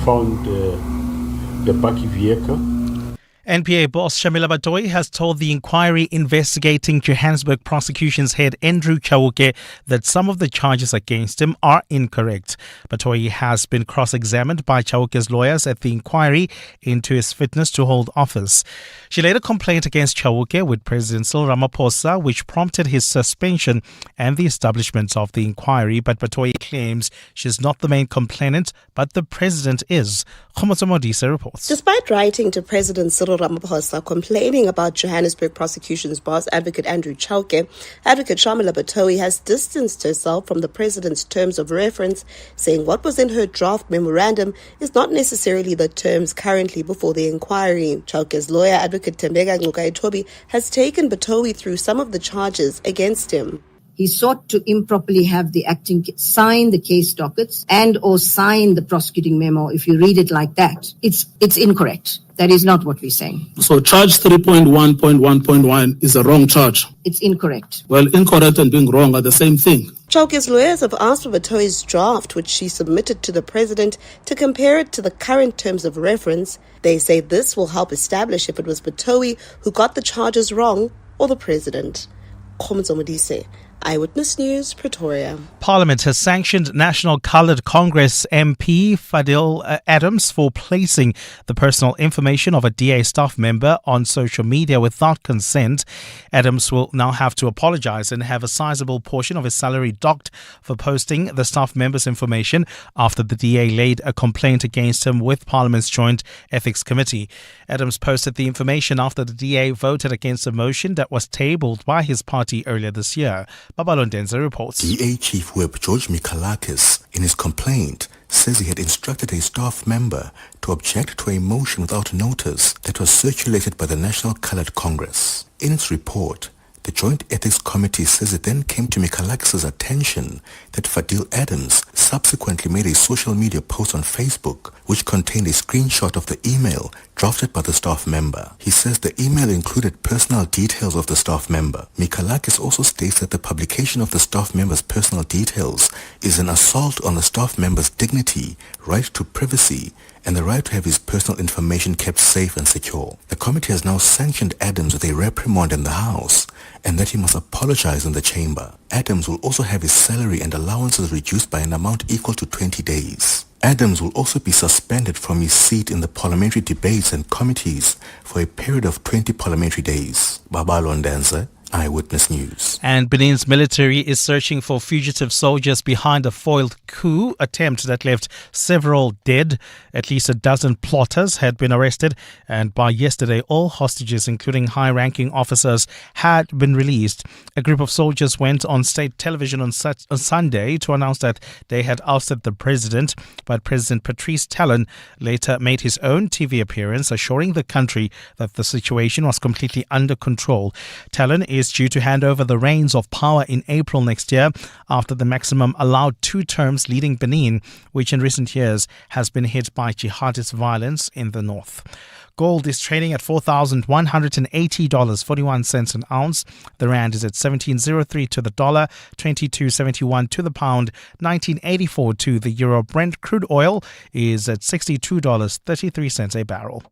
found the Baki vehicle. NPA boss Shamila Batohi has told the inquiry investigating Johannesburg prosecution's head Andrew Chauke that some of the charges against him are incorrect. Batohi has been cross-examined by Chauke's lawyers at the inquiry into his fitness to hold office. She laid a complaint against Chauke with President Cyril Ramaphosa, which prompted his suspension and the establishment of the inquiry. But Batohi claims she's not the main complainant, but the president is. Khomotso Modise reports. Despite writing to President Cyril Ramaphosa complaining about Johannesburg prosecution's boss, Advocate Andrew Chauke, Advocate Shamila Batohi has distanced herself from the president's terms of reference, saying what was in her draft memorandum is not necessarily the terms currently before the inquiry. Chauke's lawyer, Advocate Tembeka Ngcukaitobi, has taken Batohi through some of the charges against him. He sought to improperly have the acting sign the case dockets and or sign the prosecuting memo. If you read it like that, it's incorrect. That is not what we're saying. So charge 3.1.1.1 is a wrong charge. It's incorrect. Well, incorrect and being wrong are the same thing. Chauke's lawyers have asked for Batohi's draft, which she submitted to the president, to compare it to the current terms of reference. They say this will help establish if it was Batohi who got the charges wrong or the president. Khomotso Modise, Eyewitness News, Pretoria. Parliament has sanctioned National Coloured Congress MP Fadil Adams for placing the personal information of a DA staff member on social media without consent. Adams will now have to apologise and have a sizable portion of his salary docked for posting the staff member's information after the DA laid a complaint against him with Parliament's Joint Ethics Committee. Adams posted the information after the DA voted against a motion that was tabled by his party earlier this year. Babalondenza reports. DA Chief Whip George Michalakis, in his complaint, says he had instructed a staff member to object to a motion without notice that was circulated by the National Coloured Congress. In its report, the Joint Ethics Committee says it then came to Michalakis' attention that Fadil Adams subsequently made a social media post on Facebook which contained a screenshot of the email drafted by the staff member. He says the email included personal details of the staff member. Michalakis also states that the publication of the staff member's personal details is an assault on the staff member's dignity, right to privacy, and the right to have his personal information kept safe and secure. The committee has now sanctioned Adams with a reprimand in the House and that he must apologize in the chamber. Adams will also have his salary and allowances reduced by an amount equal to 20 days. Adams will also be suspended from his seat in the parliamentary debates and committees for a period of 20 parliamentary days. Babalondenza, Eyewitness News. And Benin's military is searching for fugitive soldiers behind a foiled coup attempt that left several dead. At least a dozen plotters had been arrested, and by yesterday all hostages, including high-ranking officers, had been released. A group of soldiers went on state television on Sunday to announce that they had ousted the president, but President Patrice Talon later made his own TV appearance, assuring the country that the situation was completely under control. Talon is due to hand over the reins of power in April next year after the maximum allowed 2 terms leading Benin, which in recent years has been hit by jihadist violence in the north. Gold is trading at $4,180.41 an ounce. The rand is at 17.03 to the dollar, 22.71 to the pound, 19.84 to the euro. Brent crude oil is at $62.33 a barrel.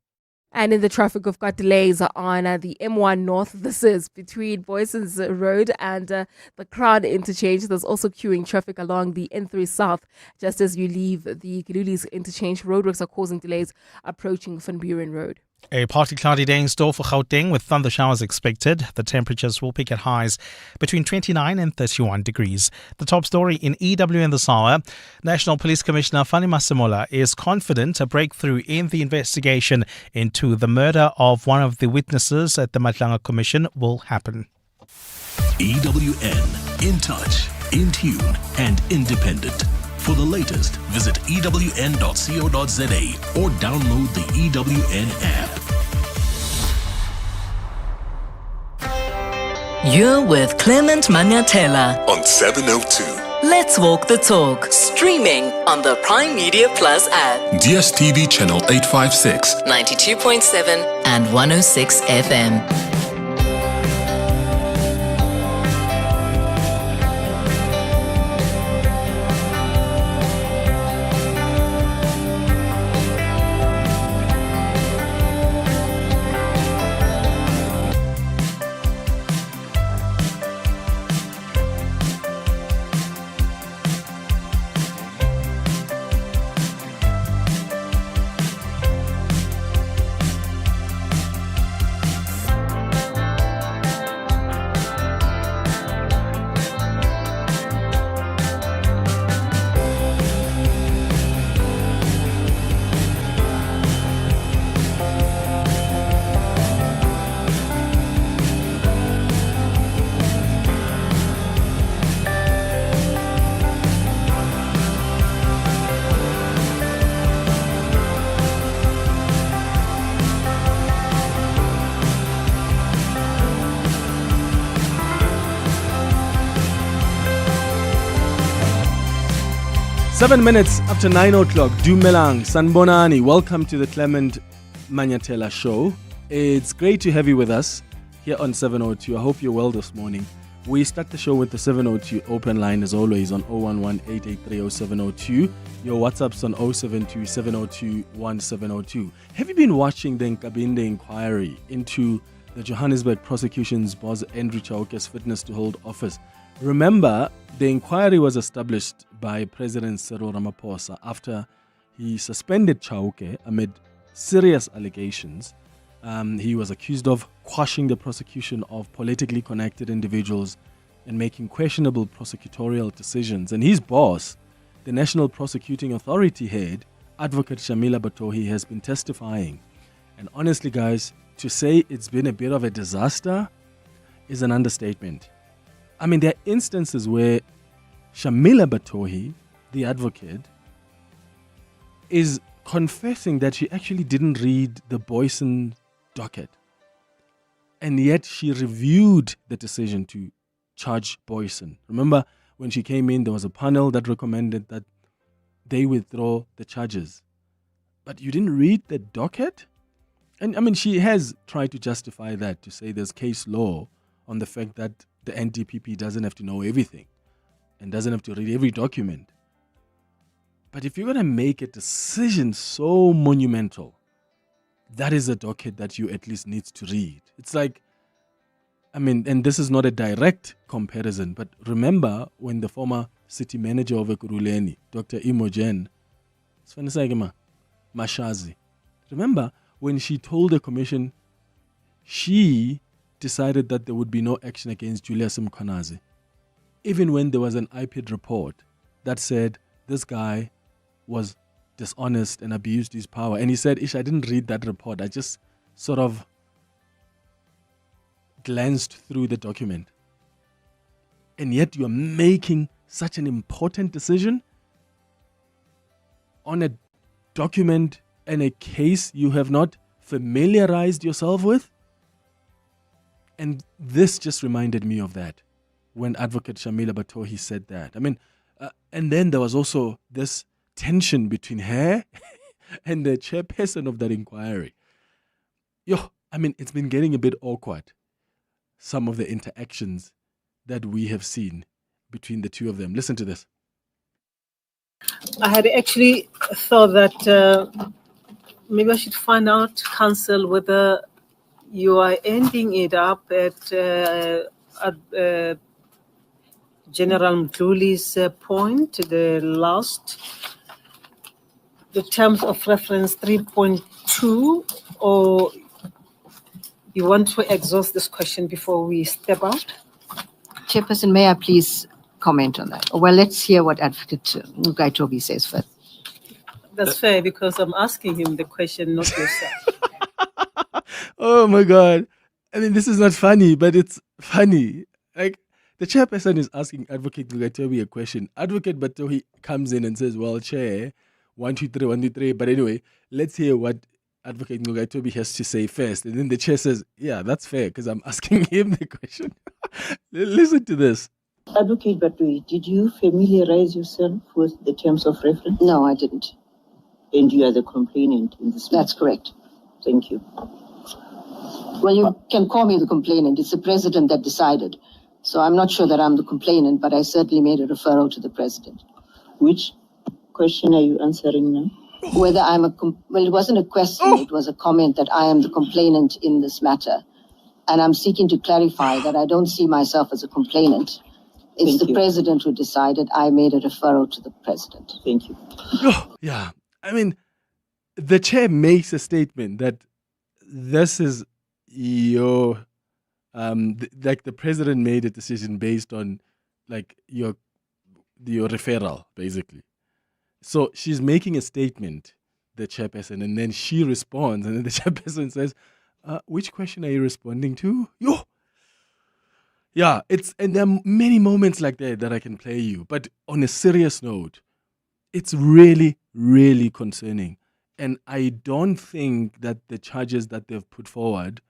And in the traffic, we've got delays on the M1 North. This is between Boyson's Road and the Crown Interchange. There's also queuing traffic along the N3 South just as you leave the Gilulis Interchange. Roadworks are causing delays approaching Van Buren Road. A partly cloudy day in store for Gauteng with thunder showers expected. The temperatures will peak at highs between 29 and 31 degrees. The top story in EWN this hour. National Police Commissioner Fani Masemola is confident a breakthrough in the investigation into the murder of one of the witnesses at the Matlanga Commission will happen. EWN, in touch, in tune and independent. For the latest, visit ewn.co.za or download the EWN app. You're with Clement Manyathela On 702. Let's Walk the Talk. Streaming on the Prime Media Plus app. DSTV channel 856. 92.7 and 106 FM. 7 minutes after 9 o'clock. Dumelang, Sanbonani. Welcome to the Clement Manyathela show. It's great to have you with us here on 702. I hope you're well this morning. We start the show with the 702 open line as always on 011-883-0702. Your WhatsApp's on 072-702-1702. Have you been watching the Nkabinde inquiry into the Johannesburg prosecution's boss Andrew Chauke's fitness to hold office? Remember, the inquiry was established by President Cyril Ramaphosa after he suspended Chauke amid serious allegations. He was accused of quashing the prosecution of politically connected individuals and making questionable prosecutorial decisions. And his boss, the National Prosecuting Authority head, Advocate Shamila Batohi, has been testifying. And honestly, guys, to say it's been a bit of a disaster is an understatement. I mean, there are instances where Shamila Batohi, the advocate, is confessing that she actually didn't read the Boyson docket. And yet she reviewed the decision to charge Boyson. Remember, when she came in, there was a panel that recommended that they withdraw the charges. But you didn't read the docket? And I mean, she has tried to justify that, to say there's case law on the fact that the NDPP doesn't have to know everything and doesn't have to read every document. But if you're going to make a decision so monumental, that is a docket that you at least need to read. It's like, I mean, and this is not a direct comparison, but remember when the former city manager of Ekurhuleni, Dr. Imogen Mashazi, remember when she told the commission she decided that there would be no action against Julius Mkhwanazi, even when there was an IPID report that said this guy was dishonest and abused his power. And he said, I didn't read that report. I just sort of glanced through the document. And yet you're making such an important decision on a document and a case you have not familiarized yourself with? And this just reminded me of that when Advocate Shamila Batohi said that. I mean, and then there was also this tension between her and the chairperson of that inquiry. I mean, it's been getting a bit awkward, some of the interactions that we have seen between the two of them. Listen to this. I had actually thought that maybe I should find out, Council, whether you are ending it up at General Mdluli's point, the terms of reference 3.2, or you want to exhaust this question before we step out? Chairperson, may I please comment on that? Well, let's hear what Advocate Mugaitobi says first. That's fair, because I'm asking him the question, not yourself. Oh my God. I mean, this is not funny, but it's funny. Like, the chairperson is asking Advocate Mugaitobi a question. Advocate Batohi comes in and says, well, Chair, 1, 2, 3, 1, 2, 3. But anyway, let's hear what Advocate Mugaitobi has to say first. And then the chair says, yeah, that's fair, because I'm asking him the question. Listen to this. Advocate Batohi, did you familiarize yourself with the terms of reference? No, I didn't. And you are the complainant in this matter? That's correct. Thank you. Well, you can call me the complainant. It's the president that decided. So I'm not sure that I'm the complainant, but I certainly made a referral to the president. Which question are you answering now? Whether I'm well, it wasn't a question. It was a comment that I am the complainant in this matter. And I'm seeking to clarify that I don't see myself as a complainant. It's the president who decided. I made a referral to the president. Thank you. Yeah. I mean, the chair makes a statement that this is your, like the president made a decision based on like your referral, basically. So she's making a statement, the chairperson, and then she responds, and then the chairperson says, which question are you responding to? Yeah, and there are many moments like that I can play you. But on a serious note, it's really, really concerning. And I don't think that the charges that they've put forward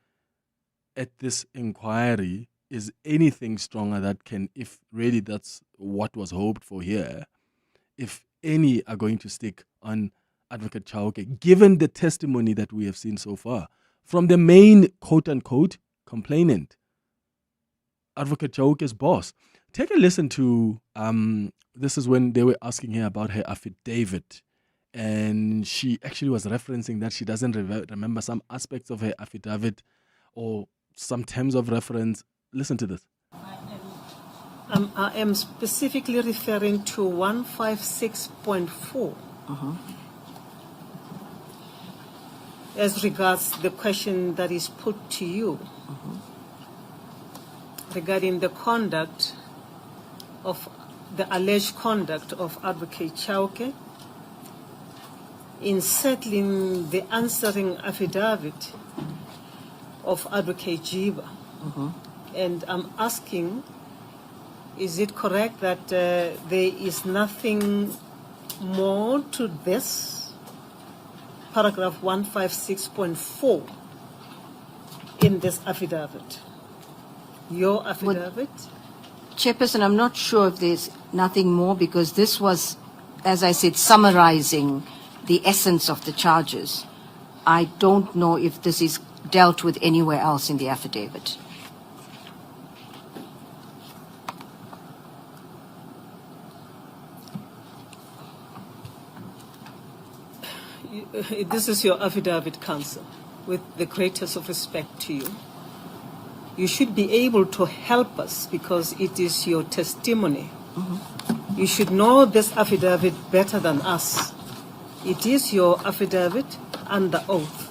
at this inquiry is anything stronger that can, if really that's what was hoped for here, if any are going to stick on Advocate Chauke, given the testimony that we have seen so far from the main quote-unquote complainant, Advocate Chauke's boss. Take a listen to, this is when they were asking her about her affidavit, and she actually was referencing that she doesn't remember some aspects of her affidavit or some terms of reference. Listen to this. I am specifically referring to 156.4 as regards the question that is put to you regarding the conduct of the alleged conduct of Advocate Chauke in settling the answering affidavit of Advocate Jiba. And I'm asking, is it correct that there is nothing more to this paragraph 156.4 in this affidavit? Your affidavit? Chairperson, I'm not sure if there's nothing more, because this was, as I said, summarizing the essence of the charges. I don't know if this is dealt with anywhere else in the affidavit. This is your affidavit, Counsel, with the greatest of respect to you. You should be able to help us because it is your testimony. You should know this affidavit better than us. It is your affidavit under oath.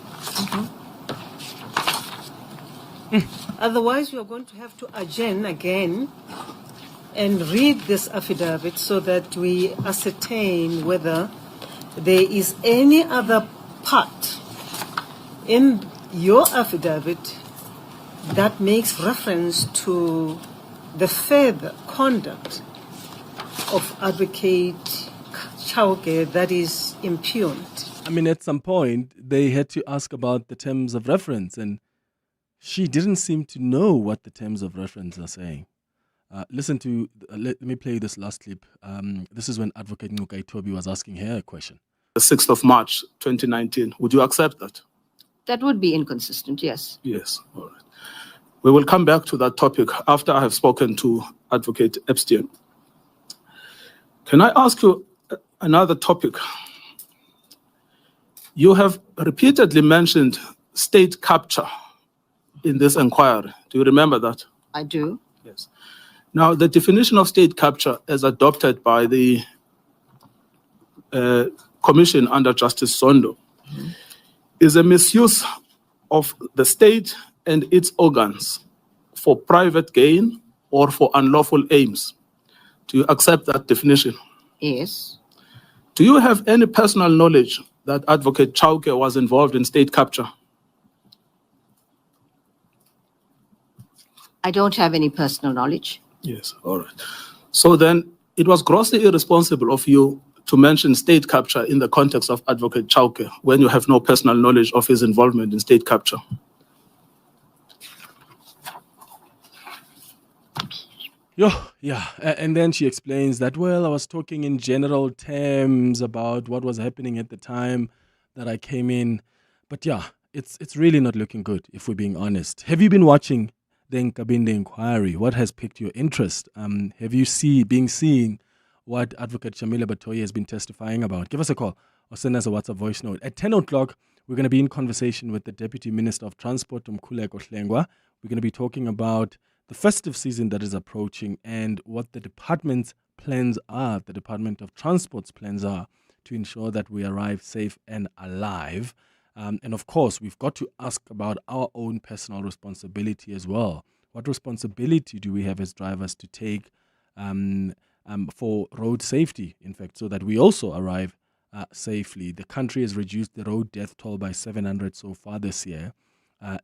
Otherwise, we are going to have to adjourn again and read this affidavit so that we ascertain whether there is any other part in your affidavit that makes reference to the further conduct of Advocate Chauke that is impugned. I mean, at some point, they had to ask about the terms of reference, and she didn't seem to know what the terms of reference are saying. Listen to, let me play this last clip. This is when Advocate Nukai Tobi was asking her a question. The 6th of March, 2019. Would you accept that? That would be inconsistent, yes. Yes, all right. We will come back to that topic after I have spoken to Advocate Epstein. Can I ask you another topic? You have repeatedly mentioned state capture in this inquiry. Do you remember that? I do. Yes. Now, the definition of state capture as adopted by the Commission under Justice Sondo is a misuse of the state and its organs for private gain or for unlawful aims. Do you accept that definition? Yes. Do you have any personal knowledge that Advocate Chauke was involved in state capture? I don't have any personal knowledge. Yes, all right. So then it was grossly irresponsible of you to mention state capture in the context of Advocate Chauke when you have no personal knowledge of his involvement in state capture. Yeah. And then she explains that, well, I was talking in general terms about what was happening at the time that I came in. But yeah, it's really not looking good, if we're being honest. Have you been watching the Nkabinde inquiry? What has piqued your interest? Have you seen what Advocate Shamila Batohi has been testifying about? Give us a call or send us a WhatsApp voice note. At 10 o'clock, we're going to be in conversation with the Deputy Minister of Transport, Mkhuleko Hlengwa. We're going to be talking about the festive season that is approaching and what the department's plans are, the Department of Transport's plans are to ensure that we arrive safe and alive. And of course, we've got to ask about our own personal responsibility as well. What responsibility do we have as drivers to take for road safety, in fact, so that we also arrive safely? The country has reduced the road death toll by 700 so far this year.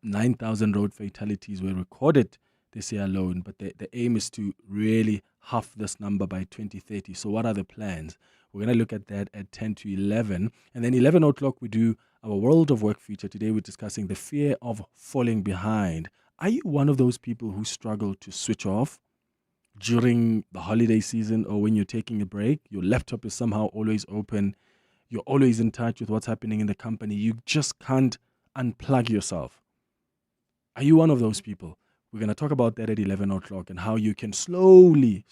9,000 road fatalities were recorded this year alone, but the aim is to really half this number by 2030. So what are the plans? We're going to look at that at 10 to 11. And then 11 o'clock, we do our World of Work feature. Today, we're discussing the fear of falling behind. Are you one of those people who struggle to switch off? during the holiday season or when you're taking a break, your laptop is somehow always open. You're always in touch with what's happening in the company. You just can't unplug yourself. Are you one of those people? We're going to talk about that at 11 o'clock and how you can slowly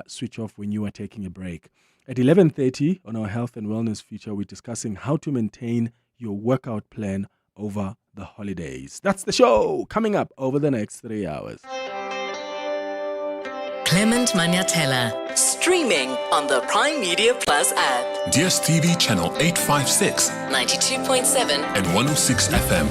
switch off when you are taking a break. At 11:30 on our health and wellness feature, we're discussing how to maintain your workout plan over the holidays. That's the show coming up over the next 3 hours. Clement Manyathela, streaming on the Prime Media Plus app. DSTV channel 856, 92.7 and 106 FM.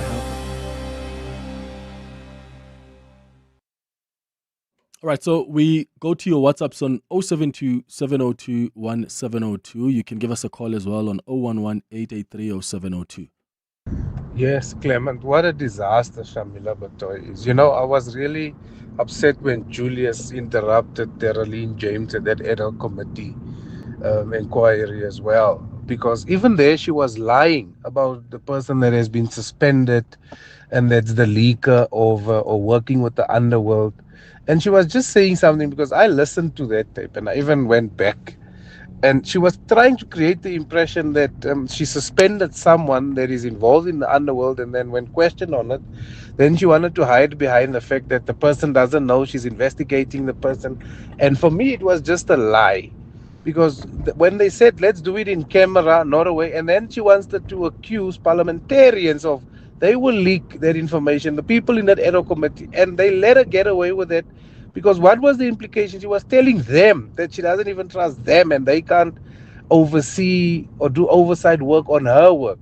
All right, so we go to your WhatsApps on 072 702 1702. You can give us a call as well on 011 883 0702. Yes, Clement, what a disaster Shamila Batohi is. You know, I was really upset when Julius interrupted Terraline James at that ad hoc committee inquiry as well. Because even there she was lying about the person that has been suspended and that's the leaker of or working with the underworld. And she was just saying something because I listened to that tape and I even went back. And she was trying to create the impression that she suspended someone that is involved in the underworld, and then when questioned on it, then she wanted to hide behind the fact that the person doesn't know she's investigating the person. And for me, it was just a lie. Because when they said, let's do it in camera, not away, and then she wants to accuse parliamentarians of, they will leak that information, the people in that ad hoc committee, and they let her get away with it. Because what was the implication? She was telling them that she doesn't even trust them and they can't oversee or do oversight work on her work.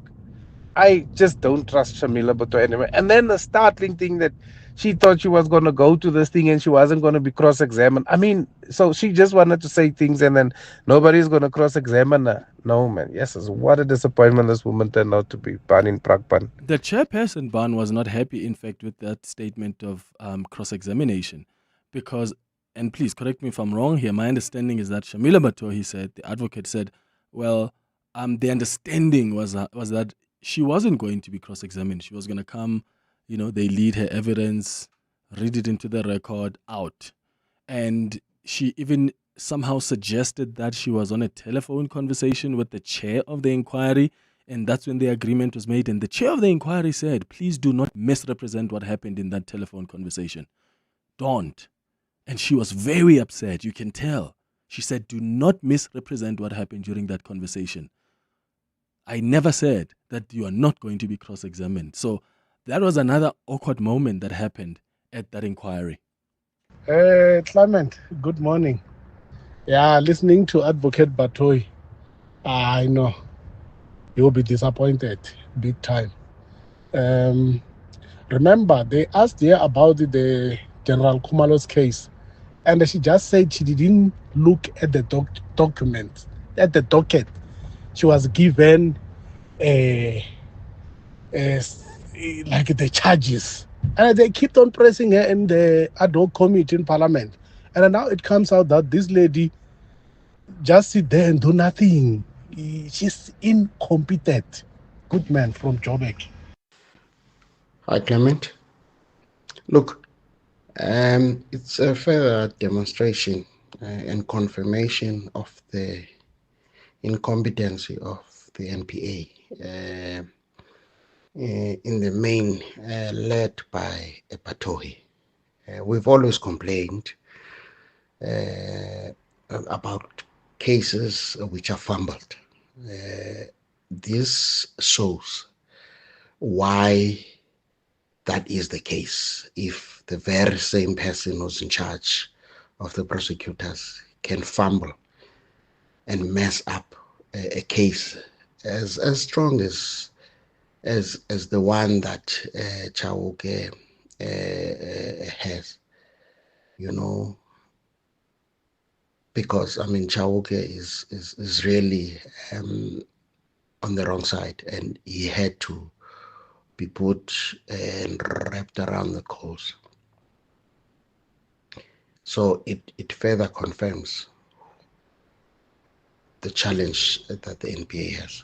I just don't trust Shamila Batohi anymore. And then the startling thing that she thought she was going to go to this thing and she wasn't going to be cross-examined. I mean, so she just wanted to say things and then nobody's going to cross-examine her. No, man. Yes, what a disappointment this woman turned out to be. Ban in Prakpan. The chairperson, Ban, was not happy, in fact, with that statement of cross-examination. Because, and please correct me if I'm wrong here, my understanding is that Shamila Batohi said, the advocate said, well, the understanding was that she wasn't going to be cross-examined. She was going to come, they lead her evidence, read it into the record, out. And she even somehow suggested that she was on a telephone conversation with the chair of the inquiry, and that's when the agreement was made. And the chair of the inquiry said, please do not misrepresent what happened in that telephone conversation. Don't. And she was very upset, you can tell. She said, do not misrepresent what happened during that conversation. I never said that you are not going to be cross-examined. So that was another awkward moment that happened at that inquiry. Clement, good morning. Yeah, listening to Advocate Batohi, I know you'll be disappointed big time. Remember, they asked her about the General Kumalo's case. And she just said she didn't look at the document, at the docket. She was given like the charges. And they kept on pressing her in the ad hoc committee in Parliament. And now it comes out that this lady just sit there and do nothing. She's incompetent. Good man from Joburg. Hi, Clement. Look, it's a further demonstration and confirmation of the incompetency of the NPA in the main, led by Batohi. We've always complained about cases which are fumbled. This shows why that is the case. If the very same person who's in charge of the prosecutors can fumble and mess up a case as strong as the one that Chauke has, because Chauke is really on the wrong side, and he had to be put and wrapped around the coals. So it further confirms the challenge that the NPA has.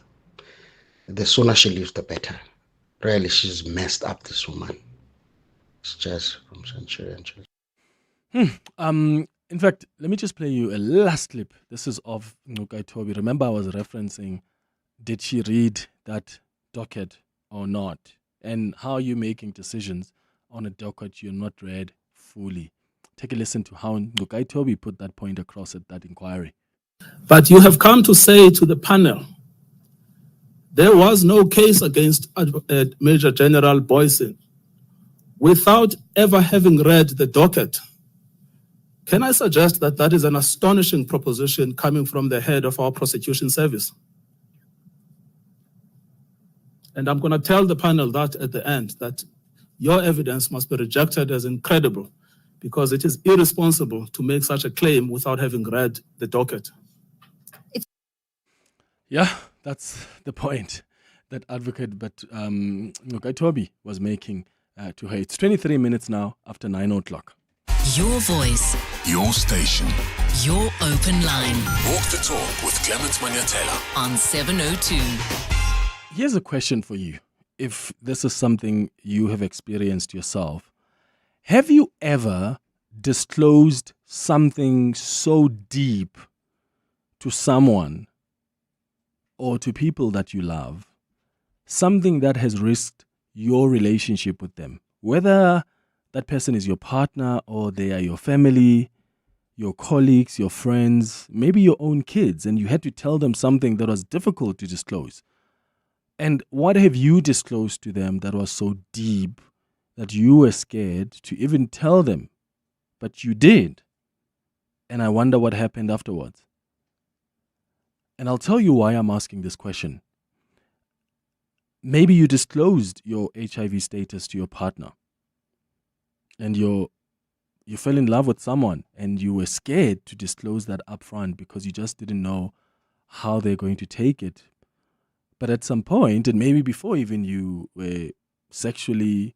The sooner she leaves, the better. Really, she's messed up, this woman. It's just from century and century. In fact, let me just play you a last clip. This is of Ngukai Toby. Remember, I was referencing, did she read that docket or not? And how are you making decisions on a docket you're not read fully? Take a listen to how Ngukai Toby put that point across at that inquiry. But you have come to say to the panel, there was no case against Major General Boysen without ever having read the docket. Can I suggest that that is an astonishing proposition coming from the head of our prosecution service? And I'm going to tell the panel that at the end, that your evidence must be rejected as incredible because it is irresponsible to make such a claim without having read the docket. Yeah, that's the point that Advocate Ngukai Toby was making to her. It's 23 minutes now after 9 o'clock. Your voice. Your station. Your open line. Walk the talk with Clement Manyathela on 702. Here's a question for you. If this is something you have experienced yourself, have you ever disclosed something so deep to someone or to people that you love, something that has risked your relationship with them, whether that person is your partner or they are your family, your colleagues, your friends, maybe your own kids, and you had to tell them something that was difficult to disclose? And what have you disclosed to them that was so deep that you were scared to even tell them, but you did? And I wonder what happened afterwards. And I'll tell you why I'm asking this question. Maybe you disclosed your HIV status to your partner, and you fell in love with someone and you were scared to disclose that upfront because you just didn't know how they're going to take it. But at some point, and maybe before even you were sexually,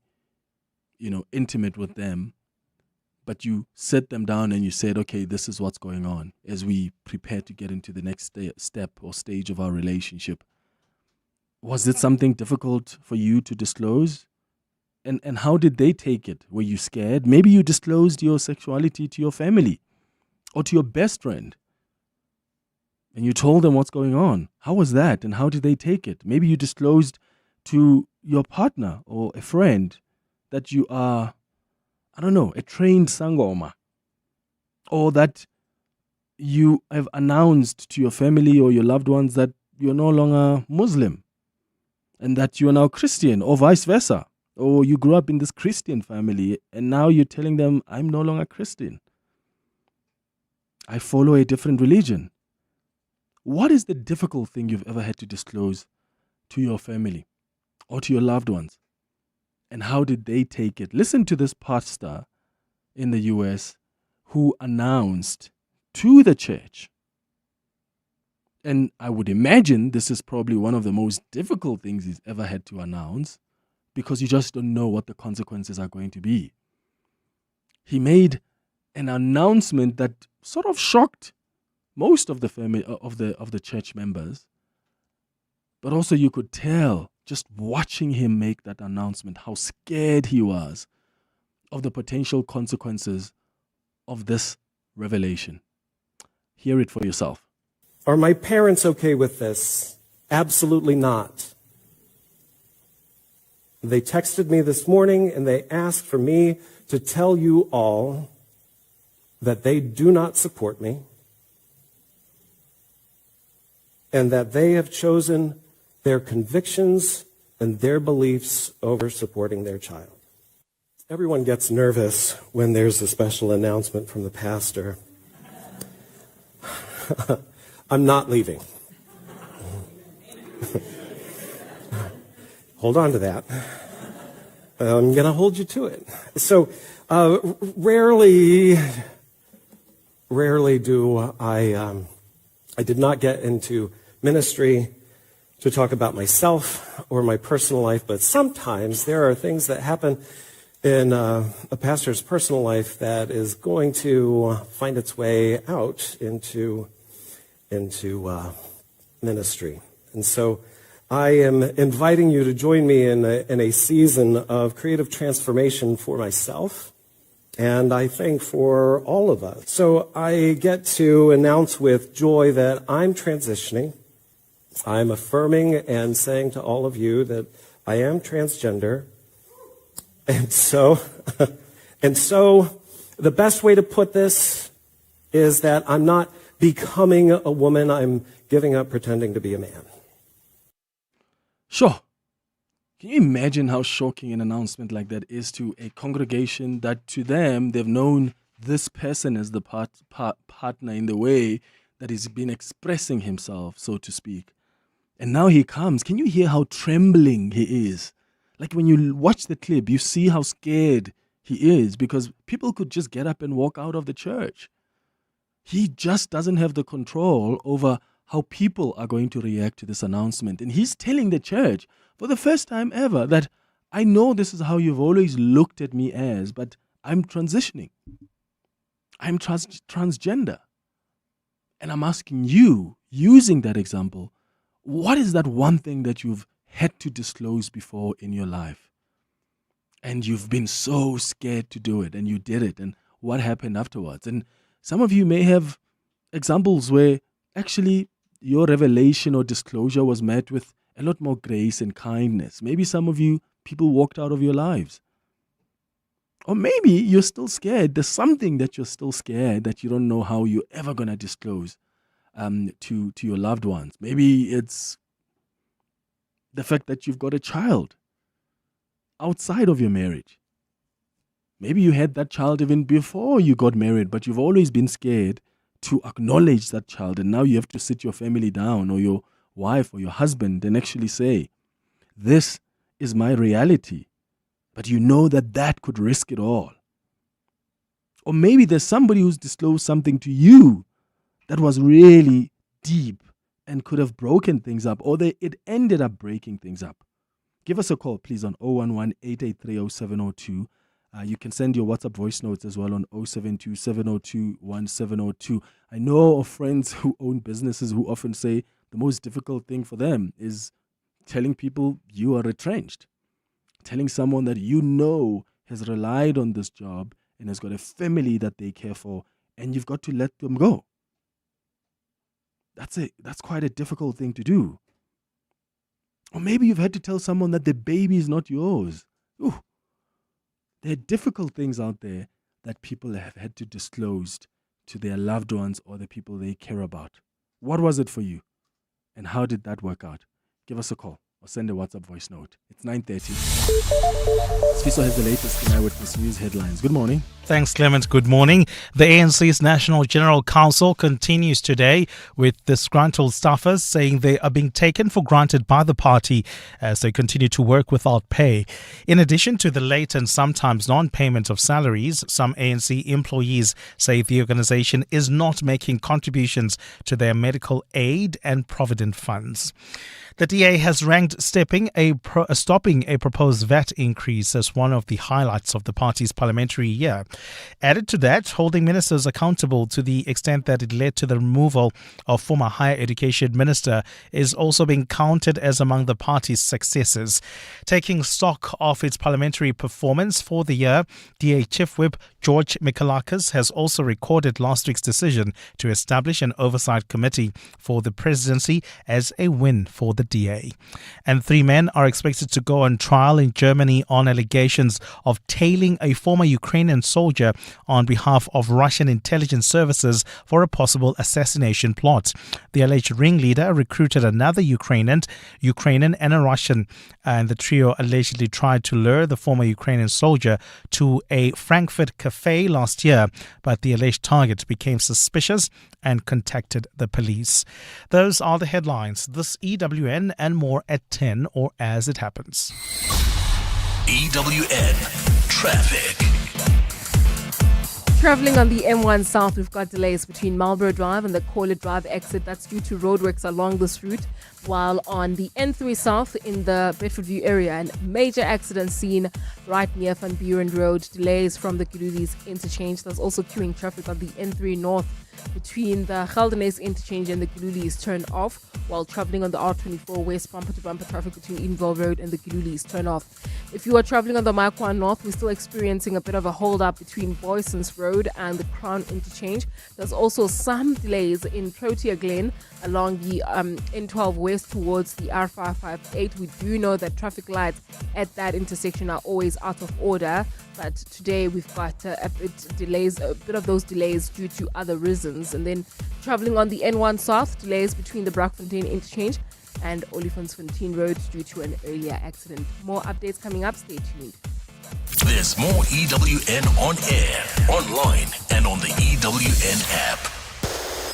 intimate with them, but you set them down and you said, okay, this is what's going on as we prepare to get into the next step or stage of our relationship. Was it something difficult for you to disclose? And how did they take it? Were you scared? Maybe you disclosed your sexuality to your family or to your best friend, and you told them what's going on. How was that? And how did they take it? Maybe you disclosed to your partner or a friend that you are, a trained sangoma, or that you have announced to your family or your loved ones that you're no longer Muslim and that you are now Christian, or vice versa. Or you grew up in this Christian family and now you're telling them, I'm no longer Christian. I follow a different religion. What is the difficult thing you've ever had to disclose to your family or to your loved ones? And how did they take it? Listen to this pastor in the U.S. who announced to the church. And I would imagine this is probably one of the most difficult things he's ever had to announce, because you just don't know what the consequences are going to be. He made an announcement that sort of shocked most of the family of the church members, but also you could tell just watching him make that announcement how scared he was of the potential consequences of this revelation. Hear it for yourself. Are my parents okay with this? Absolutely not. They texted me this morning and they asked for me to tell you all that they do not support me and that they have chosen their convictions and their beliefs over supporting their child. Everyone gets nervous when there's a special announcement from the pastor. I'm not leaving. Hold on to that. I'm going to hold you to it. So rarely do I did not get into ministry to talk about myself or my personal life, but sometimes there are things that happen in a pastor's personal life that is going to find its way out into ministry. And so I am inviting you to join me in a season of creative transformation for myself and I think for all of us. So I get to announce with joy that I'm transitioning. I'm affirming and saying to all of you that I am transgender. And so the best way to put this is that I'm not becoming a woman, I'm giving up pretending to be a man. Sure. Can you imagine how shocking an announcement like that is to a congregation that to them, they've known this person as the partner in the way that he's been expressing himself, so to speak. And now he comes. Can you hear how trembling he is? Like when you watch the clip, you see how scared he is because people could just get up and walk out of the church. He just doesn't have the control over how people are going to react to this announcement. And he's telling the church for the first time ever that I know this is how you've always looked at me as, but I'm transitioning. I'm transgender. And I'm asking you, using that example, what is that one thing that you've had to disclose before in your life? And you've been so scared to do it, and you did it, and what happened afterwards? And some of you may have examples where actually your revelation or disclosure was met with a lot more grace and kindness. Maybe some of you, people walked out of your lives. Or maybe you're still scared. There's something that you're still scared that you don't know how you're ever going to disclose to your loved ones. Maybe it's the fact that you've got a child outside of your marriage. Maybe you had that child even before you got married, but you've always been scared to acknowledge that child. And now you have to sit your family down or your wife or your husband and actually say, this is my reality. But you know that could risk it all. Or maybe there's somebody who's disclosed something to you that was really deep and could have broken things up, or it ended up breaking things up. Give us a call, please, on 011-883-0702. You can send your WhatsApp voice notes as well on 072-702-1702. I know of friends who own businesses who often say the most difficult thing for them is telling people you are retrenched. Telling someone that you know has relied on this job and has got a family that they care for, and you've got to let them go. That's quite a difficult thing to do. Or maybe you've had to tell someone that the baby is not yours. Ooh. There are difficult things out there that people have had to disclose to their loved ones or the people they care about. What was it for you? And how did that work out? Give us a call or send a WhatsApp voice note. It's 9:30. Sfiso has the latest in Eyewitness News headlines. Good morning. Thanks, Clement. Good morning. The ANC's National General Council continues today with disgruntled staffers saying they are being taken for granted by the party as they continue to work without pay. In addition to the late and sometimes non-payment of salaries, some ANC employees say the organization is not making contributions to their medical aid and provident funds. The DA has ranked stopping a proposed VAT increase as one of the highlights of the party's parliamentary year. Added to that, holding ministers accountable to the extent that it led to the removal of former Higher Education Minister is also being counted as among the party's successes. Taking stock of its parliamentary performance for the year, DA Chief Whip George Mikalakis has also recorded last week's decision to establish an oversight committee for the presidency as a win for the DA. And 3 men are expected to go on trial in Germany on allegations of tailing a former Ukrainian soldier on behalf of Russian intelligence services for a possible assassination plot. The alleged ringleader recruited another Ukrainian and a Russian, and the trio allegedly tried to lure the former Ukrainian soldier to a Frankfurt cafe last year, but the alleged target became suspicious and contacted the police. Those are the headlines. This EWN and more at 10 or as it happens. EWN Traffic. Travelling on the M1 South, we've got delays between Marlborough Drive and the Corlett Drive exit. That's due to roadworks along this route. While on the N3 South in the Bedfordview area, and major accident seen right near Van Buren Road. Delays from the Gululis interchange. There's also queuing traffic on the N3 North between the Geldenes interchange and the Gululis turn off, while traveling on the R24 West, bumper-to-bumper traffic between Edenville Road and the Gululis turn off. If you are traveling on the Makwa North, we're still experiencing a bit of a hold-up between Boysons Road and the Crown interchange. There's also some delays in Protea Glen along the N12 West towards the R558. We do know that traffic lights at that intersection are always out of order, but today we've got a bit of those delays due to other reasons. And then traveling on the N1 South, delays between the Brakfontein interchange and Olifantsfontein Road due to an earlier accident. More updates coming up. Stay tuned. There's more EWN on air, online, and on the EWN app.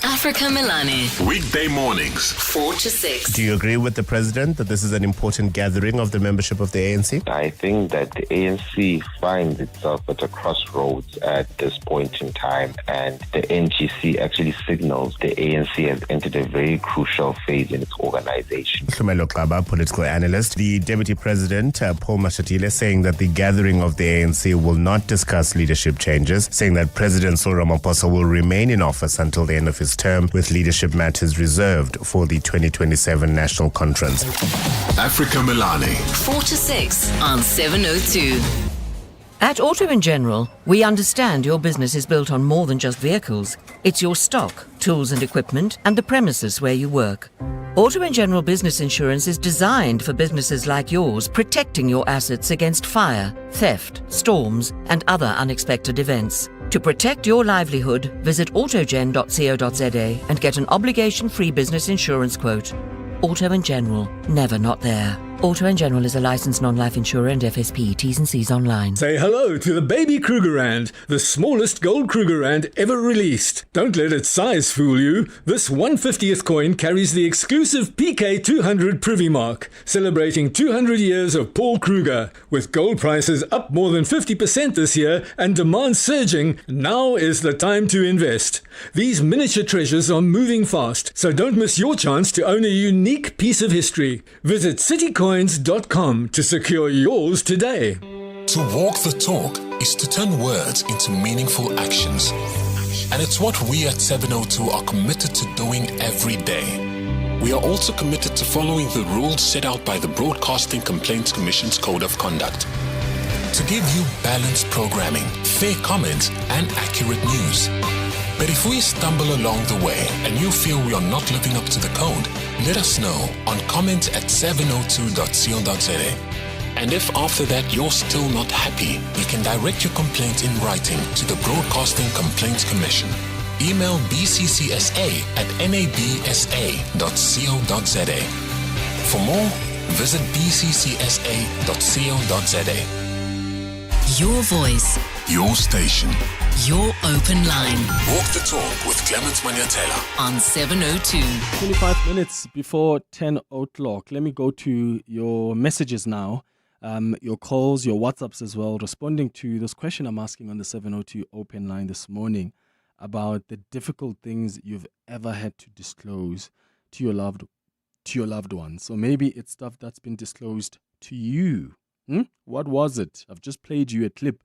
Africa Milani. Weekday mornings, 4 to 6. Do you agree with the president that this is an important gathering of the membership of the ANC? I think that the ANC finds itself at a crossroads at this point in time, and the NGC actually signals the ANC has entered a very crucial phase in its organization. Hlumelo Xaba, political analyst. The deputy president, Paul Mashatile, saying that the gathering of the ANC will not discuss leadership changes, saying that President Cyril Ramaphosa will remain in office until the end of his term, with leadership matters reserved for the 2027 National Conference. Africa Milani. 4 to 6 on 702. At Auto & General, we understand your business is built on more than just vehicles. It's your stock, tools and equipment, and the premises where you work. Auto & General Business Insurance is designed for businesses like yours, protecting your assets against fire, theft, storms, and other unexpected events. To protect your livelihood, visit autogen.co.za and get an obligation-free business insurance quote. Auto & General, never not there. Auto & General is a licensed non-life insurer and FSP. T's and C's online. Say hello to the baby Krugerrand, the smallest gold Krugerrand ever released. Don't let its size fool you. This 1/50th coin carries the exclusive PK200 Privy Mark, celebrating 200 years of Paul Kruger. With gold prices up more than 50% this year and demand surging, now is the time to invest. These miniature treasures are moving fast, so don't miss your chance to own a unique piece of history. Visit citycoins.com to secure yours today. To walk the talk is to turn words into meaningful actions. And it's what we at 702 are committed to doing every day. We are also committed to following the rules set out by the Broadcasting Complaints Commission's Code of Conduct. To give you balanced programming, fair comments, and accurate news. But if we stumble along the way and you feel we are not living up to the code, let us know on comment@702.co.za. And if after that you're still not happy, you can direct your complaint in writing to the Broadcasting Complaints Commission. Email bccsa@nabsa.co.za. For more, visit bccsa.co.za. Your voice. Your station. Your open line. Walk the talk with Clement Manyathela on 702. 25 minutes before 10 o'clock. Let me go to your messages now. Your calls, your WhatsApps as well, responding to this question I'm asking on the 702 open line this morning about the difficult things you've ever had to disclose to your loved ones. So maybe it's stuff that's been disclosed to you. What was it? I've just played you a clip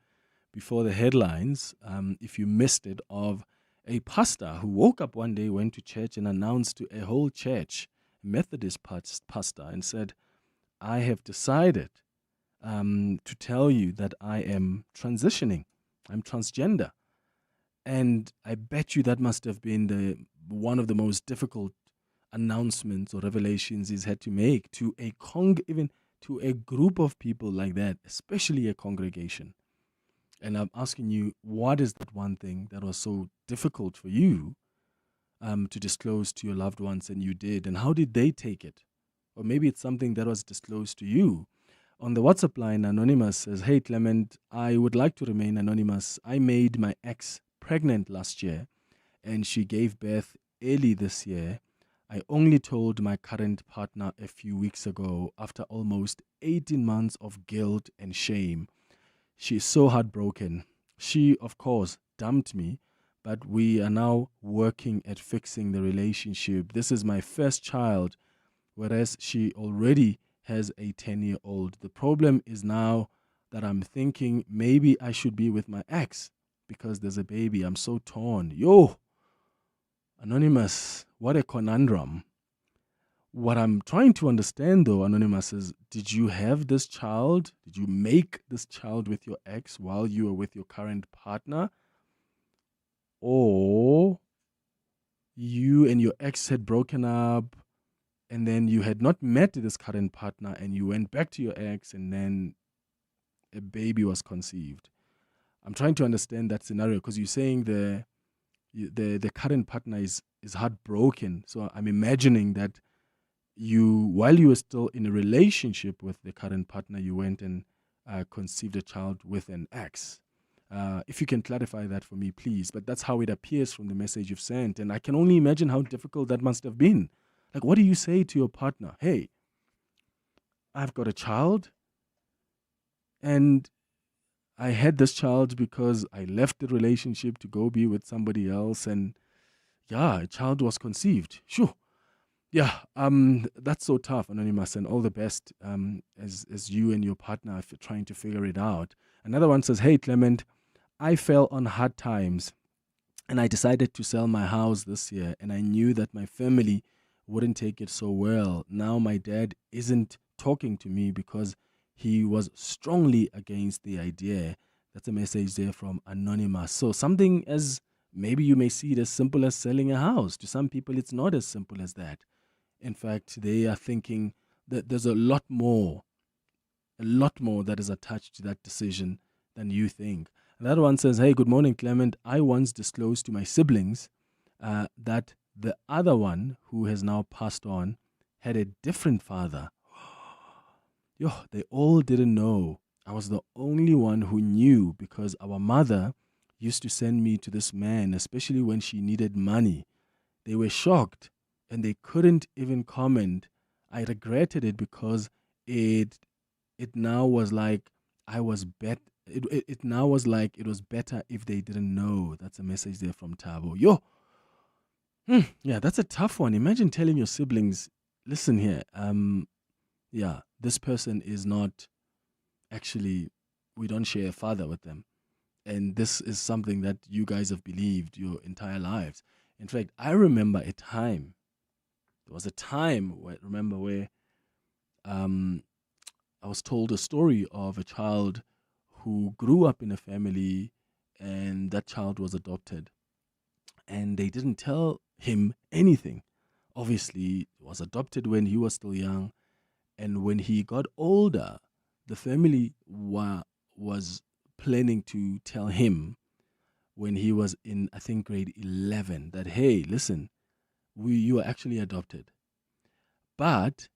before the headlines, if you missed it, of a pastor who woke up one day, went to church and announced to a whole church, Methodist pastor, and said, I have decided to tell you that I am transitioning. I'm transgender. And I bet you that must have been one of the most difficult announcements or revelations he's had to make to even to a group of people like that, especially a congregation. And I'm asking you, what is that one thing that was so difficult for you to disclose to your loved ones, and you did? And how did they take it? Or maybe it's something that was disclosed to you. On the WhatsApp line, Anonymous says, hey, Clement, I would like to remain anonymous. I made my ex pregnant last year, and she gave birth early this year. I only told my current partner a few weeks ago after almost 18 months of guilt and shame. She is so heartbroken. She, of course, dumped me, but we are now working at fixing the relationship. This is my first child whereas she already has a 10-year-old. The problem is now that I'm thinking maybe I should be with my ex because there's a baby. I'm so torn. Yo, Anonymous, what a conundrum. What I'm trying to understand though, Anonymous, is did you have this child? Did you make this child with your ex while you were with your current partner? Or you and your ex had broken up and then you had not met this current partner and you went back to your ex and then a baby was conceived. I'm trying to understand that scenario because you're saying the current partner is heartbroken. So I'm imagining that while you were still in a relationship with the current partner, you went and conceived a child with an ex. If you can clarify that for me, please. But that's how it appears from the message you've sent. And I can only imagine how difficult that must have been. Like, what do you say to your partner? Hey, I've got a child and I had this child because I left the relationship to go be with somebody else. And yeah, a child was conceived. Sure. Yeah, that's so tough, Anonymous, and all the best as you and your partner are trying to figure it out. Another one says, hey, Clement, I fell on hard times and I decided to sell my house this year and I knew that my family wouldn't take it so well. Now my dad isn't talking to me because he was strongly against the idea. That's a message there from Anonymous. So something as maybe you may see it as simple as selling a house. To some people, it's not as simple as that. In fact, they are thinking that there's a lot more that is attached to that decision than you think. Another one says, hey, good morning, Clement. I once disclosed to my siblings that the other one, who has now passed on, had a different father. Yo, they all didn't know. I was the only one who knew because our mother used to send me to this man, especially when she needed money. They were shocked and they couldn't even comment. I regretted it because it now was like I was it now was like it was better if they didn't know. That's a message there from Tabo. Yo, yeah, that's a tough one. Imagine telling your siblings, listen here, yeah, this person is not actually, we don't share a father with them. And this is something that you guys have believed your entire lives. In fact, I remember a time, there was a time where I was told a story of a child who grew up in a family and that child was adopted. And they didn't tell him anything. Obviously, he was adopted when he was still young. And when he got older, the family was planning to tell him when he was in, I think, grade 11, that, hey, listen, you are actually adopted. But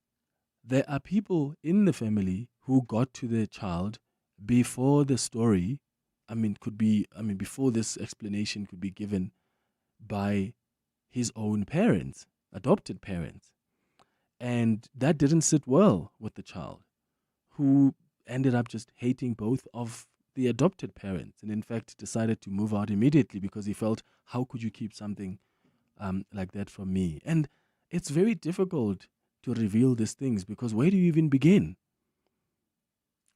there are people in the family who got to their child before the story, before this explanation could be given by his own parents, adopted parents. And that didn't sit well with the child, who ended up just hating both of the adopted parents and in fact decided to move out immediately because he felt, how could you keep something like that from me? And it's very difficult to reveal these things because where do you even begin?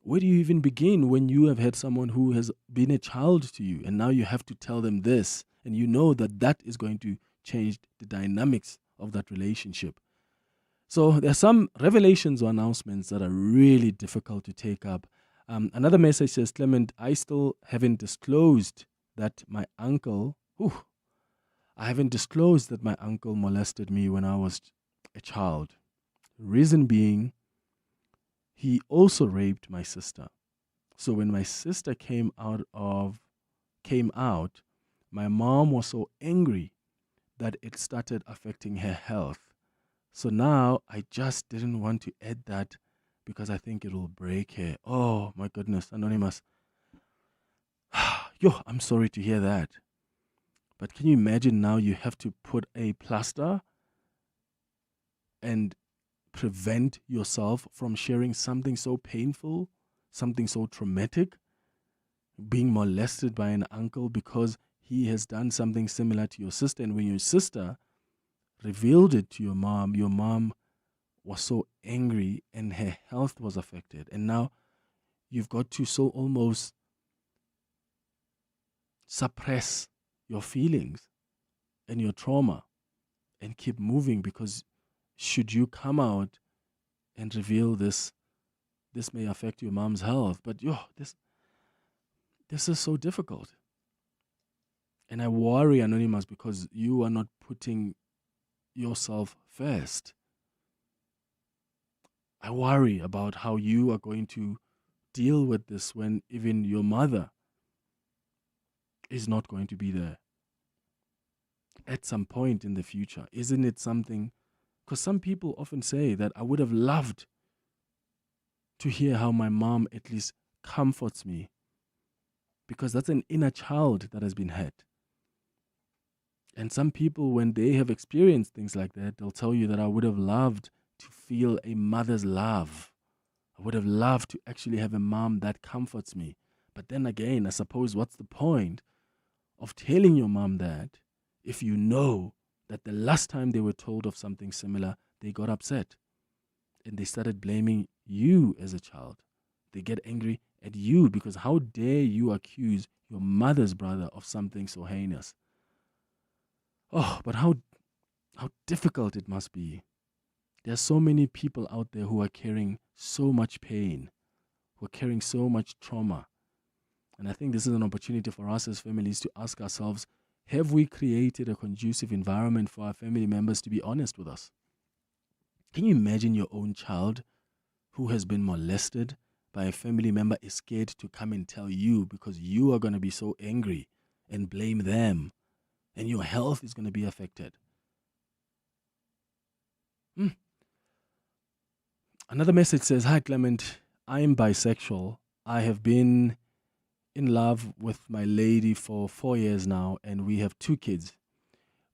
Where do you even begin when you have had someone who has been a child to you and now you have to tell them this and you know that that is going to change the dynamics of that relationship? So there are some revelations or announcements that are really difficult to take up. Another message says, Clement, I still haven't disclosed that my uncle, I haven't disclosed that my uncle molested me when I was a child. Reason being, he also raped my sister. So when my sister came out, my mom was so angry that it started affecting her health. So now I just didn't want to add that because I think it will break her. Oh my goodness, Anonymous. Yo, I'm sorry to hear that. But can you imagine now you have to put a plaster and prevent yourself from sharing something so painful, something so traumatic, being molested by an uncle because he has done something similar to your sister. And when your sister revealed it to your mom was so angry and her health was affected. And now you've got to so almost suppress your feelings and your trauma and keep moving, because should you come out and reveal this may affect your mom's health. But this is so difficult. And I worry, Anonymous, because you are not putting yourself first. I worry about how you are going to deal with this when even your mother is not going to be there at some point in the future. Isn't it something? Because some people often say that I would have loved to hear how my mom at least comforts me, because that's an inner child that has been hurt. And some people, when they have experienced things like that, they'll tell you that I would have loved to feel a mother's love. I would have loved to actually have a mom that comforts me. But then again, I suppose, what's the point of telling your mom that if you know that the last time they were told of something similar, they got upset and they started blaming you as a child? They get angry at you because how dare you accuse your mother's brother of something so heinous? Oh, but how difficult it must be. There are so many people out there who are carrying so much pain, who are carrying so much trauma. And I think this is an opportunity for us as families to ask ourselves, have we created a conducive environment for our family members to be honest with us? Can you imagine your own child who has been molested by a family member is scared to come and tell you because you are going to be so angry and blame them, and your health is going to be affected? Another message says, "Hi Clement, I am bisexual. I have been in love with my lady for 4 years now, and we have 2 kids.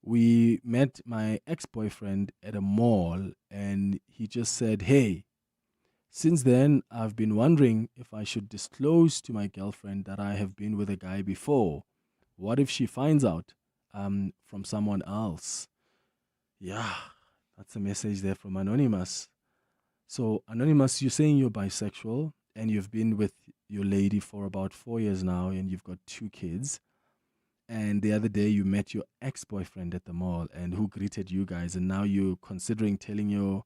We met my ex-boyfriend at a mall, and he just said, 'Hey.' Since then, I've been wondering if I should disclose to my girlfriend that I have been with a guy before. What if she finds out from someone else?" Yeah, that's a message there from Anonymous. So, Anonymous, you're saying you're bisexual and you've been with your lady for about 4 years now and you've got 2 kids. And the other day you met your ex-boyfriend at the mall and who greeted you guys, and now you're considering telling your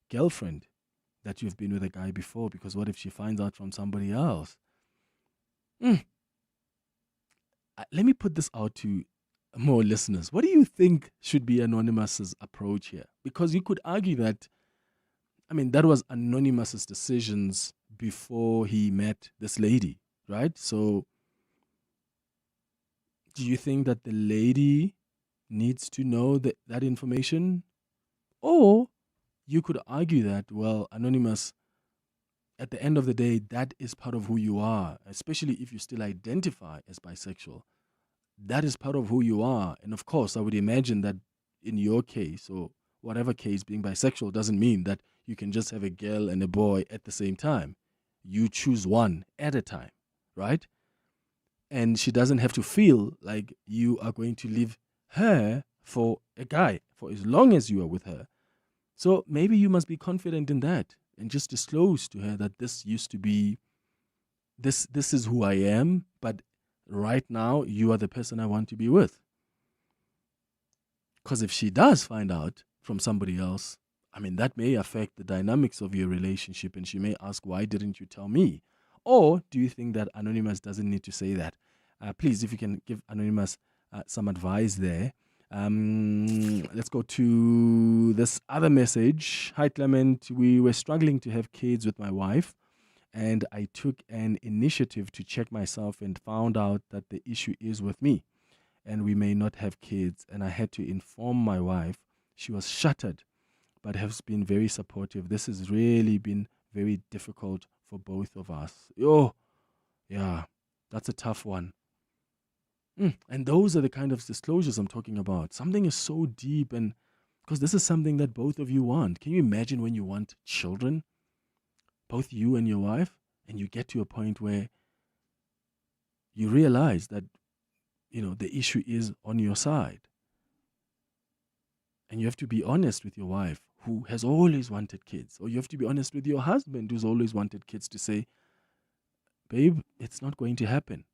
girlfriend that you've been with a guy before, because what if she finds out from somebody else? Let me put this out to more listeners. What do you think should be Anonymous's approach here? Because you could argue that, that was Anonymous's decisions before he met this lady, right? So do you think that the lady needs to know that information? Or you could argue that, well, Anonymous, at the end of the day, that is part of who you are, especially if you still identify as bisexual. That is part of who you are. And of course, I would imagine that in your case, or whatever case, being bisexual doesn't mean that you can just have a girl and a boy at the same time. You choose one at a time, right? And she doesn't have to feel like you are going to leave her for a guy for as long as you are with her. So maybe you must be confident in that and just disclose to her that this used to be, this is who I am, but right now you are the person I want to be with. Because if she does find out from somebody else, that may affect the dynamics of your relationship, and she may ask, why didn't you tell me? Or do you think that Anonymous doesn't need to say that? Please, if you can give Anonymous some advice there. Let's go to this other message. "Hi Clement, we were struggling to have kids with my wife, and I took an initiative to check myself and found out that the issue is with me and we may not have kids, and I had to inform my wife. She was shattered but has been very supportive. This has really been very difficult for both of us." Oh, yeah, that's a tough one. And those are the kind of disclosures I'm talking about. Something is so deep, and because this is something that both of you want. Can you imagine when you want children, both you and your wife, and you get to a point where you realize that, the issue is on your side. And you have to be honest with your wife. who has always wanted kids, or you have to be honest with your husband who's always wanted kids to say, babe, it's not going to happen.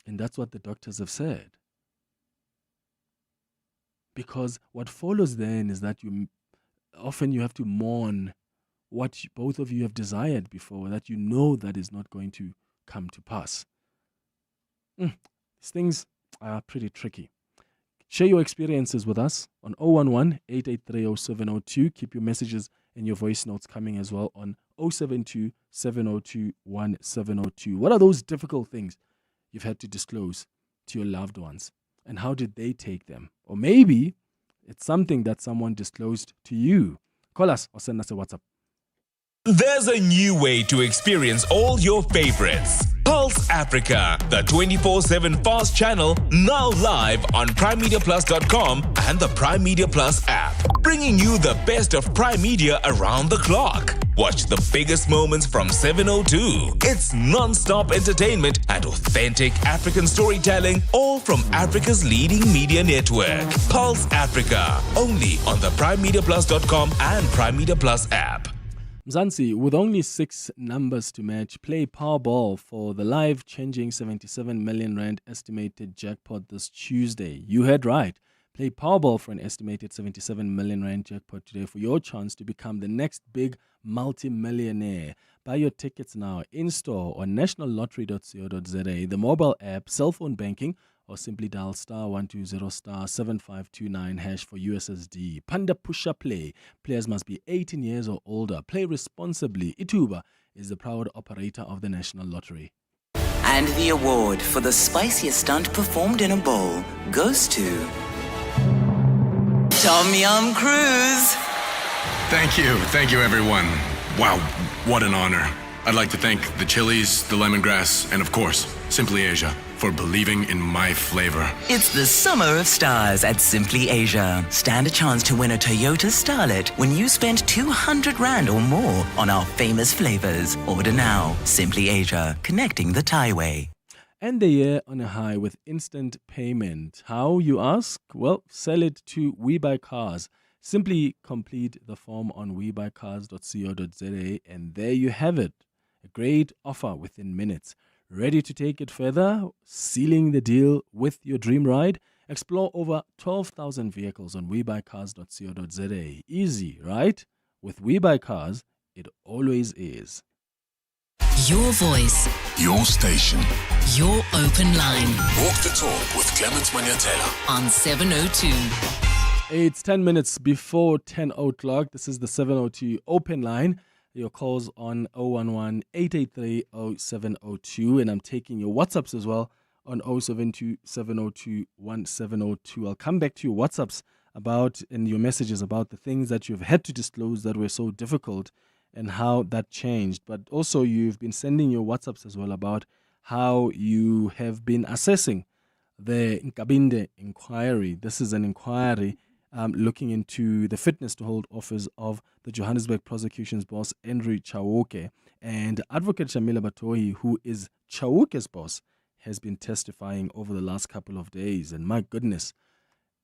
And that's what the doctors have said. Because what follows then is that you have to mourn what both of you have desired before, that you know that is not going to come to pass. These things are pretty tricky. Share your experiences with us on 011-883-0702. Keep your messages and your voice notes coming as well on 072-702-1702. What are those difficult things you've had to disclose to your loved ones? And how did they take them? Or maybe it's something that someone disclosed to you. Call us or send us a WhatsApp. There's a new way to experience all your favorites. Pulse Africa, the 24/7 fast channel, now live on primemediaplus.com and the Prime Media Plus app, bringing you the best of Prime Media around the clock. Watch the biggest moments from 702. It's non-stop entertainment and authentic African storytelling, all from Africa's leading media network. Pulse Africa, only on the primemediaplus.com and Prime Media Plus app. Mzansi, with only 6 numbers to match, play Powerball for the life-changing 77 million rand estimated jackpot this Tuesday. You heard right. Play Powerball for an estimated 77 million rand jackpot today for your chance to become the next big multi-millionaire. Buy your tickets now in-store on nationallottery.co.za, the mobile app, cell phone banking, or simply dial *120*7529# for USSD. Panda Pusha Play. Players must be 18 years or older. Play responsibly. Ituba is the proud operator of the National Lottery. And the award for the spiciest stunt performed in a bowl goes to Tom Yum Cruise. Thank you everyone. Wow, what an honor. I'd like to thank the chilies, the lemongrass, and of course, Simply Asia, for believing in my flavor. It's the summer of stars at Simply Asia. Stand a chance to win a Toyota Starlet when you spend 200 Rand or more on our famous flavors. Order now. Simply Asia, connecting the Thaiway. End the year on a high with instant payment. How, you ask? Well, sell it to We Buy Cars. Simply complete the form on webuycars.co.za and there you have it. A great offer within minutes. Ready to take it further? Sealing the deal with your dream ride? Explore over 12,000 vehicles on webuycars.co.za. Easy, right? With We Buy Cars, it always is. Your voice. Your station. Your open line. Walk the talk with Clement Manyathela on 702. It's 10 minutes before 10 o'clock. This is the 702 open line. Your calls on 011-883-0702. And I'm taking your WhatsApps as well on 072-702-1702. I'll come back to your WhatsApps and your messages about the things that you've had to disclose that were so difficult and how that changed. But also you've been sending your WhatsApps as well about how you have been assessing the Nkabinde inquiry. This is an inquiry looking into the fitness to hold office of the Johannesburg prosecution's boss, Andrew Chauke. And Advocate Shamila Batohi, who is Chauke's boss, has been testifying over the last couple of days. And my goodness,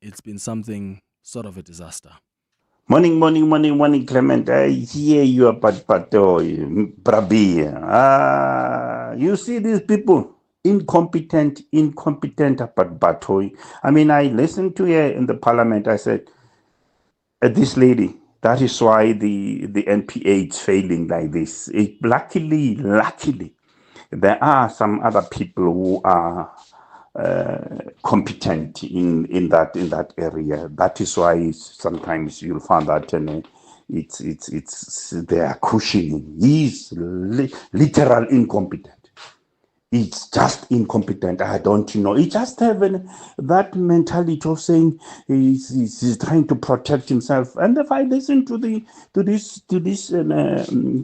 it's been something sort of a disaster. Morning, Clement. I hear you about Batohi, Brabi. You see these people? Incompetent about Batohi. I mean, I listened to her in the parliament. I said, this lady, that is why the NPA is failing like this. Luckily, there are some other people who are competent in that area. That is why sometimes you'll find that they are cushioning. He's literal incompetent. It's just incompetent. I don't know. He just have that mentality of saying he's trying to protect himself. And if I listen to this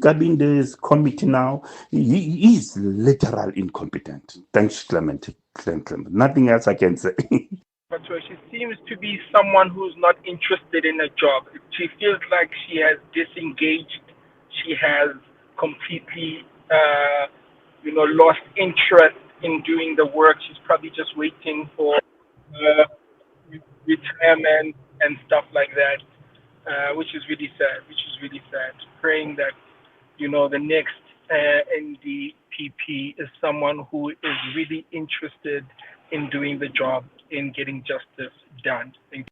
Kabinde's committee now, he is literal incompetent. Thanks, Clement. Nothing else I can say. But she seems to be someone who's not interested in a job. She feels like she has disengaged. She has completely lost interest in doing the work. She's probably just waiting for retirement and stuff like that. which is really sad. Praying that the next NDPP is someone who is really interested in doing the job, in getting justice done. Thank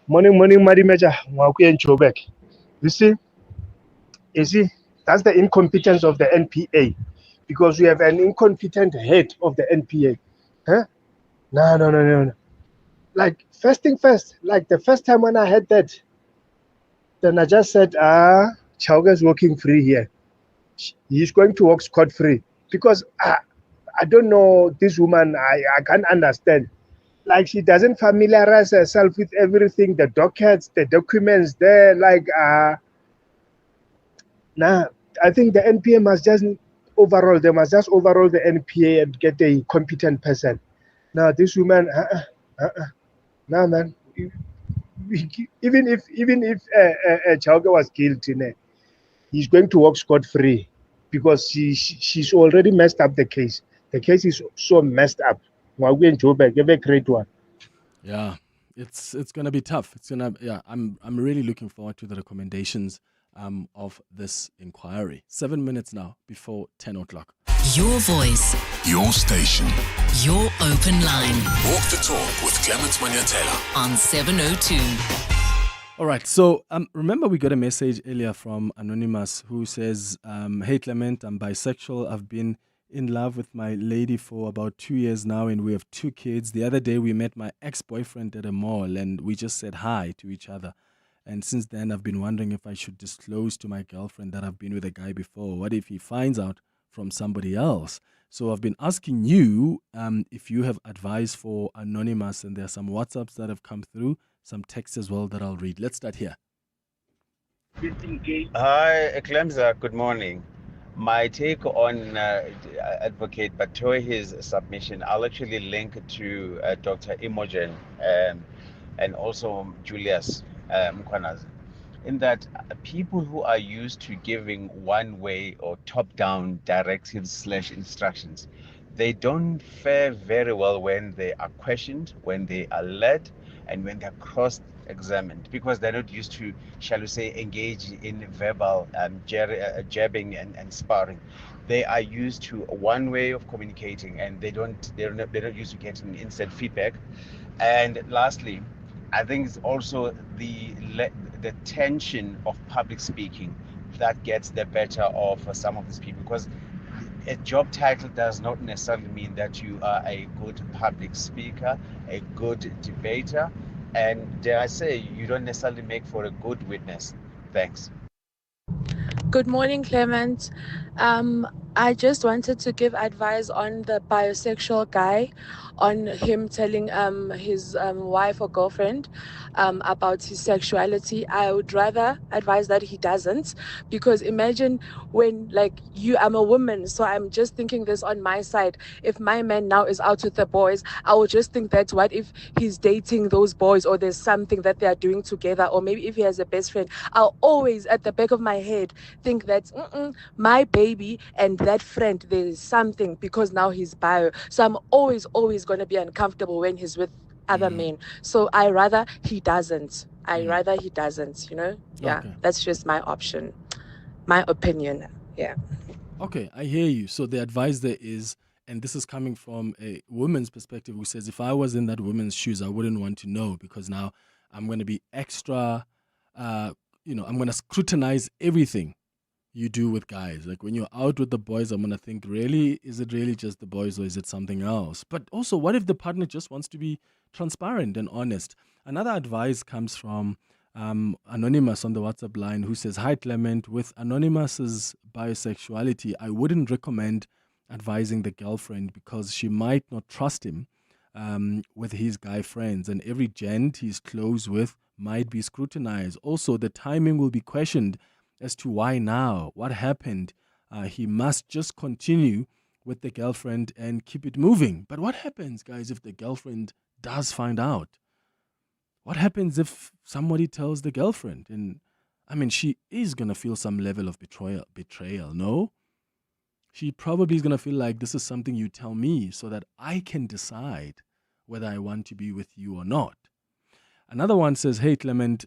Morning, Marimeja. Mwakuye Njobek. You see, that's the incompetence of the NPA, because we have an incompetent head of the NPA. Huh? No. Like, first thing first, like the first time when I heard that, then I just said, Chauga's walking free here. He's going to walk scot-free. Because I don't know this woman, I can't understand. Like, she doesn't familiarize herself with everything, the dockets, the documents there, like, I think the NPA must just overall the NPA and get a competent person. Now, this woman, no, man. Even if Chauga was guilty, he's going to walk scot-free, because she's already messed up the case. The case is so messed up. Mwakuye Njobek, a great one. Yeah, it's gonna be tough. I'm really looking forward to the recommendations of this inquiry. 7 minutes now before 10 o'clock. Your voice, Your station. your open line Walk the talk with Clement Manyathela. on 702. All right, so remember we got a message earlier from Anonymous who says, hey Clement, I'm bisexual. I've been in love with my lady for about 2 years now, and we have 2 kids. The other day we met my ex-boyfriend at a mall and we just said hi to each other. And since then I've been wondering if I should disclose to my girlfriend that I've been with a guy before. What if he finds out from somebody else? So I've been asking you if you have advice for Anonymous, and there are some WhatsApps that have come through, some texts as well that I'll read. Let's start here. Hi, Clemza. Good morning. My take on Advocate Batohi's submission, I'll actually link to Dr. Imogen and also Julius Mkwanazi, in that people who are used to giving one-way or top-down directives / instructions, they don't fare very well when they are questioned, when they are led, and when they're cross-examined, because they're not used to, shall we say, engage in verbal jabbing and sparring. They are used to one way of communicating, and they're not used to getting instant feedback. And lastly, I think it's also the tension of public speaking that gets the better of some of these people, because a job title does not necessarily mean that you are a good public speaker, a good debater, and dare I say, you don't necessarily make for a good witness. Thanks. Good morning, Clement. I just wanted to give advice on the bisexual guy, on him telling his wife or girlfriend about his sexuality. I would rather advise that he doesn't, because imagine when, like, I'm a woman, so I'm just thinking this on my side. If my man now is out with the boys, I would just think that what if he's dating those boys, or there's something that they are doing together, or maybe if he has a best friend. I'll always, at the back of my head, think that my baby and that friend, there is something, because now he's bio. So I'm always going to be uncomfortable when he's with other men. So I rather he doesn't. Yeah, Okay. that's just my option, my opinion. Yeah. Okay, I hear you. So the advice there is, and this is coming from a woman's perspective, who says, if I was in that woman's shoes, I wouldn't want to know, because now I'm going to be extra, I'm going to scrutinize everything you do with guys. Like, when you're out with the boys, I'm going to think, really, is it really just the boys, or is it something else? But also, what if the partner just wants to be transparent and honest? Another advice comes from Anonymous on the WhatsApp line, who says, hi Clement, with Anonymous's bisexuality, I wouldn't recommend advising the girlfriend, because she might not trust him with his guy friends, and every gent he's close with might be scrutinized. Also, the timing will be questioned as to why now, what happened. He must just continue with the girlfriend and keep it moving. But what happens, guys, if the girlfriend does find out? What happens if somebody tells the girlfriend? And I mean, she is going to feel some level of betrayal, no? She probably is going to feel like, this is something you tell me so that I can decide whether I want to be with you or not. Another one says, hey, Clement,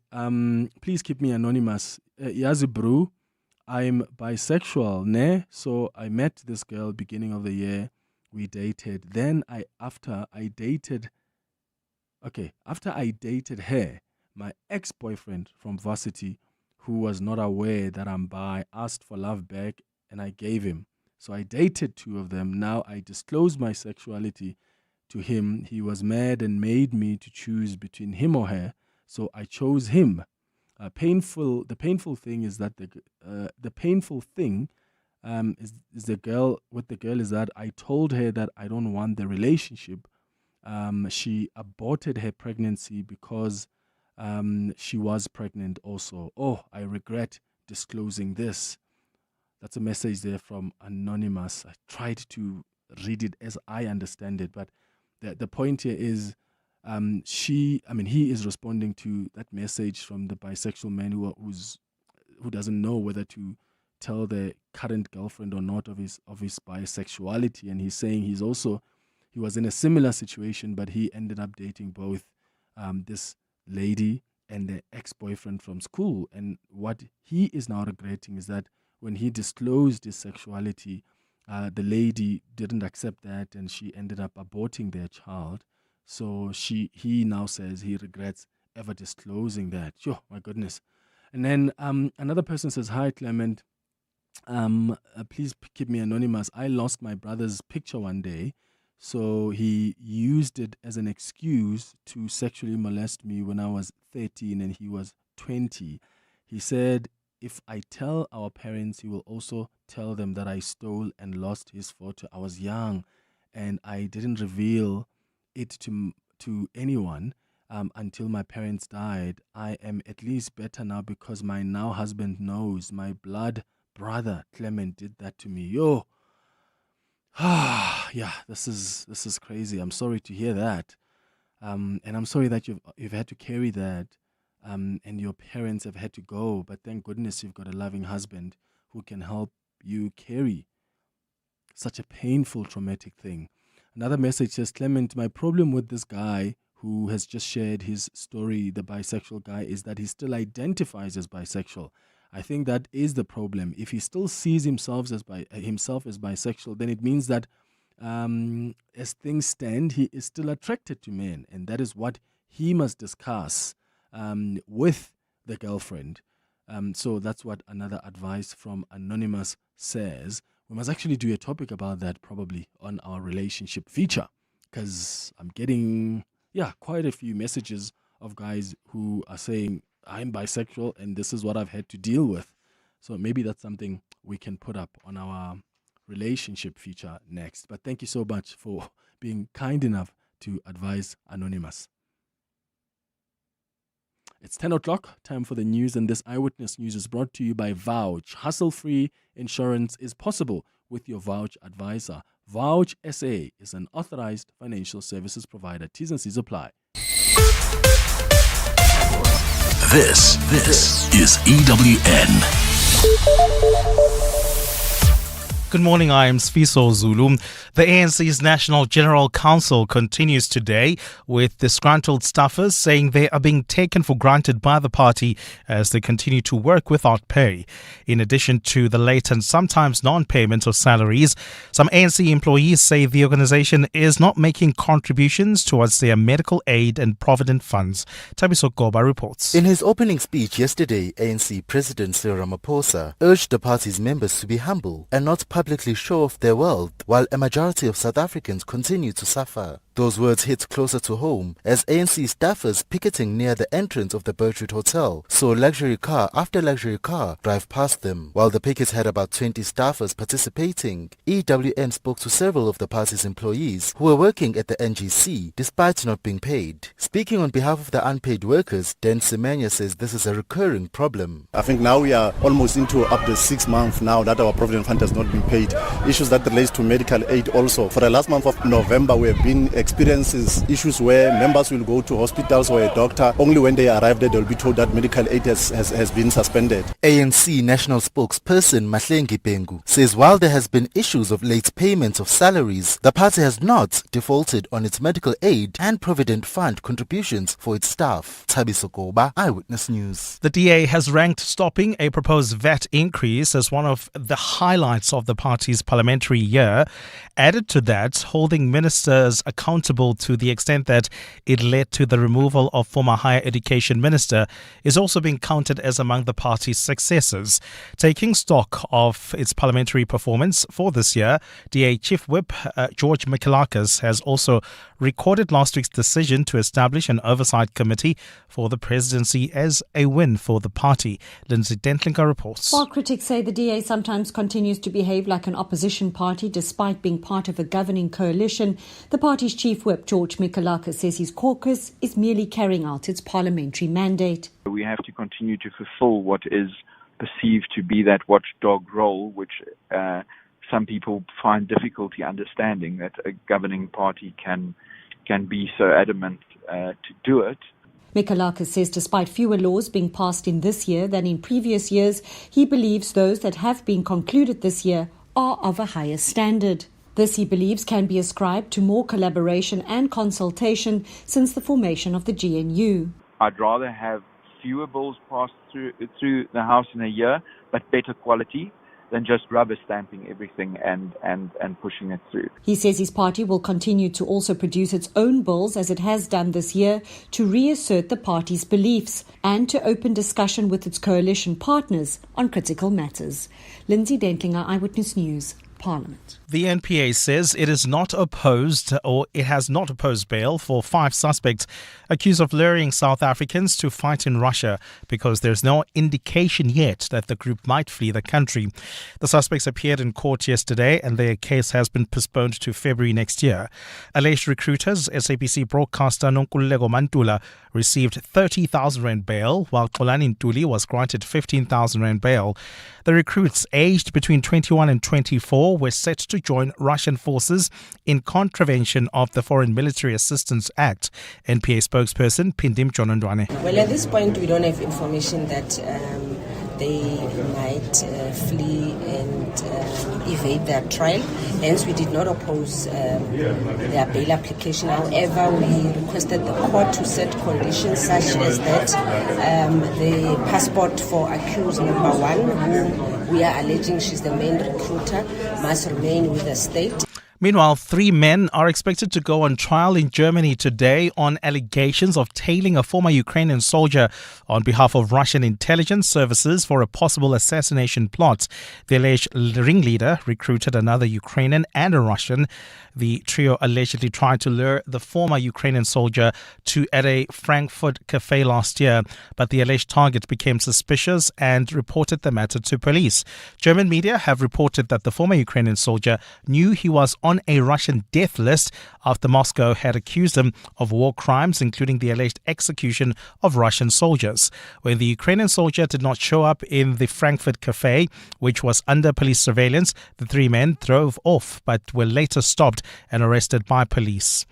please keep me anonymous. Yazi bro, I'm bisexual, ne? So I met this girl beginning of the year. We dated. Then after I dated her, my ex-boyfriend from varsity, who was not aware that I'm bi, asked for love back and I gave him. So I dated 2 of them. Now I disclosed my sexuality to him. He was mad and made me to choose between him or her. So I chose him. The painful thing is that is the girl is that I told her that I don't want the relationship. She aborted her pregnancy because she was pregnant also. Oh, I regret disclosing this. That's a message there from Anonymous. I tried to read it as I understand it, but the point here is he is responding to that message from the bisexual man who doesn't know whether to tell the current girlfriend or not of his bisexuality, and he's saying he was in a similar situation, but he ended up dating both this lady and the ex-boyfriend from school. And what he is now regretting is that when he disclosed his sexuality, the lady didn't accept that, and she ended up aborting their child. So he now says he regrets ever disclosing that. Oh, my goodness. And then another person says, hi, Clement. Please keep me anonymous. I lost my brother's picture one day, so he used it as an excuse to sexually molest me when I was 13 and he was 20. He said, if I tell our parents, he will also tell them that I stole and lost his photo. I was young and I didn't reveal it to anyone until my parents died. I am at least better now because my now husband knows my blood brother Clement did that to me. Yo, yeah, this is crazy. I'm sorry to hear that, and I'm sorry that you've had to carry that, and your parents have had to go. But thank goodness you've got a loving husband who can help you carry such a painful, traumatic thing. Another message says, Clement, my problem with this guy who has just shared his story, the bisexual guy, is that he still identifies as bisexual. I think that is the problem. If he still sees himself as bisexual, then it means that as things stand, he is still attracted to men. And that is what he must discuss with the girlfriend. So that's what another advice from Anonymous says. We must actually do a topic about that probably on our relationship feature, because I'm getting, quite a few messages of guys who are saying, I'm bisexual and this is what I've had to deal with. So maybe that's something we can put up on our relationship feature next. But thank you so much for being kind enough to advise Anonymous. It's 10 o'clock, time for the news, and this Eyewitness News is brought to you by Vouch. Hassle-free insurance is possible with your Vouch advisor. Vouch SA is an authorized financial services provider. T's and C's apply. This is EWN. Good morning, I am Sfiso Zulu. The ANC's National General Council continues today with disgruntled staffers saying they are being taken for granted by the party as they continue to work without pay. In addition to the late and sometimes non-payment of salaries, some ANC employees say the organisation is not making contributions towards their medical aid and provident funds. Tabiso Goba reports. In his opening speech yesterday, ANC President Cyril Ramaphosa urged the party's members to be humble and not publicly show off their wealth, while a majority of South Africans continue to suffer. Those words hit closer to home as ANC staffers picketing near the entrance of the Birchwood Hotel saw luxury car after luxury car drive past them. While the picket had about 20 staffers participating, EWN spoke to several of the party's employees who were working at the NGC despite not being paid. Speaking on behalf of the unpaid workers, Vincent Magwenya says this is a recurring problem. I think now we are almost into up to 6 months now that our Provident Fund has not been paid. Issues that relates to medical aid also. For the last month of November, we have been experiences issues where members will go to hospitals or a doctor. Only when they arrive there, they'll be told that medical aid has been suspended. ANC National Spokesperson Mahlengi Bengu says while there has been issues of late payments of salaries, the party has not defaulted on its medical aid and Provident Fund contributions for its staff. Thabiso Goba, Eyewitness News. The DA has ranked stopping a proposed VAT increase as one of the highlights of the party's parliamentary year. Added to that, holding ministers accountable to the extent that it led to the removal of former Higher Education Minister is also being counted as among the party's successes. Taking stock of its parliamentary performance for this year, DA Chief Whip George Mikalakis has also recorded last week's decision to establish an oversight committee for the presidency as a win for the party. Lindsay Dentlinger reports. While critics say the DA sometimes continues to behave like an opposition party despite being part of a governing coalition, the party's chief whip George Mikalakis says his caucus is merely carrying out its parliamentary mandate. We have to continue to fulfill what is perceived to be that watchdog role, which some people find difficulty understanding, that a governing party can be so adamant to do it. Mikalakis says despite fewer laws being passed in this year than in previous years, he believes those that have been concluded this year are of a higher standard. This, he believes, can be ascribed to more collaboration and consultation since the formation of the GNU. I'd rather have fewer bills passed through the House in a year, but better quality, than just rubber stamping everything and pushing it through. He says his party will continue to also produce its own bills, as it has done this year, to reassert the party's beliefs and to open discussion with its coalition partners on critical matters. Lindsay Dentlinger, Eyewitness News, Parliament. The NPA says it has not opposed bail for 5 suspects accused of luring South Africans to fight in Russia because there's no indication yet that the group might flee the country. The suspects appeared in court yesterday and their case has been postponed to February next year. Alleged recruiters, SABC broadcaster Nonkululeko Mantula, received 30,000 rand bail, while Xolani Ntuli was granted 15,000 rand bail. The recruits, aged between 21 and 24, were set to join Russian forces in contravention of the Foreign Military Assistance Act. NPA spokesperson Pindim Jonondwane. Well, at this point, we don't have information that they might flee and evade their trial. Hence, we did not oppose their bail application. However, we requested the court to set conditions such as that the passport for accused number 1, whom we are alleging she's the main recruiter, must remain with the state. Meanwhile, 3 men are expected to go on trial in Germany today on allegations of tailing a former Ukrainian soldier on behalf of Russian intelligence services for a possible assassination plot. The alleged ringleader recruited another Ukrainian and a Russian. The trio allegedly tried to lure the former Ukrainian soldier at a Frankfurt cafe last year, but the alleged target became suspicious and reported the matter to police. German media have reported that the former Ukrainian soldier knew he was on a Russian death list after Moscow had accused him of war crimes, including the alleged execution of Russian soldiers. When the Ukrainian soldier did not show up in the Frankfurt cafe, which was under police surveillance, the 3 men drove off but were later stopped and arrested by police.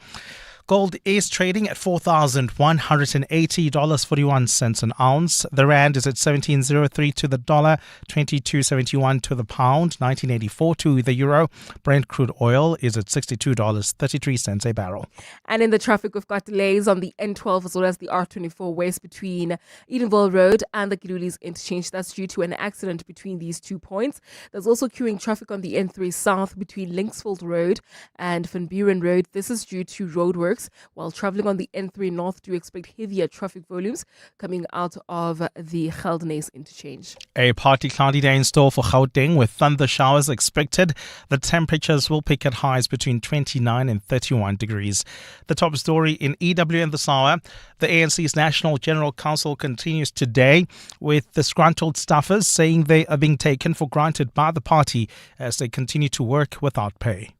Gold is trading at $4,180.41 an ounce. The rand is at 17.03 to the dollar, 22.71 to the pound, 19.84 to the euro. Brent crude oil is at $62.33 a barrel. And in the traffic, we've got delays on the N12 as well as the R24 west between Edenville Road and the Gilulis interchange. That's due to an accident between these 2 points. There's also queuing traffic on the N3 south between Linksfield Road and Van Buren Road. This is due to roadworks. While travelling on the N3 north, do expect heavier traffic volumes coming out of the Geldenes interchange. A partly cloudy day in store for Gauteng with thunder showers expected. The temperatures will peak at highs between 29 and 31 degrees. The top story in EWN this hour: the ANC's National General Council continues today with disgruntled staffers saying they are being taken for granted by the party as they continue to work without pay.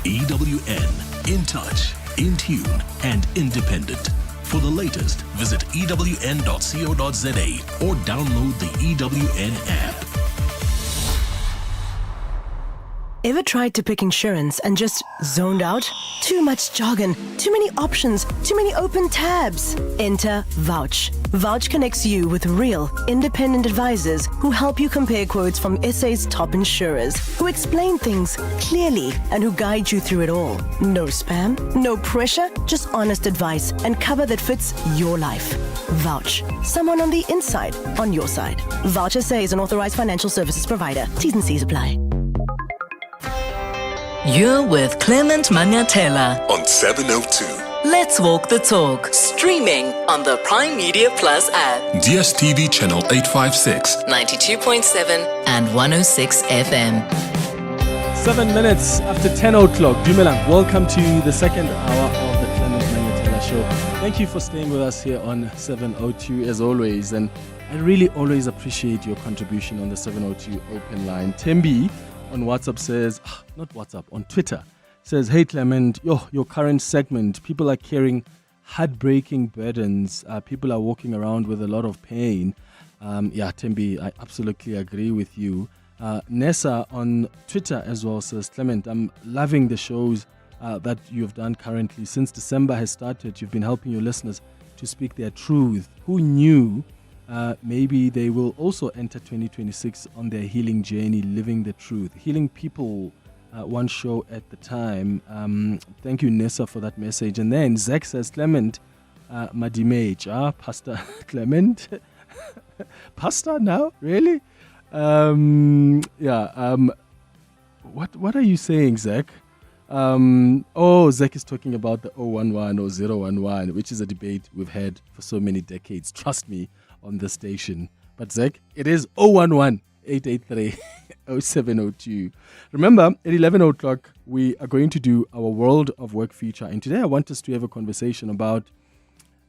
EWN, in touch, in tune, and independent. For the latest, visit ewn.co.za or download the EWN app. Ever tried to pick insurance and just zoned out? Too much jargon, too many options, too many open tabs. Enter Vouch. Vouch connects you with real, independent advisors who help you compare quotes from SA's top insurers, who explain things clearly and who guide you through it all. No spam, no pressure, just honest advice and cover that fits your life. Vouch. Someone on the inside, on your side. Vouch SA is an authorized financial services provider. T's and C's apply. You're with Clement Manyathela on 702. Let's walk the talk. Streaming on the Prime Media Plus app. DSTV channel 856. 92.7 and 106 FM. 7 minutes after 10 o'clock. Dumelang, welcome to the second hour of the Clement Manyathela show. Thank you for staying with us here on 702 as always. And I really always appreciate your contribution on the 702 open line. Tembi on WhatsApp says, on Twitter, says, hey Clement, your current segment, people are carrying heartbreaking burdens. People are walking around with a lot of pain. Tembi, I absolutely agree with you. Nessa on Twitter as well says, Clement, I'm loving the shows that you've done currently. Since December has started, you've been helping your listeners to speak their truth. Who knew maybe they will also enter 2026 on their healing journey, living the truth, healing people one show at the time. Thank you, Nessa, for that message. And then Zach says, Clement Madimage, Pastor Clement, Pastor now, really? What are you saying, Zach? Zach is talking about the 011 or 011, which is a debate we've had for so many decades. Trust me, on the station. But Zach, it is 011-883-0702. Remember, at 11 o'clock, we are going to do our World of Work feature. And today I want us to have a conversation about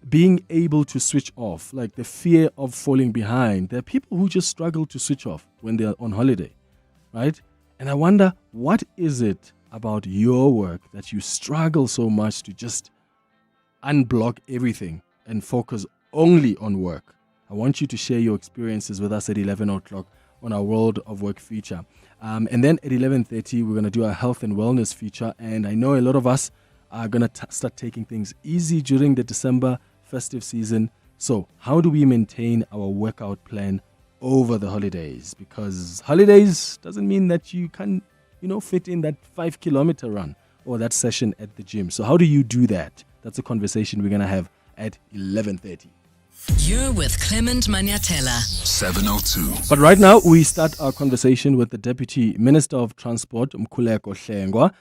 being able to switch off, like the fear of falling behind. There are people who just struggle to switch off when they're on holiday, right? And I wonder, what is it about your work that you struggle so much to just unblock everything and focus only on work? I want you to share your experiences with us at 11 o'clock on our World of Work feature. And then at 11:30, we're going to do our health and wellness feature. And I know a lot of us are going to start taking things easy during the December festive season. So how do we maintain our workout plan over the holidays? Because holidays doesn't mean that you can, fit in that 5-kilometer run or that session at the gym. So how do you do that? That's a conversation we're going to have at 11:30. You're with Clement Manyathela. 702. But right now, we start our conversation with the Deputy Minister of Transport, Mkhuleko Hlengwa.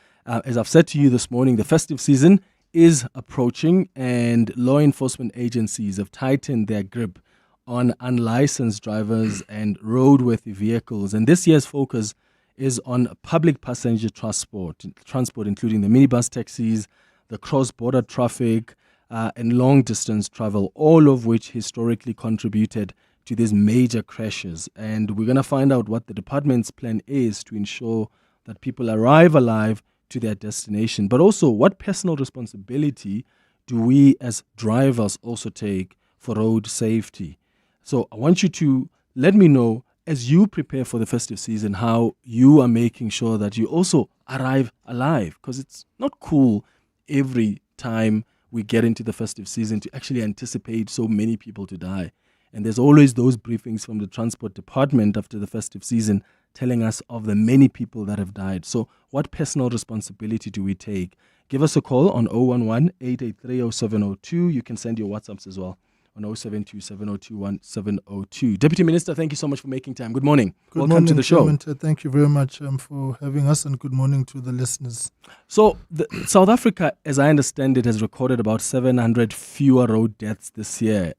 As I've said to you this morning, the festive season is approaching and law enforcement agencies have tightened their grip on unlicensed drivers and roadworthy vehicles. And this year's focus is on public passenger transport including the minibus taxis, the cross-border traffic, and long-distance travel, all of which historically contributed to these major crashes. And we're going to find out what the department's plan is to ensure that people arrive alive to their destination, but also what personal responsibility do we as drivers also take for road safety. So I want you to let me know, as you prepare for the festive season, how you are making sure that you also arrive alive, because it's not cool every time we get into the festive season to actually anticipate so many people to die. And there's always those briefings from the transport department after the festive season telling us of the many people that have died. So what personal responsibility do we take? Give us a call on 011-883-0702. You can send your WhatsApps as well on 072-7021-702. Deputy Minister, thank you so much for making time. Good morning. Welcome to the show. Clement. Thank you very much for having us, and good morning to the listeners. So South Africa, as I understand it, has recorded about 700 fewer road deaths this year.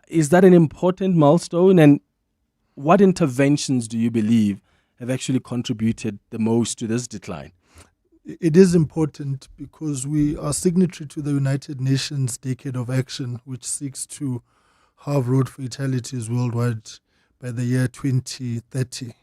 Is that an important milestone? And what interventions do you believe have actually contributed the most to this decline? It is important because we are signatory to the United Nations Decade of Action, which seeks to halve road fatalities worldwide by the year 2030.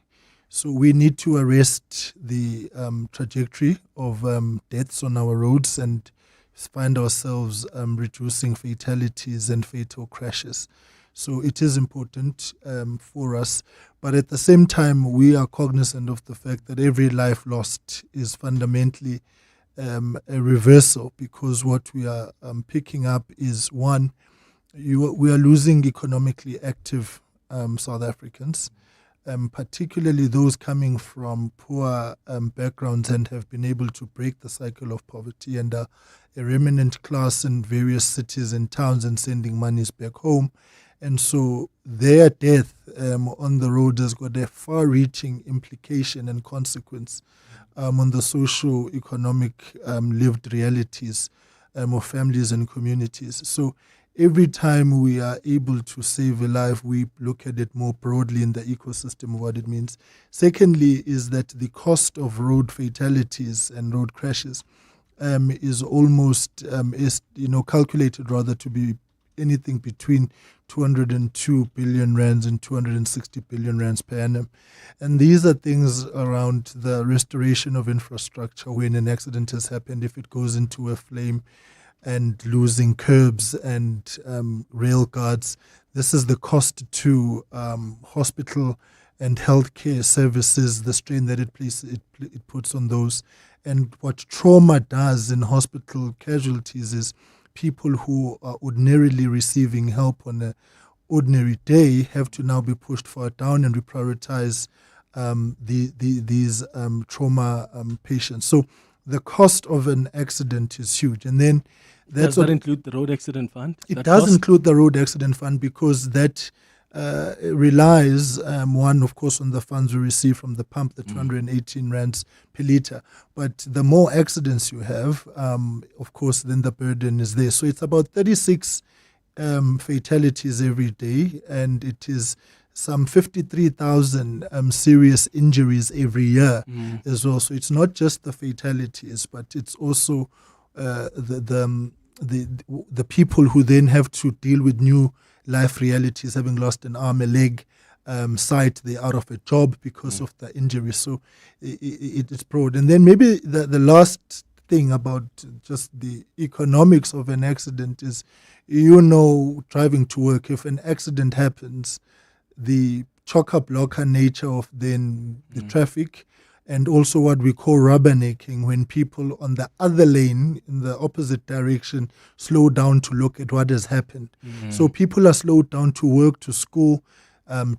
So we need to arrest the trajectory of deaths on our roads and find ourselves reducing fatalities and fatal crashes. So it is important for us. But at the same time, we are cognizant of the fact that every life lost is fundamentally a reversal, because what we are picking up is, one, we are losing economically active South Africans, particularly those coming from poor backgrounds and have been able to break the cycle of poverty and are a remnant class in various cities and towns and sending monies back home. And so their death on the road has got a far-reaching implication and consequence on the socio-economic lived realities of families and communities. So every time we are able to save a life, we look at it more broadly in the ecosystem of what it means. Secondly, is that the cost of road fatalities and road crashes is almost calculated rather to be anything between 202 billion rands and 260 billion rands per annum. And these are things around the restoration of infrastructure when an accident has happened, if it goes into a flame, and losing curbs and rail guards. This is the cost to hospital and healthcare services, the strain that it puts on those. And what trauma does in hospital casualties is people who are ordinarily receiving help on an ordinary day have to now be pushed far down, and we prioritize these trauma patients. So the cost of an accident is huge. And then does that include the road accident fund? It does include the road accident fund, because that relies, one, of course, on the funds we receive from the pump, the 218 rands per litre. But the more accidents you have, of course, then the burden is there. So it's about 36 fatalities every day, and it is some 53,000 serious injuries every year as well. So it's not just the fatalities, but it's also the people who then have to deal with new life realities, having lost an arm, a leg, sight, they're out of a job because of the injury. So it's broad. And then maybe the last thing about just the economics of an accident is, driving to work, if an accident happens, the chock-a-blocker nature of then the traffic, and also what we call rubbernecking, when people on the other lane in the opposite direction slow down to look at what has happened. So people are slowed down to work, to school,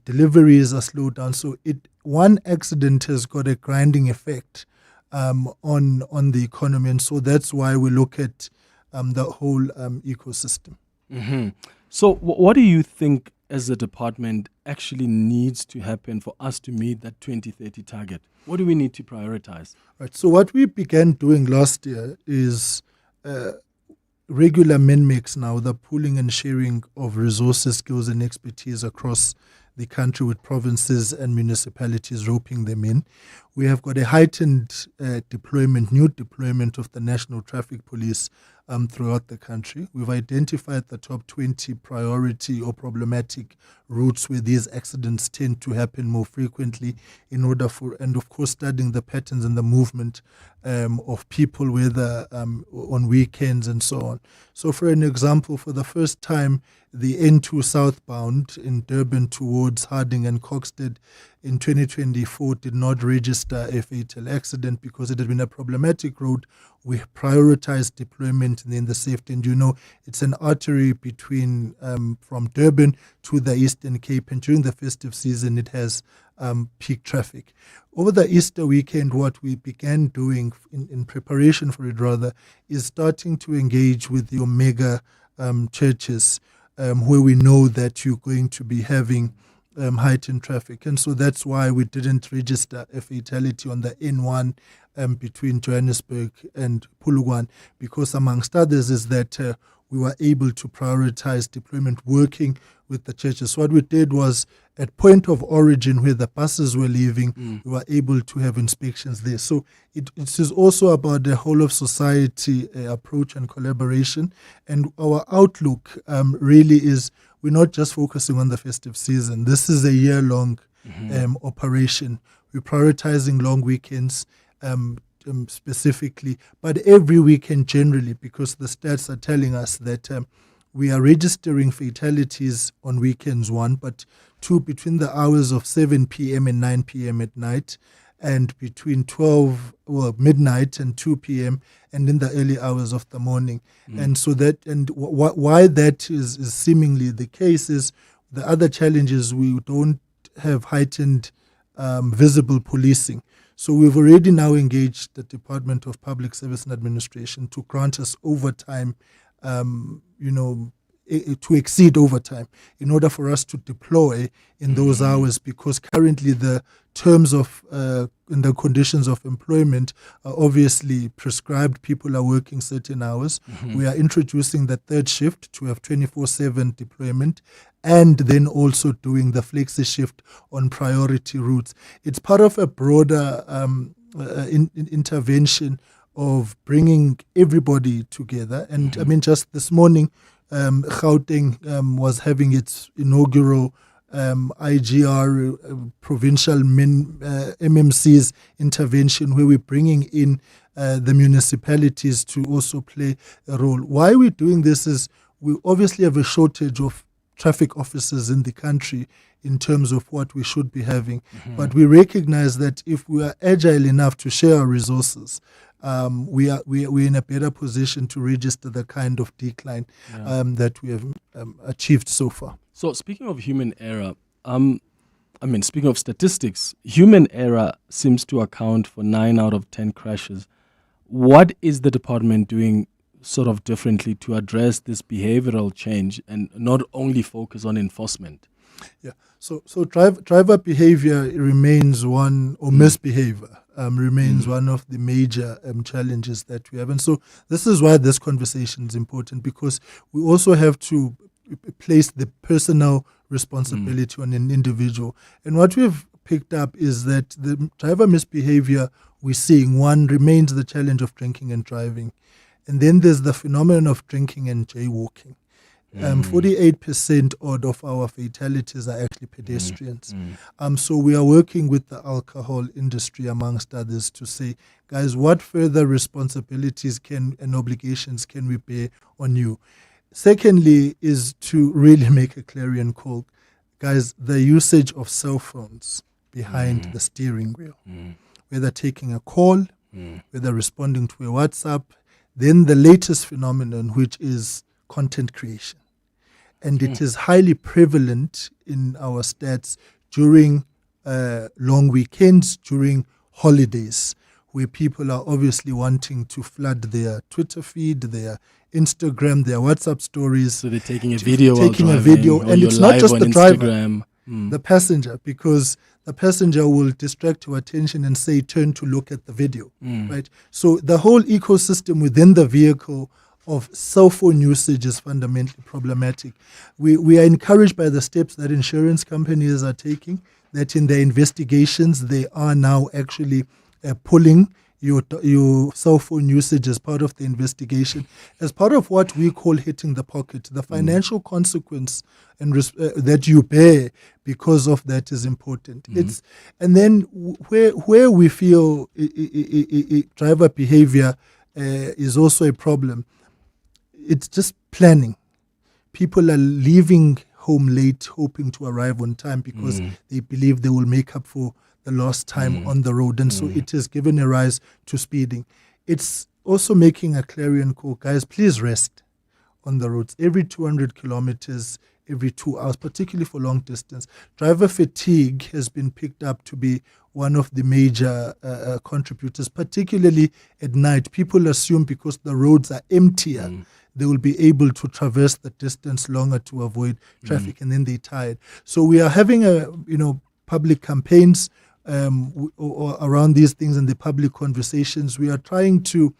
deliveries are slowed down. So one accident has got a grinding effect on the economy, and so that's why we look at the whole ecosystem. So what do you think as a department actually needs to happen for us to meet that 2030 target? What do we need to prioritize? Right. So what we began doing last year is regular MINMIX now, the pooling and sharing of resources, skills and expertise across the country, with provinces and municipalities roping them in. We have got a heightened new deployment of the National Traffic Police throughout the country. We've identified the top 20 priority or problematic routes where these accidents tend to happen more frequently, and of course studying the patterns and the movement of people, whether on weekends and so on. So for an example, for the first time, the N2 southbound in Durban towards Harding and Coxted in 2024 did not register a fatal accident because it had been a problematic road. We prioritized deployment and then the safety. And it's an artery between from Durban to the Eastern Cape, and during the festive season it has peak traffic. Over the Easter weekend, what we began doing in preparation for it rather is starting to engage with your mega churches where we know that you're going to be having heightened traffic. And so that's why we didn't register a fatality on the N1 between Johannesburg and Polokwane, because amongst others is that we were able to prioritize deployment working with the churches. So what we did was, at point of origin where the buses were leaving, we were able to have inspections there. So it is also about the whole of society approach and collaboration. And our outlook really is, we're not just focusing on the festive season. This is a year-long operation. We're prioritizing long weekends specifically, but every weekend generally, because the stats are telling us that we are registering fatalities on weekends, 1, but 2, between the hours of 7 p.m. and 9 p.m. at night, and between midnight and 2 p.m. and in the early hours of the morning. And so that, and why that is seemingly the case is the other challenge is we don't have heightened visible policing. So we've already now engaged the Department of Public Service and Administration to grant us overtime, to exceed overtime in order for us to deploy in those hours, because currently the terms of and the conditions of employment are obviously prescribed. People are working certain hours. We are introducing the third shift to have 24/7 deployment, and then also doing the flexi shift on priority routes. It's part of a broader intervention of bringing everybody together. And I mean, just this morning, Gauteng was having its inaugural IGR provincial MMC's intervention, where we're bringing in the municipalities to also play a role. Why we're doing this is we obviously have a shortage of traffic officers in the country in terms of what we should be having. But we recognize that if we are agile enough to share our resources, we're in a better position to register the kind of decline that we have achieved so far. So speaking of human error, speaking of statistics, human error seems to account for 9 out of 10 crashes. What is the department doing sort of differently to address this behavioral change and not only focus on enforcement? Yeah. So driver behavior remains one, or misbehavior remains one of the major challenges that we have. And so this is why this conversation is important, because we also have to place the personal responsibility on an individual. And what we've picked up is that the driver misbehavior we're seeing, one, remains the challenge of drinking and driving. And then there's the phenomenon of drinking and jaywalking. 48% odd of our fatalities are actually pedestrians. So we are working with the alcohol industry, amongst others, to say, guys, what further responsibilities and obligations can we bear on you? Secondly, is to really make a clarion call. Guys, the usage of cell phones behind the steering wheel, whether taking a call, whether responding to a WhatsApp, then the latest phenomenon, which is content creation. And it is highly prevalent in our stats during long weekends, during holidays, where people are obviously wanting to flood their Twitter feed, their Instagram, their WhatsApp stories. So they're taking a video while driving, and it's not just the driver, Instagram. The passenger, because the passenger will distract your attention and say, turn to look at the video, right? So the whole ecosystem within the vehicle of cell phone usage is fundamentally problematic. We are encouraged by the steps that insurance companies are taking, that in their investigations, they are now actually pulling your cell phone usage as part of the investigation, as part of what we call hitting the pocket. The financial consequence and that you bear because of that is important. And then where we feel driver behavior is also a problem, it's just planning. People are leaving home late, hoping to arrive on time because they believe they will make up for the lost time on the road. And so it has given a rise to speeding. It's also making a clarion call. Guys, please rest on the roads. Every 200 kilometers, every 2 hours, particularly for long distance. Driver fatigue has been picked up to be one of the major contributors, particularly at night. People assume because the roads are emptier, they will be able to traverse the distance longer to avoid traffic, and then they're tired. So we are having public campaigns around these things and the public conversations. We are trying to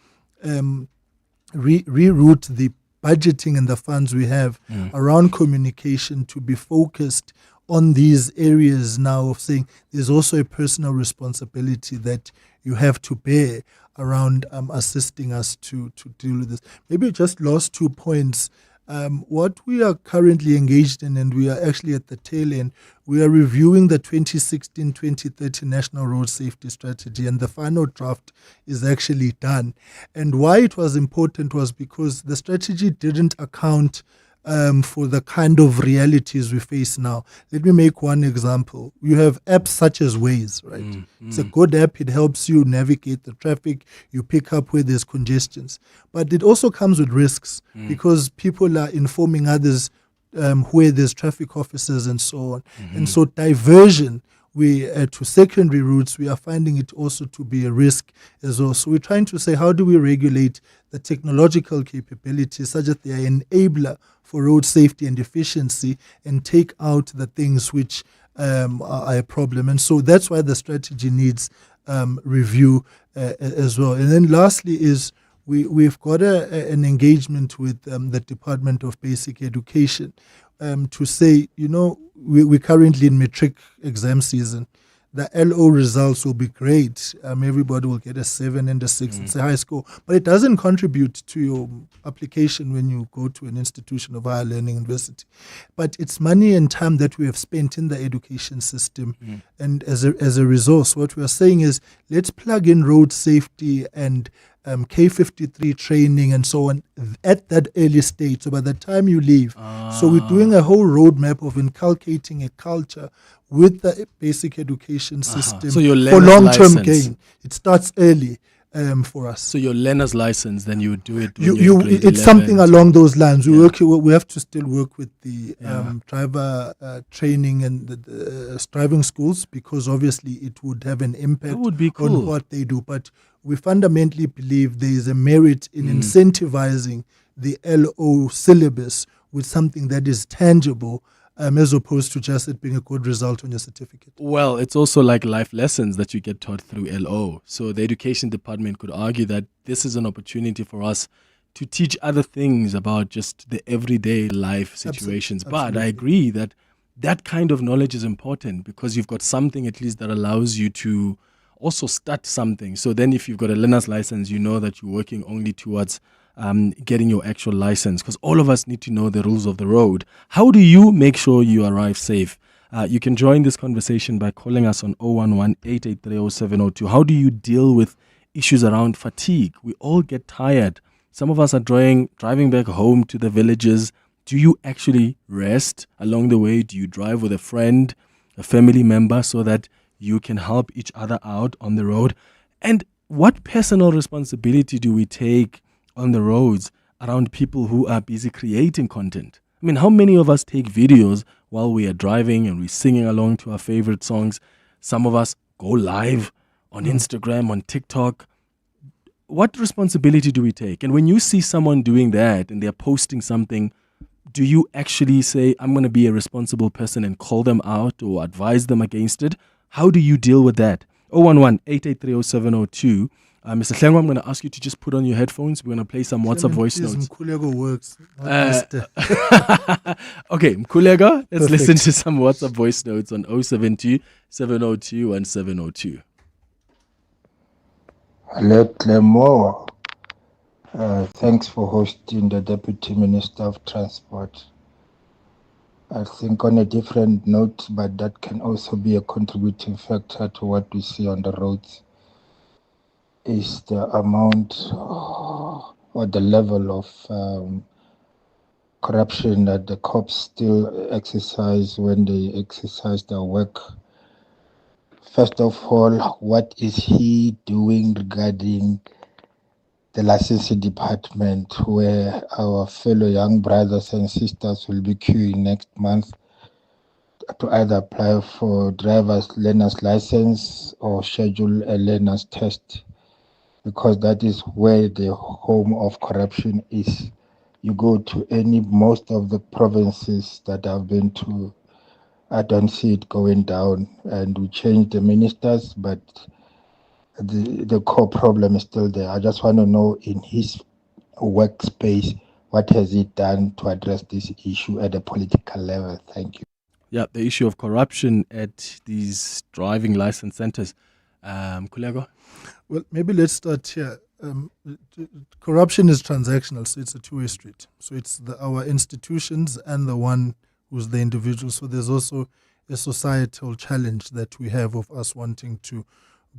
reroute the budgeting and the funds we have around communication to be focused on these areas now of saying there's also a personal responsibility that you have to bear around assisting us to deal with this. Maybe just last 2 points. What we are currently engaged in, and we are actually at the tail end, we are reviewing the 2016-2030 National Road Safety Strategy, and the final draft is actually done. And why it was important was because the strategy didn't account for the kind of realities we face now. Let me make one example. You have apps such as Waze, right? It's a good app. It helps you navigate the traffic. You pick up where there's congestions. But it also comes with risks because people are informing others where there's traffic officers and so on. And so diversion to secondary routes, we are finding it also to be a risk as well. So we're trying to say, how do we regulate the technological capabilities such that they are enabler for road safety and efficiency and take out the things which are a problem. And so that's why the strategy needs review as well. And then lastly is we've got an engagement with the Department of Basic Education to say, we're currently in matric exam season. The LO results will be great. Everybody will get a 7 and a 6. It's a high score. But it doesn't contribute to your application when you go to an institution of higher learning university. But it's money and time that we have spent in the education system. And as a resource, what we are saying is, let's plug in road safety and K53 training and so on at that early stage. So by the time you leave, so we're doing a whole roadmap of inculcating a culture with the basic education system So your for long-term license. gain. It starts early for us. So your learner's license, then you would do it. It's something along those lines. We have to still work with the driver training and the driving schools, because obviously it would have an impact on what they do. But we fundamentally believe there is a merit in incentivizing the LO syllabus with something that is tangible, as opposed to just it being a good result on your certificate. Well, it's also like life lessons that you get taught through LO. So the education department could argue that this is an opportunity for us to teach other things about just the everyday life situations. But I agree that that kind of knowledge is important, because you've got something at least that allows you to also start something. So then if you've got a learner's license, you know that you're working only towards getting your actual license, because all of us need to know the rules of the road. How do you make sure you arrive safe? You can join this conversation by calling us on 011-883-0702. How do you deal with issues around fatigue? We all get tired. Some of us are driving back home to the villages. Do you actually rest along the way? Do you drive with a friend, a family member, so that you can help each other out on the road? And what personal responsibility do we take on the roads around people who are busy creating content? I mean, how many of us take videos while we are driving and we're singing along to our favorite songs? Some of us go live on Instagram, on TikTok. What responsibility do we take? And when you see someone doing that and they're posting something, do you actually say, I'm going to be a responsible person and call them out or advise them against it? How do you deal with that? 011-883-0702. Mr. Hlengwa, I'm going to ask you to just put on your headphones. We're going to play some WhatsApp voice notes. Mkulego works. Okay, Mkulego, let's listen to some WhatsApp voice notes on 072-702-1702. Hello, Clement. Thanks for hosting the Deputy Minister of Transport. I think on a different note, but that can also be a contributing factor to what we see on the roads, is the amount or the level of corruption that the cops still exercise when they exercise their work. First of all, what is he doing regarding the licensing department, where our fellow young brothers and sisters will be queuing next month to either apply for driver's learner's license or schedule a learner's test? Because that is where the home of corruption is. You go to most of the provinces that I've been to, I don't see it going down. And we change the ministers, but the core problem is still there. I just want to know, in his workspace, what has he done to address this issue at a political level? Thank you. Yeah, the issue of corruption at these driving license centers. Kulego? Well, maybe let's start here. Corruption is transactional, so it's a two-way street. So it's our institutions and the one who's the individual. So there's also a societal challenge that we have of us wanting to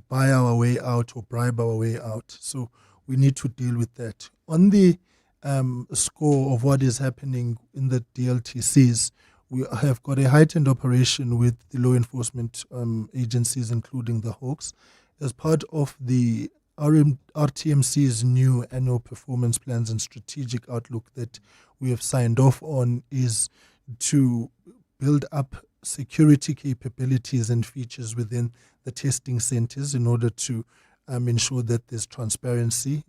buy our way out or bribe our way out. So we need to deal with that. On the score of what is happening in the DLTCs, we have got a heightened operation with the law enforcement agencies, including the Hawks, as part of the RTMC's new annual performance plans and strategic outlook that we have signed off on is to build up security capabilities and features within the testing centers in order to ensure that there's transparency,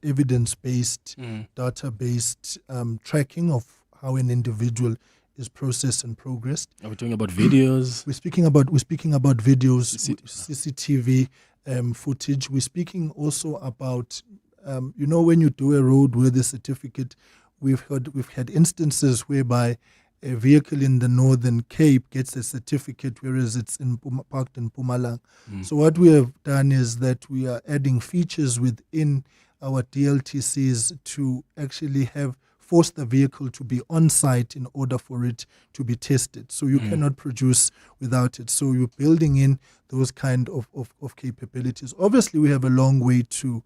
evidence-based, data-based tracking of how an individual is processed and progressed. Are we talking about videos? We're speaking about videos, CCTV footage. We're speaking also about when you do a roadworthy certificate, we've had instances whereby a vehicle in the Northern Cape gets a certificate, whereas it's parked in Mpumalanga. So what we have done is that we are adding features within our DLTCs to actually force the vehicle to be on site in order for it to be tested. So you cannot produce without it. So you're building in those kind of capabilities. Obviously, we have a long way to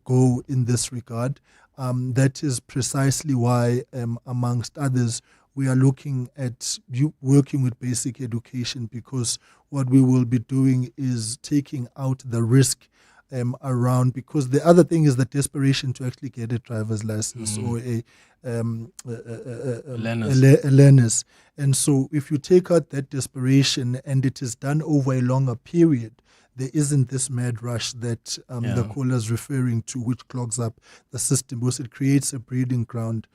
go in this regard. That is precisely why, amongst others, we are looking at working with basic education, because what we will be doing is taking out the risk around, because the other thing is the desperation to actually get a driver's license or a learner's. And so if you take out that desperation and it is done over a longer period, there isn't this mad rush that the caller is referring to, which clogs up the system, because it creates a breeding ground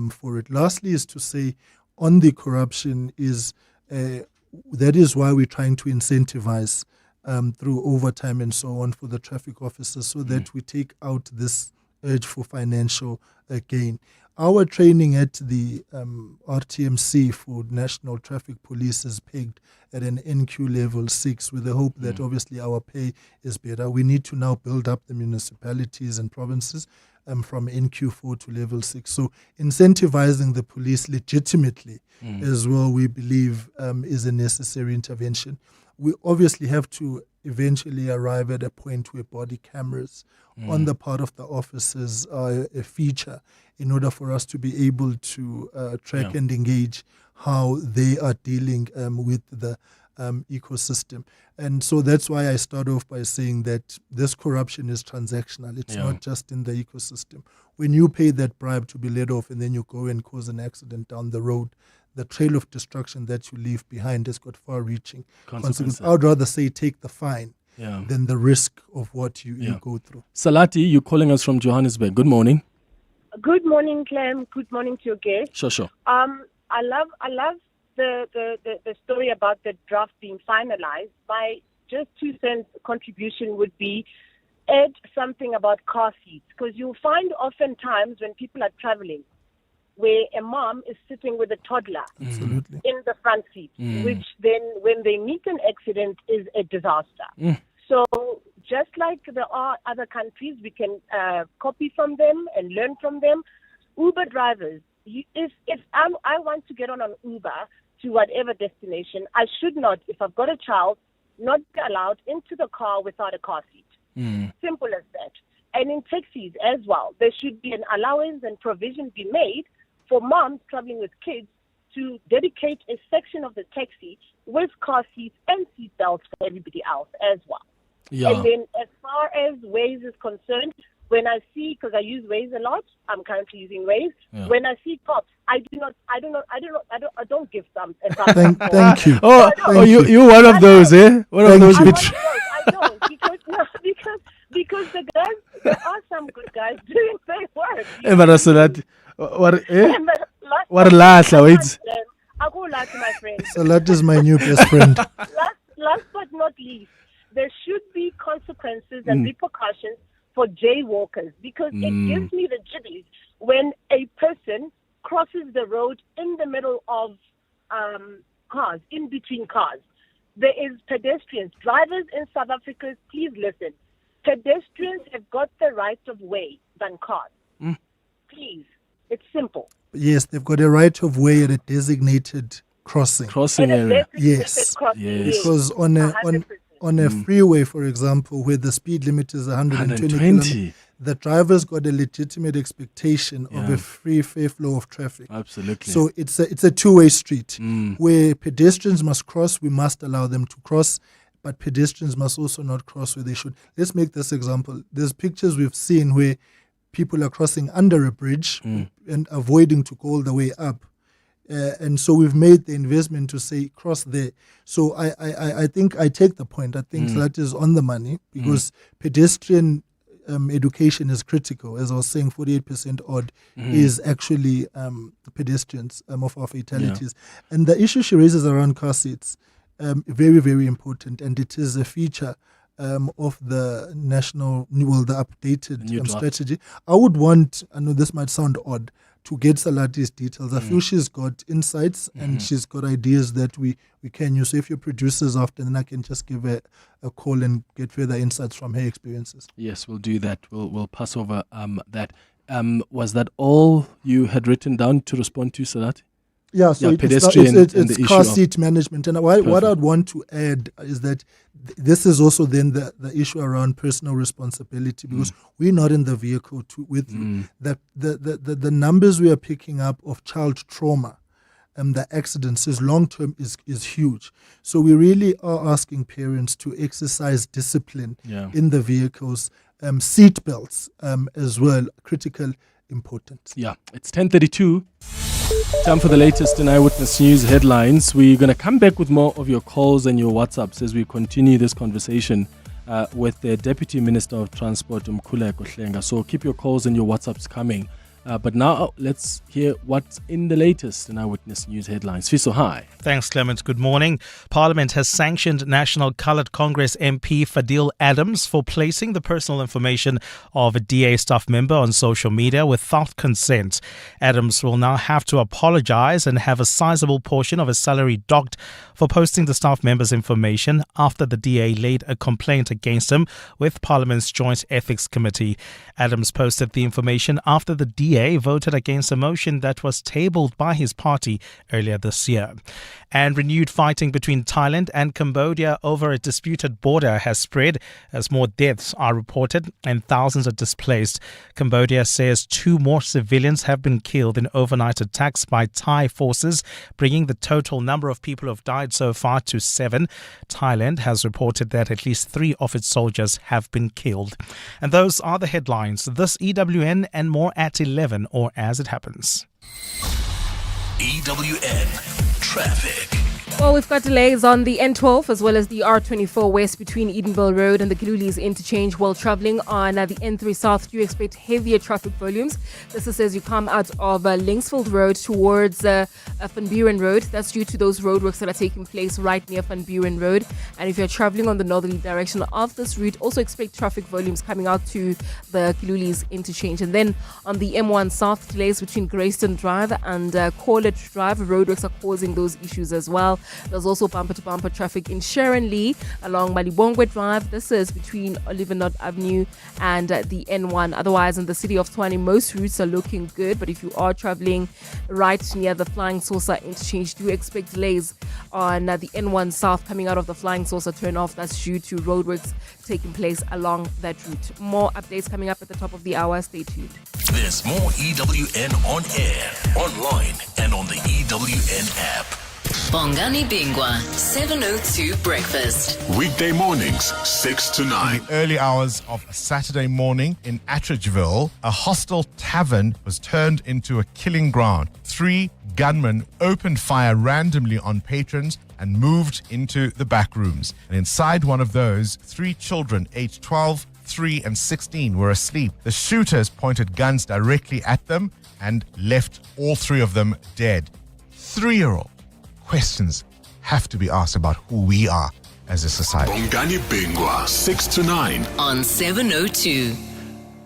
for it. Lastly is to say, on the corruption, that is why we're trying to incentivize through overtime and so on for the traffic officers, so that we take out this urge for financial gain. Our training at the RTMC for National Traffic Police is pegged at an NQ level 6, with the hope that obviously our pay is better. We need to now build up the municipalities and provinces from NQ4 to level 6. So incentivizing the police legitimately as well, we believe, is a necessary intervention. We obviously have to eventually arrive at a point where body cameras on the part of the officers are a feature, in order for us to be able to track and engage how they are dealing with the ecosystem. And so that's why I start off by saying that this corruption is transactional. It's not just in the ecosystem. When you pay that bribe to be let off and then you go and cause an accident down the road, the trail of destruction that you leave behind has got far-reaching consequences. I would rather say take the fine than the risk of what you go through. Salati, you're calling us from Johannesburg. Good morning. Good morning, Clem. Good morning to your guest. Sure. I love the story about the draft being finalized. My just 2 cents contribution would be add something about car seats, because you'll find oftentimes when people are traveling, where a mom is sitting with a toddler in the front seat, which then when they meet an accident is a disaster. So just like there are other countries, we can copy from them and learn from them. Uber drivers, if I want to get on an Uber to whatever destination, I should not, if I've got a child, not be allowed into the car without a car seat. Simple as that. And in taxis as well, there should be an allowance and provision be made for moms traveling with kids to dedicate a section of the taxi with car seats and seat belts for everybody else as well. And then as far as Waze is concerned, when I see, because I use Waze a lot, I'm currently using Waze. When I see cops, I don't give them. Thank you. You're one of those, eh? One of those. I don't, because the guys, there are some good guys doing their work. What last, wait. I'll go last, my friend. Salat is my new best friend. Last but not least, there should be consequences and repercussions for jaywalkers, because it gives me the jibbies when a person crosses the road in the middle of cars, in between cars. There is pedestrians. Drivers in South Africa, please listen. Pedestrians have got the right of way than cars. Please. It's simple. Yes, they've got a right of way at a designated crossing area. Yes. Because on a freeway, for example, where the speed limit is 120, the drivers got a legitimate expectation of a free, fair flow of traffic. Absolutely. So it's a two-way street where pedestrians must cross. We must allow them to cross, but pedestrians must also not cross where they should. Let's make this example. There's pictures we've seen where people are crossing under a bridge and avoiding to go all the way up. And so we've made the investment to say cross there. So I think I take the point. I think that is on the money because pedestrian education is critical. As I was saying, 48% odd is actually pedestrians of our fatalities. Yeah. And the issue she raises around car seats, very, very important. And it is a feature of the the updated strategy. I would want, I know this might sound odd, to get Salati's details. I feel she's got insights and she's got ideas that we can use. So if your producer's after, then I can just give a call and get further insights from her experiences. Yes, we'll do that. We'll pass over that. Was that all you had written down to respond to, Salati? Yeah, so it's car seat management. And what I'd want to add is that this is also then the issue around personal responsibility, because we're not in the vehicle with you. The numbers we are picking up of child trauma and the accidents is long-term is huge. So we really are asking parents to exercise discipline in the vehicles, seat belts as well, critical importance. Yeah, it's 10:32. Time for the latest in Eyewitness News headlines. We're going to come back with more of your calls and your WhatsApps as we continue this conversation with the Deputy Minister of Transport, Mkhuleko Hlenga. So keep your calls and your WhatsApps coming. But now let's hear what's in the latest in Eyewitness News headlines. Fiso, hi. Thanks, Clement. Good morning. Parliament has sanctioned National Coloured Congress MP Fadil Adams for placing the personal information of a DA staff member on social media without consent. Adams will now have to apologise and have a sizable portion of his salary docked for posting the staff member's information after the DA laid a complaint against him with Parliament's Joint Ethics Committee. Adams posted the information after the DA voted against a motion that was tabled by his party earlier this year. And renewed fighting between Thailand and Cambodia over a disputed border has spread as more deaths are reported and thousands are displaced. Cambodia says 2 more civilians have been killed in overnight attacks by Thai forces, bringing the total number of people who have died so far to 7. Thailand has reported that at least 3 of its soldiers have been killed. And those are the headlines. This EWN and more at 11 or as it happens. EWN Traffic. Well, we've got delays on the N12 as well as the R24 West between Edenville Road and the Kilulis interchange while travelling on the N3 South. Do you expect heavier traffic volumes? This is as you come out of Linksfield Road towards Van Buren Road. That's due to those roadworks that are taking place right near Van Buren Road. And if you're travelling on the northerly direction of this route, also expect traffic volumes coming out to the Kilulis interchange. And then on the M1 South, delays between Greyston Drive and Corlett Drive. Roadworks are causing those issues as well. There's also bumper-to-bumper traffic in Sharon Lee along Malibongwe Drive. This is between Oliver Nod Avenue and the N1. Otherwise, in the city of Tshwane, most routes are looking good. But if you are traveling right near the Flying Saucer interchange, do expect delays on the N1 South coming out of the Flying Saucer turnoff. That's due to roadworks taking place along that route. More updates coming up at the top of the hour. Stay tuned. There's more EWN on air, online, and on the EWN app. Bongani Bingwa, 702 Breakfast. Weekday mornings, 6 to 9. In the early hours of a Saturday morning in Attridgeville, a hostile tavern was turned into a killing ground. 3 gunmen opened fire randomly on patrons and moved into the back rooms. And inside one of those, 3 children aged 12, 3 and 16 were asleep. The shooters pointed guns directly at them and left all 3 of them dead. 3-year-old. Questions have to be asked about who we are as a society. Bongani Bingwa, 6 to 9. On 702.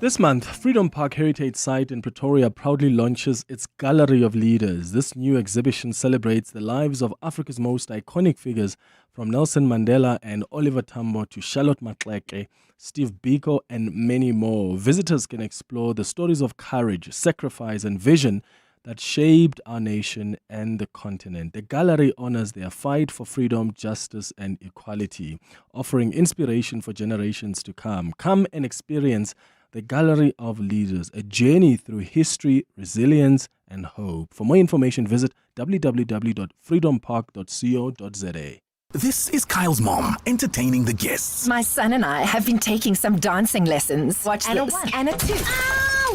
This month, Freedom Park Heritage Site in Pretoria proudly launches its Gallery of Leaders. This new exhibition celebrates the lives of Africa's most iconic figures, from Nelson Mandela and Oliver Tambo to Charlotte Maxeke, Steve Biko, and many more. Visitors can explore the stories of courage, sacrifice, and vision that shaped our nation and the continent. The gallery honors their fight for freedom, justice, and equality, offering inspiration for generations to come. Come and experience the Gallery of Leaders, a journey through history, resilience, and hope. For more information, visit www.freedompark.co.za. This is Kyle's mom entertaining the guests. My son and I have been taking some dancing lessons. Watch Anna this. 1. Anna 2.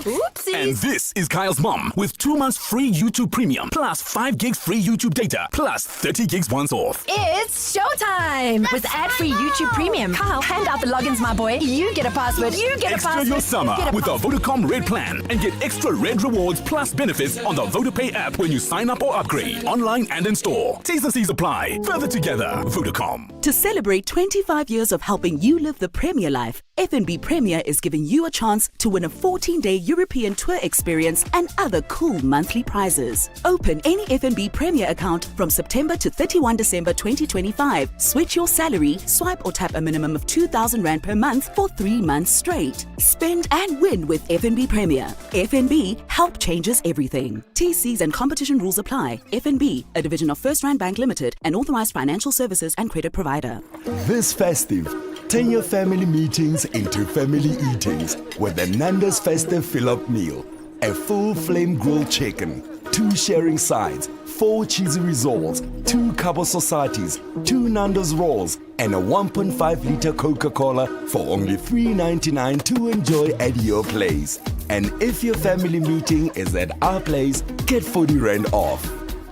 Oopsies. And this is Kyle's mom with 2 months free YouTube Premium, plus 5 gigs free YouTube data, plus 30 gigs once off. It's showtime! With ad-free YouTube Premium. Kyle, hand out the logins, my boy. You get a password. You get Extra a password. your summer Get a with the Vodacom Red Plan and get extra Red rewards plus benefits on the VodaPay app when you sign up or upgrade, online and in store. T's and C's apply. Further together, Vodacom. To celebrate 25 years of helping you live the Premier life, FNB Premier is giving you a chance to win a 14-day European tour experience and other cool monthly prizes. Open any FNB Premier account from September to 31 December 2025. Switch your salary, swipe or tap a minimum of 2,000 Rand per month for 3 months straight. Spend and win with FNB Premier. FNB, help changes everything. TCs and competition rules apply. FNB, a division of First Rand Bank Limited, an authorized financial services and credit provider. This festive, turn your family meetings into family eatings with the Nando's Festive Fill-Up Meal. A full flame grilled chicken, 2 sharing sides, 4 cheesy rissoles, 2 Cabo Societies, 2 Nando's rolls, and a 1.5-liter Coca-Cola for only $3.99 to enjoy at your place. And if your family meeting is at our place, get 40 Rand off.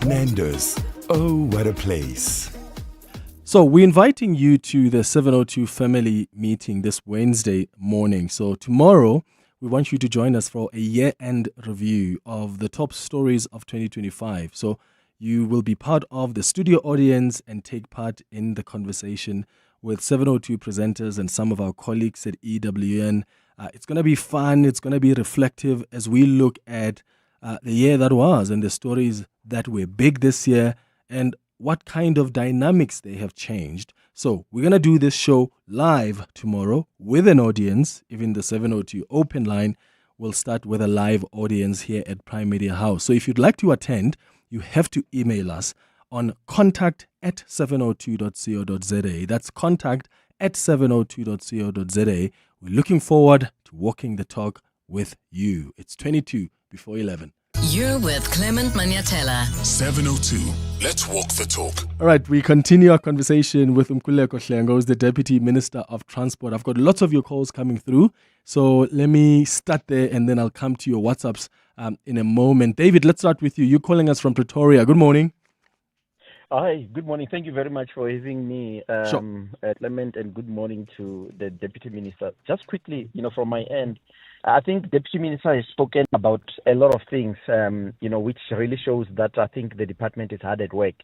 Nando's, oh what a place. So we're inviting you to the 702 family meeting this Wednesday morning. So tomorrow, we want you to join us for a year-end review of the top stories of 2025. So you will be part of the studio audience and take part in the conversation with 702 presenters and some of our colleagues at EWN. It's going to be fun. It's going to be reflective as we look at the year that was and the stories that were big this year and what kind of dynamics they have changed. So we're going to do this show live tomorrow with an audience. Even the 702 open line will start with a live audience here at Prime Media House. So if you'd like to attend, you have to email us on contact@702.co.za. That's contact@702.co.za. We're looking forward to walking the talk with you. It's 22 before 11. You're with Clement Manyathela. 702. Let's walk the talk. All right, we continue our conversation with Mkhuleko Hlengo, who's the Deputy Minister of Transport. I've got lots of your calls coming through, so let me start there and then I'll come to your WhatsApps in a moment. David, let's start with you. You're calling us from Pretoria. Good morning. Hi, good morning. Thank you very much for having me, Sure. Clement, and good morning to the Deputy Minister. Just quickly, from my end, I think Deputy Minister has spoken about a lot of things, which really shows that I think the department is hard at work.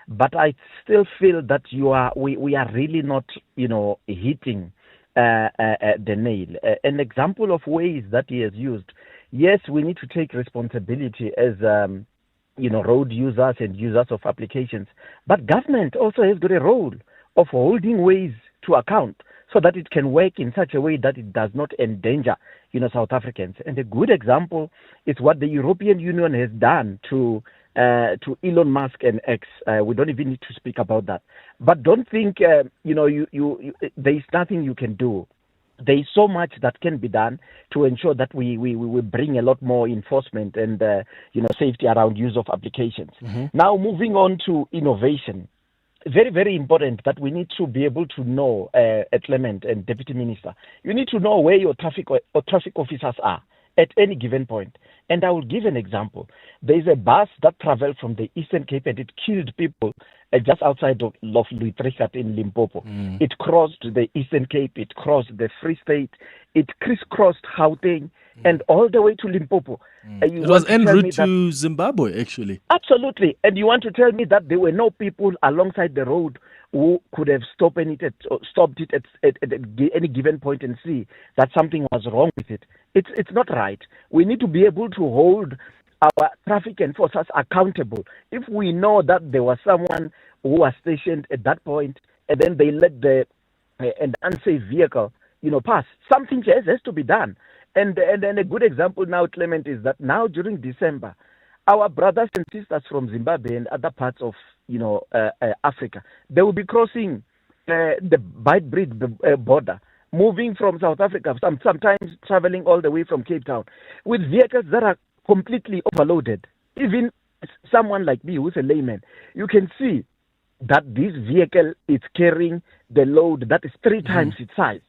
But I still feel that we are really not, hitting the nail. An example of ways that he has used. Yes, we need to take responsibility as road users and users of applications. But government also has got a role of holding ways to account so that it can work in such a way that it does not endanger, South Africans. And a good example is what the European Union has done to Elon Musk and X. We don't even need to speak about that. But don't think, there is nothing you can do. There is so much that can be done to ensure that we bring a lot more enforcement and safety around use of applications. Mm-hmm. Now, moving on to innovation, very, very important that we need to be able to know, Clement and Deputy Minister, you need to know where your traffic officers are at any given point. And I will give an example. There is a bus that traveled from the Eastern Cape and it killed people just outside of Louis-Trichardt in Limpopo. It crossed the Eastern Cape, it crossed the Free State, it crisscrossed Gauteng and all the way to Limpopo. It was en route to Zimbabwe, actually. Absolutely. And you want to tell me that there were no people alongside the road who could have stopped it at any given point and see that something was wrong with it. It's not right. We need to be able to hold our traffic enforcers accountable. If we know that there was someone who was stationed at that point and then they let an unsafe vehicle, pass, something has to be done. And a good example now, Clement, is that now during December, our brothers and sisters from Zimbabwe and other parts of Africa, they will be crossing the Beitbridge border moving from South Africa, sometimes traveling all the way from Cape Town, with vehicles that are completely overloaded. Even someone like me who's a layman, you can see that this vehicle is carrying the load that is 3 times its size.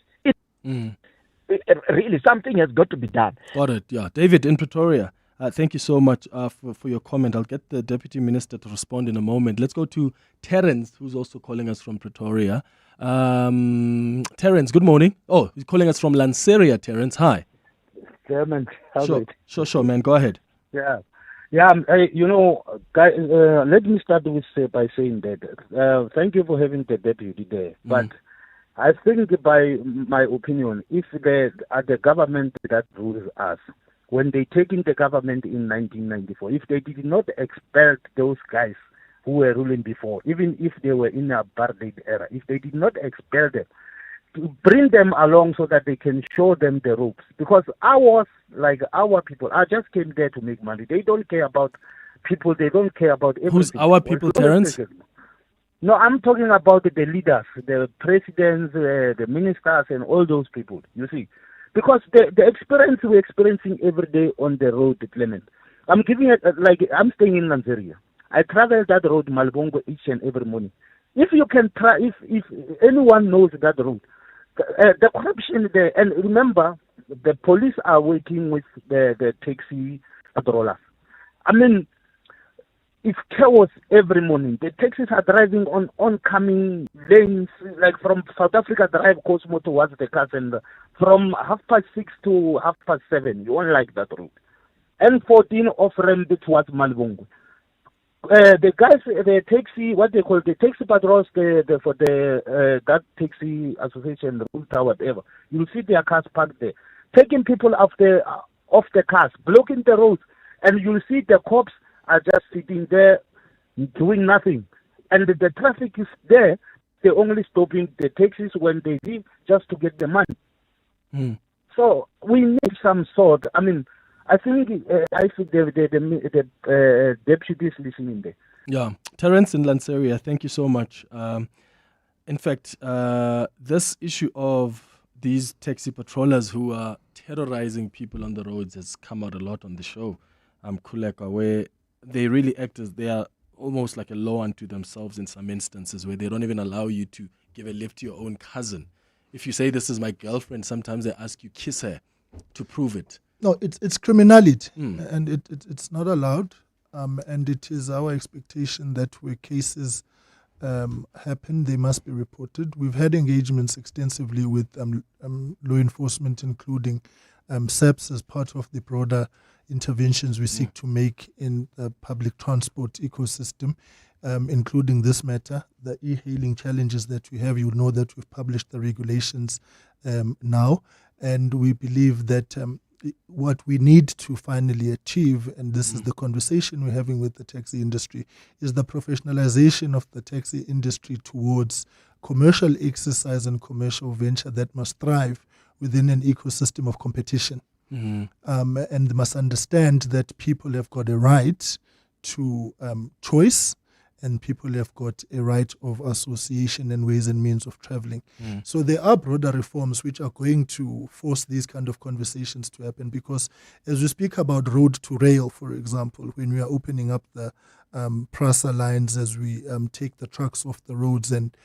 Really, something has got to be done. Got it, yeah. David in Pretoria, thank you so much for your comment. I'll get the Deputy Minister to respond in a moment. Let's go to Terence, who's also calling us from Pretoria. Terence, good morning. Oh, he's calling us from Lanseria, Terence. Hi. Clement, Sure, man. Go ahead. Yeah. Guys, let me start by saying that thank you for having the deputy there. But I think, by my opinion, if the government that rules us, when they take in the government in 1994, if they did not expel those guys who were ruling before, even if they were in the apartheid era, if they did not expel them, to bring them along so that they can show them the ropes. Because our people, I just came there to make money. They don't care about people. They don't care about everything. Who's our people, Terence? No, I'm talking about the leaders, the presidents, the ministers, and all those people, you see. Because the experience we're experiencing every day on the road, Clement. I'm giving it, I'm staying in Nigeria. I travel that road, Malbongo, each and every morning. If you can try, if anyone knows that road, the corruption there, and remember, the police are working with the taxi controllers. I mean, it's chaos every morning. The taxis are driving on oncoming lanes, like from South Africa drive Cosmo towards the car center, from 6:30 to 7:30. You won't like that road. N14 off ramp towards Malbongo. The guys, the taxi, what they call the taxi patrols, for that taxi association, the route or whatever, you'll see their cars parked there, taking people off the cars, blocking the roads, and you'll see the cops are just sitting there doing nothing. And the traffic is there, they're only stopping the taxis when they leave just to get the money. So we need some sort, I think the deputy is listening there. Yeah. Terence in Lanseria, thank you so much. In fact, this issue of these taxi patrollers who are terrorizing people on the roads has come out a lot on the show. Kuleka, where they really act as they are almost like a law unto themselves in some instances, where they don't even allow you to give a lift to your own cousin. If you say this is my girlfriend, sometimes they ask you kiss her to prove it. No, it's criminality, and it's not allowed. And it is our expectation that where cases happen, they must be reported. We've had engagements extensively with law enforcement, including SAPS, as part of the broader interventions we seek to make in the public transport ecosystem, including this matter, the e-hailing challenges that we have. You know that we've published the regulations now, and we believe that what we need to finally achieve, and this is the conversation we're having with the taxi industry, is the professionalization of the taxi industry towards commercial exercise and commercial venture that must thrive within an ecosystem of competition. And must understand that people have got a right to choice, and people have got a right of association and ways and means of traveling. So there are broader reforms which are going to force these kind of conversations to happen, because as we speak about road to rail, for example, when we are opening up the PRASA lines, as we take the trucks off the roads and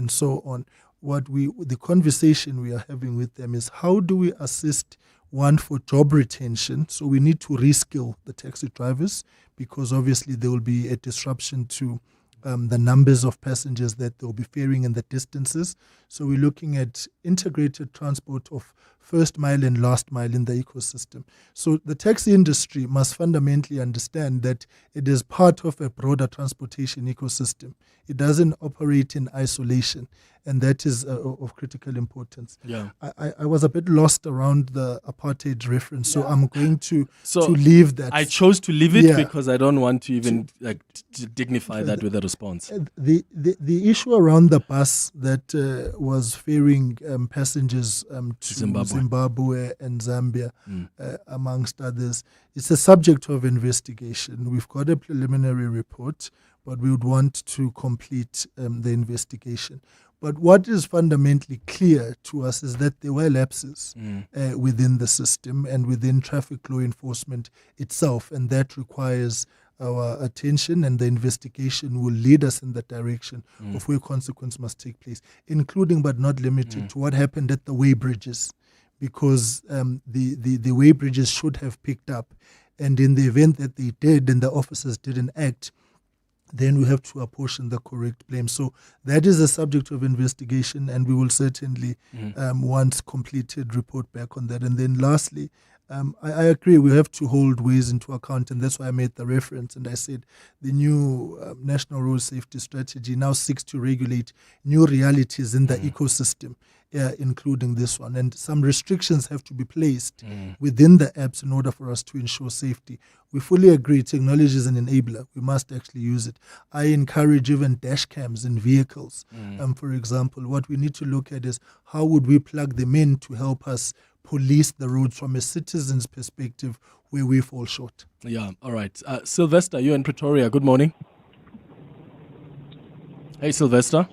so on, the conversation we are having with them is how do we assist one for job retention. So we need to reskill the taxi drivers, because obviously there will be a disruption to the numbers of passengers that they'll be faring and the distances. So we're looking at integrated transport of first mile and last mile in the ecosystem. So the taxi industry must fundamentally understand that it is part of a broader transportation ecosystem. It doesn't operate in isolation, and that is of critical importance. Yeah. I was a bit lost around the apartheid reference, so I'm going to leave that. I chose to leave it because I don't want to even to dignify that with a response. The issue around the bus that was ferrying passengers to Zimbabwe and Zambia, amongst others, it's a subject of investigation. We've got a preliminary report, but we would want to complete the investigation. But what is fundamentally clear to us is that there were lapses within the system and within traffic law enforcement itself, and that requires our attention, and the investigation will lead us in that direction of where consequence must take place, including but not limited to what happened at the way bridges, because the way bridges should have picked up. And in the event that they did and the officers didn't act, then we have to apportion the correct blame. So that is a subject of investigation, and we will certainly, once completed, report back on that. And then lastly, I agree, we have to hold ways into account, and that's why I made the reference. And I said the new National Road Safety Strategy now seeks to regulate new realities in the ecosystem, including this one. And some restrictions have to be placed within the apps in order for us to ensure safety. We fully agree technology is an enabler. We must actually use it. I encourage even dash cams in vehicles. For example, what we need to look at is how would we plug them in to help us police the roads from a citizen's perspective where we fall short. Yeah, all right. Sylvester, you're in Pretoria. Good morning. Hey, Sylvester.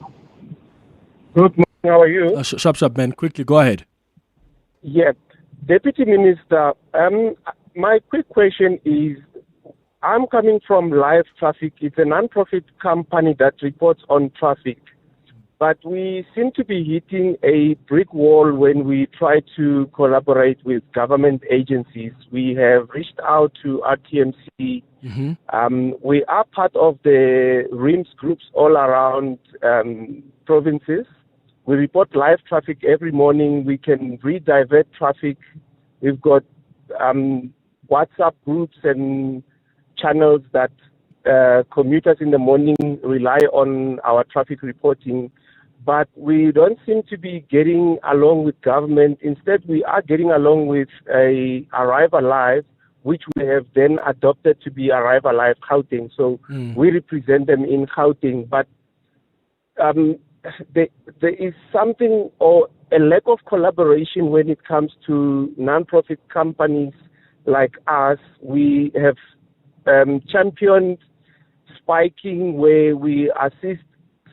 Good morning. How are you? Sharp, man. Quickly, go ahead. Yeah. Deputy Minister, my quick question is, I'm coming from Live Traffic. It's a non-profit company that reports on traffic. But we seem to be hitting a brick wall when we try to collaborate with government agencies. We have reached out to RTMC. We are part of the RIMS groups all around provinces. We report live traffic every morning. We can redivert traffic. We've got WhatsApp groups and channels that commuters in the morning rely on our traffic reporting. But we don't seem to be getting along with government. Instead, we are getting along with Arrive Alive, which we have then adopted to be Arrive Alive Gauteng. So we represent them in Gauteng. But there is something or a lack of collaboration when it comes to non-profit companies like us. We have championed spiking, where we assist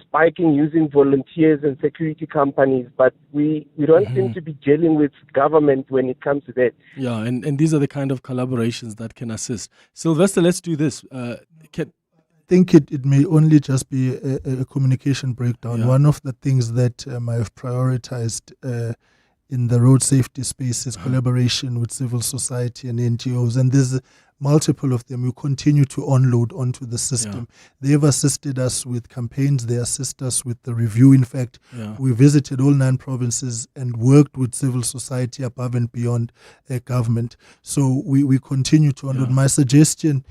spiking using volunteers and security companies, but we don't seem to be dealing with government when it comes to that. Yeah, and these are the kind of collaborations that can assist. Sylvester, let's do this. I think it may only just be a communication breakdown. One of the things that I have prioritized in the road safety space is collaboration with civil society and NGOs, and there's multiple of them. We continue to onload onto the system. They've assisted us with campaigns. They assist us with the review. In fact, we visited all 9 provinces and worked with civil society above and beyond government. So we continue to onload. My suggestion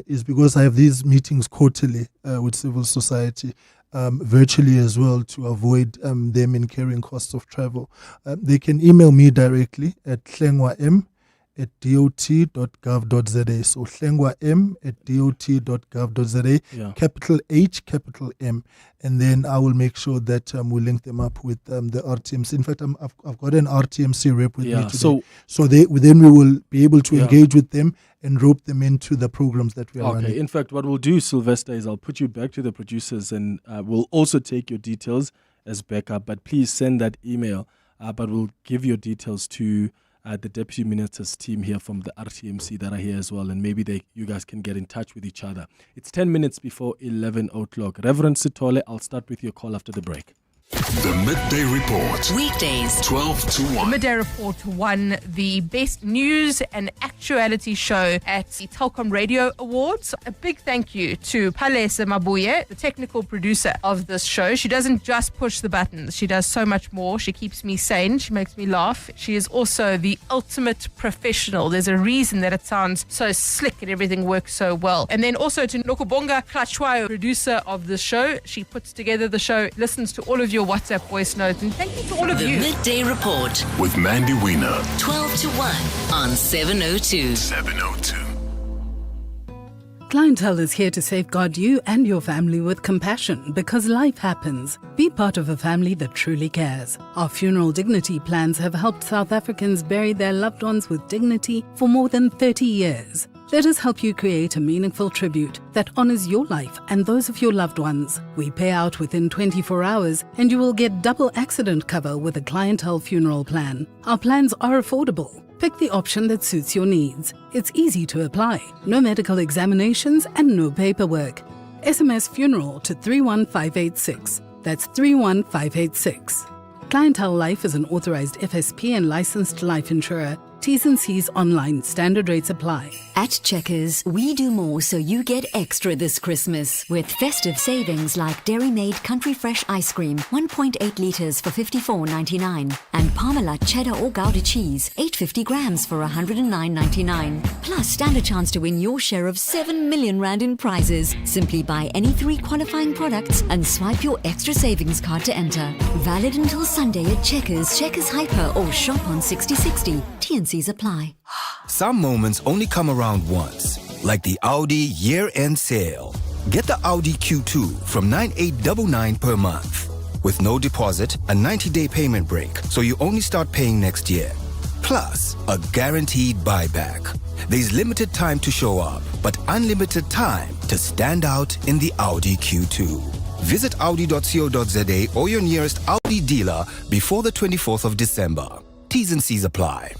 is, because I have these meetings quarterly with civil society, virtually as well, to avoid them incurring costs of travel. They can email me directly at hlengwam@dot.gov.za. So hlengwam@dot.gov.za, capital H, capital M. And then I will make sure that we link them up with the RTMC. In fact, I've got an RTMC rep with me today. So then we will be able to engage with them and rope them into the programs that we are running. In fact, what we'll do, Sylvester, is I'll put you back to the producers, and we'll also take your details as backup. But please send that email. But we'll give your details to the Deputy Minister's team here from the RTMC that are here as well, and maybe you guys can get in touch with each other. It's 10 minutes before 11 o'clock. Reverend Sithole, I'll start with your call after the break. The Midday Report. Weekdays, 12 to 1. The Midday Report won the Best News and Actuality Show at the Telkom Radio Awards. A big thank you to Vincent Magwenya, the technical producer of this show. She doesn't just push the buttons. She does so much more. She keeps me sane. She makes me laugh. She is also the ultimate professional. There's a reason that it sounds so slick and everything works so well. And then also to Nokubonga Klatshwayo, producer of the show. She puts together the show, listens to all of your WhatsApp voice notes, and thank you to all of you. The Midday Report with Mandy Wiener. 12 to 1 on 702. 702. Clientele is here to safeguard you and your family with compassion, because life happens. Be part of a family that truly cares. Our funeral dignity plans have helped South Africans bury their loved ones with dignity for more than 30 years. Let us help you create a meaningful tribute that honors your life and those of your loved ones. We pay out within 24 hours and you will get double accident cover with a clientele funeral plan. Our plans are affordable. Pick the option that suits your needs. It's easy to apply. No medical examinations and no paperwork. SMS funeral to 31586. That's 31586. Clientele Life is an authorized FSP and licensed life insurer. T's and C's online. Standard rates apply. At Checkers, we do more so you get extra this Christmas with festive savings like Dairy Made Country Fresh ice cream, 1.8 litres for $54.99, and Parmalat cheddar or Gouda cheese, 850 grams for $109.99. Plus, stand a chance to win your share of 7 million rand in prizes. Simply buy any 3 qualifying products and swipe your extra savings card to enter. Valid until Sunday at Checkers, Checkers Hyper, or shop on 6060. T&Cs apply. Some moments only come around once, like the Audi year-end sale. Get the Audi Q2 from 9,899 per month. With no deposit, a 90-day payment break, so you only start paying next year. Plus, a guaranteed buyback. There's limited time to show up, but unlimited time to stand out in the Audi Q2. Visit audi.co.za or your nearest Audi dealer before the 24th of December. T's and C's apply.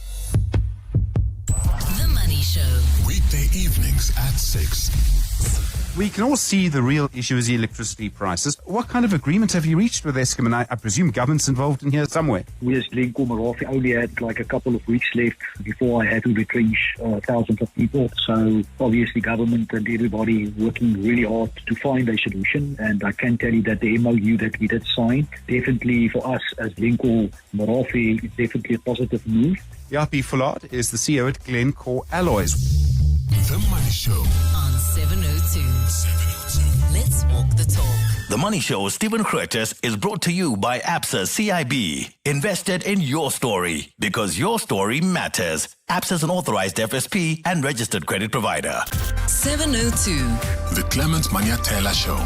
The Money Show. Weekday evenings at 6. We can all see the real issue is the electricity prices. What kind of agreement have you reached with Eskom? And I presume government's involved in here somewhere. We as Glencore Marafi only had like a couple of weeks left before I had to retrench thousands of people. So obviously government and everybody working really hard to find a solution. And I can tell you that the MOU that we did sign, definitely for us as Glencore Marafi, is definitely a positive move. Yapi Fullard is the CEO at Glencore Alloys. The Money Show on 702. Let's walk the talk. The Money Show, Stephen Curtis, is brought to you by ABSA CIB. Invested in your story because your story matters. ABSA is an authorized FSP and registered credit provider. 702. The Clement Manyathela Show.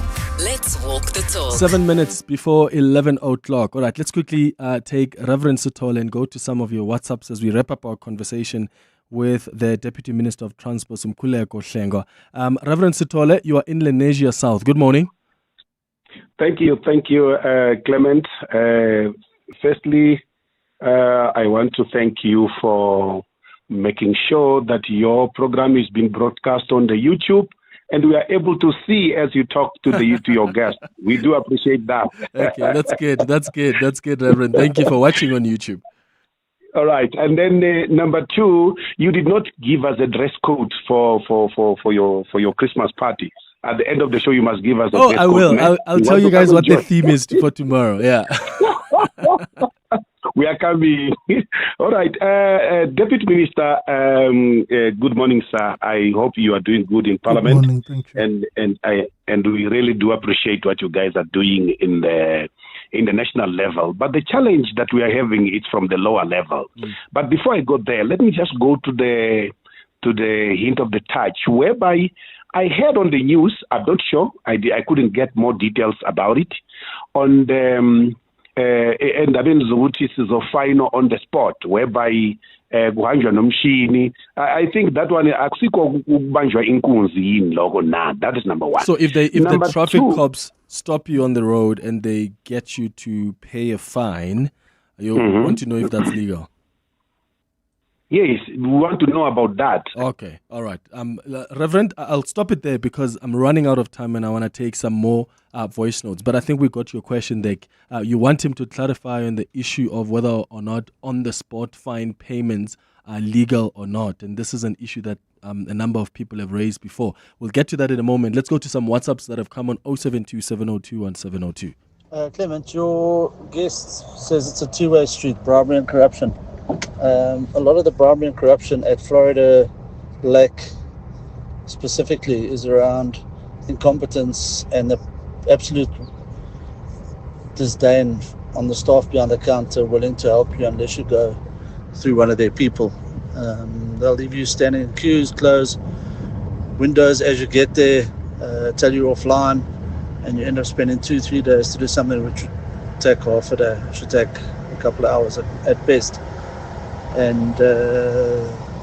Let's walk the talk. 7 minutes before 11 o'clock. All right, let's quickly take Reverend Sithole and go to some of your WhatsApps as we wrap up our conversation with the Deputy Minister of Transport, Umkhuleko Hlengo. Reverend Sithole, you are in Lenasia South. Good morning. Thank you, Clement. Firstly, I want to thank you for making sure that your program is being broadcast on the YouTube, and we are able to see as you talk to your guests. We do appreciate that. Okay, that's good. That's good, Reverend. Thank you for watching on YouTube. All right, and then number 2, you did not give us a dress code for your Christmas party. At the end of the show, you must give us a dress code. I will. I'll tell you guys what the theme is for tomorrow. Yeah. We are coming. All right, Deputy Minister. Good morning, sir. I hope you are doing good in Parliament. Good morning, thank you. And we really do appreciate what you guys are doing in the national level. But the challenge that we are having is from the lower level. But before I go there, let me just go to the hint of the touch, whereby I heard on the news, I'm not sure, I couldn't get more details about it, on the and I mean Zutis is a final on the spot, whereby I think that one that is number 1. So if the traffic cops stop you on the road and they get you to pay a fine, you want to know if that's legal? Yes, we want to know about that. Okay, all right. Reverend, I'll stop it there because I'm running out of time and I want to take some more voice notes. But I think we got your question, Dick. You want him to clarify on the issue of whether or not on-the-spot fine payments are legal or not. And this is an issue that a number of people have raised before. We'll get to that in a moment. Let's go to some WhatsApps that have come on 072-702-1702. Clement, your guest says it's a two-way street, bribery and corruption. A lot of the bribery and corruption at Florida Lake specifically is around incompetence and the absolute disdain on the staff behind the counter willing to help you unless you go through one of their people. They'll leave you standing in queues, close windows as you get there, tell you offline, and you end up spending 2-3 days to do something which would take half a day, should take a couple of hours at best. And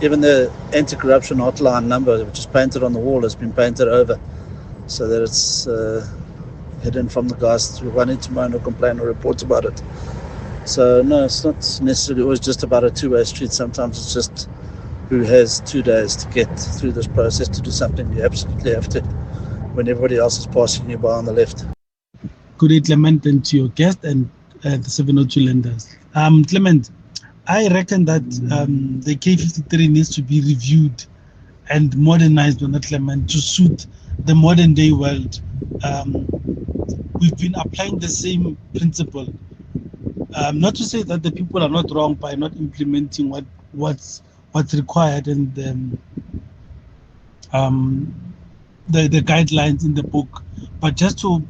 Even the anti-corruption hotline number, which is painted on the wall, has been painted over so that it's hidden from the guys who run into moan or complain or report about it. So no, it's not necessarily always just about a two-way street. Sometimes it's just who has 2 days to get through this process to do something you absolutely have to when everybody else is passing you by on the left. Good day, Clement, and to your guest and the 702 lenders. Clement, I reckon that the K53 needs to be reviewed and modernized on that, Clement, to suit the modern day world. We've been applying the same principle. Not to say that the people are not wrong by not implementing what's required and the guidelines in the book, but just to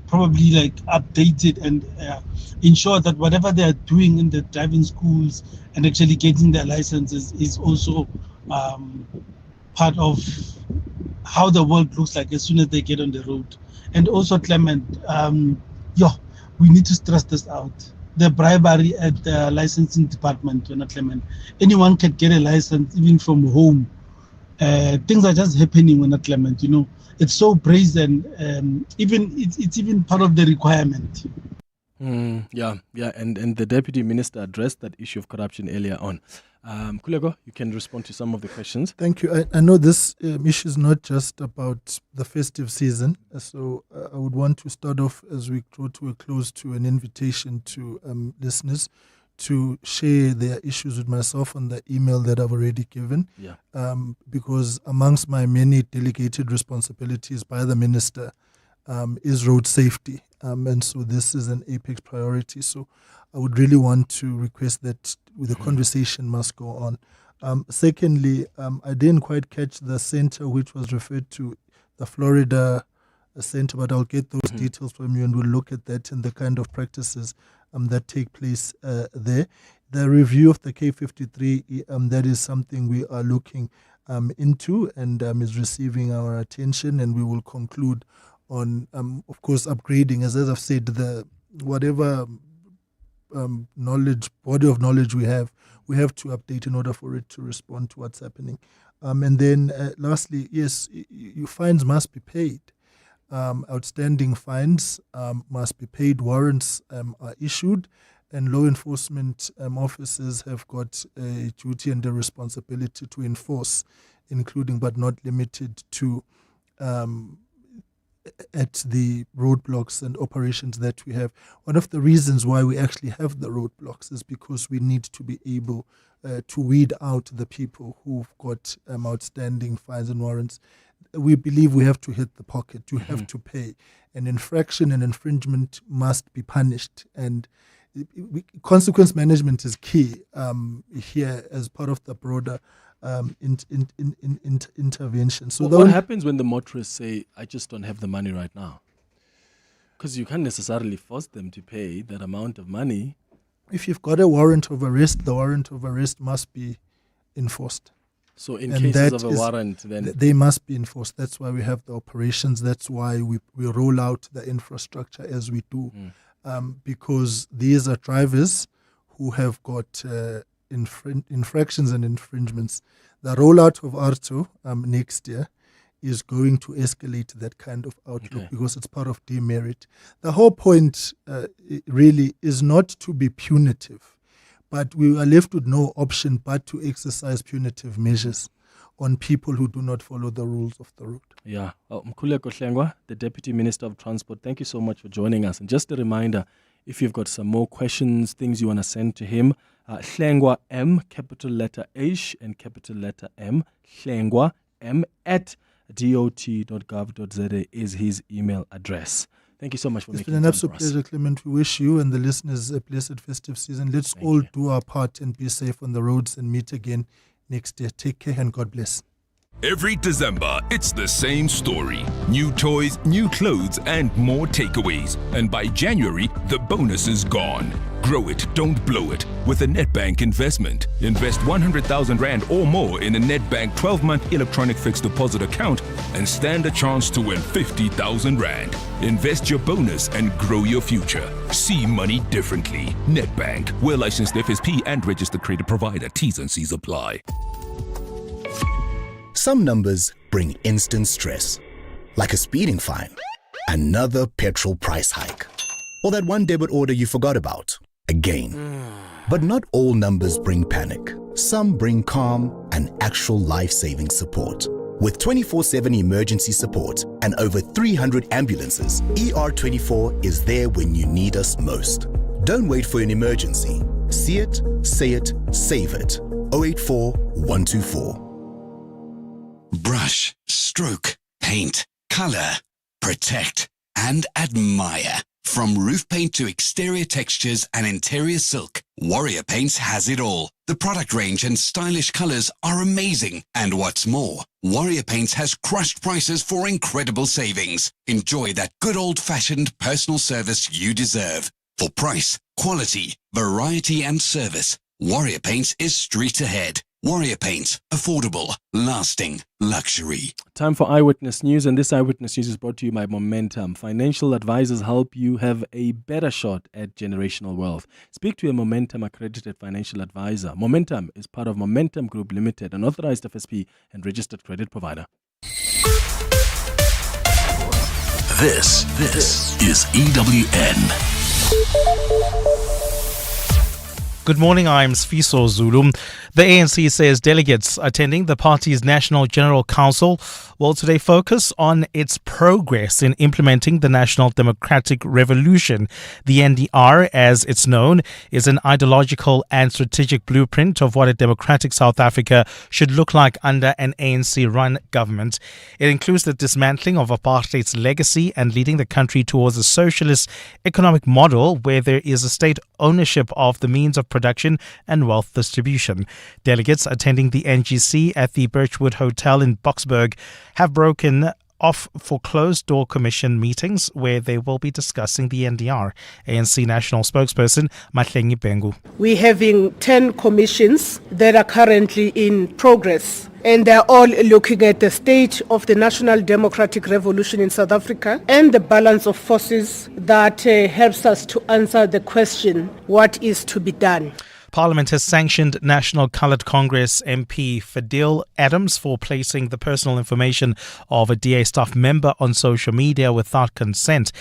probably like update it and ensure that whatever they are doing in the driving schools and actually getting their licenses is also part of how the world looks like as soon as they get on the road. And also, Clement, we need to stress this out. The bribery at the licensing department, Clement. Anyone can get a license even from home. Things are just happening when Clement, it's so brazen. It's even part of the requirement. And the deputy minister addressed that issue of corruption earlier on. Kulego, you can respond to some of the questions. Thank you. I know this issue is not just about the festive season, so I would want to start off as we draw to a close to an invitation to listeners to share their issues with myself on the email that I've already given. Because amongst my many delegated responsibilities by the minister is road safety. And so this is an apex priority. So I would really want to request that the conversation must go on. Secondly, I didn't quite catch the center which was referred to, the Florida center, but I'll get those details from you and we'll look at that and the kind of practices that take place there. The review of the K53, that is something we are looking into and is receiving our attention, and we will conclude on, of course, upgrading. As I've said, the whatever body of knowledge we have to update in order for it to respond to what's happening. And then lastly, yes, fines must be paid. Outstanding fines must be paid, warrants are issued, and law enforcement officers have got a duty and a responsibility to enforce, including but not limited to at the roadblocks and operations that we have. One of the reasons why we actually have the roadblocks is because we need to be able to weed out the people who've got outstanding fines and warrants. We believe we have to hit the pocket. You have to pay. An infraction and infringement must be punished. And consequence management is key here as part of the broader intervention. So what happens when the motorists say, I just don't have the money right now? Because you can't necessarily force them to pay that amount of money. If you've got a warrant of arrest, the warrant of arrest must be enforced. So in cases of a warrant, then they must be enforced. That's why we have the operations. That's why we roll out the infrastructure as we do. Because these are drivers who have got infractions and infringements. The rollout of ARTO next year is going to escalate that kind of outlook because it's part of demerit. The whole point really is not to be punitive, but we are left with no option but to exercise punitive measures on people who do not follow the rules of the road. Yeah. Mkhuleko Hlengwa, the Deputy Minister of Transport, thank you so much for joining us. And just a reminder, if you've got some more questions, things you want to send to him, Hlengwa M, capital letter H and capital letter M, Hlengwa M at dot.gov.za is his email address. Thank you so much for making it. It's been an absolute pleasure, Clement. We wish you and the listeners a blessed festive season. Let's all do our part and be safe on the roads and meet again next year. Take care and God bless. Every December, it's the same story. New toys, new clothes, and more takeaways. And by January, the bonus is gone. Grow it, don't blow it. With a Nedbank investment. Invest 100,000 Rand or more in a Nedbank 12-month electronic fixed deposit account and stand a chance to win 50,000 Rand. Invest your bonus and grow your future. See money differently. Nedbank. We're licensed FSP and registered credit provider. T's and C's apply. Some numbers bring instant stress, like a speeding fine, another petrol price hike, or that one debit order you forgot about, again. But not all numbers bring panic. Some bring calm and actual life-saving support. With 24/7 emergency support and over 300 ambulances, ER24 is there when you need us most. Don't wait for an emergency. See it, say it, save it. 084 124. Brush, stroke, paint, color, protect, and admire. From roof paint to exterior textures and interior silk, Warrior Paints has it all. The product range and stylish colors are amazing. And what's more, Warrior Paints has crushed prices for incredible savings. Enjoy that good old-fashioned personal service you deserve. For price, quality, variety, and service, Warrior Paints is street ahead. Warrior Paints, affordable, lasting, luxury. Time for Eyewitness News, and this Eyewitness News is brought to you by Momentum. Financial advisors help you have a better shot at generational wealth. Speak to a Momentum accredited financial advisor. Momentum is part of Momentum Group Limited, an authorized FSP and registered credit provider. This is EWN. Good morning, I'm Sfiso Zulu. The ANC says delegates attending the party's National General Council will today focus on its progress in implementing the National Democratic Revolution. The NDR, as it's known, is an ideological and strategic blueprint of what a democratic South Africa should look like under an ANC-run government. It includes the dismantling of apartheid's legacy and leading the country towards a socialist economic model where there is a state ownership of the means of production and wealth distribution. Delegates attending the NGC at the Birchwood Hotel in Boksburg have broken off for closed-door commission meetings where they will be discussing the NDR. ANC National Spokesperson Mahlengi Bengu. We're having 10 commissions that are currently in progress, and they're all looking at the state of the National Democratic Revolution in South Africa and the balance of forces that helps us to answer the question, what is to be done? Parliament has sanctioned National Coloured Congress MP Fadil Adams for placing the personal information of a DA staff member on social media without consent.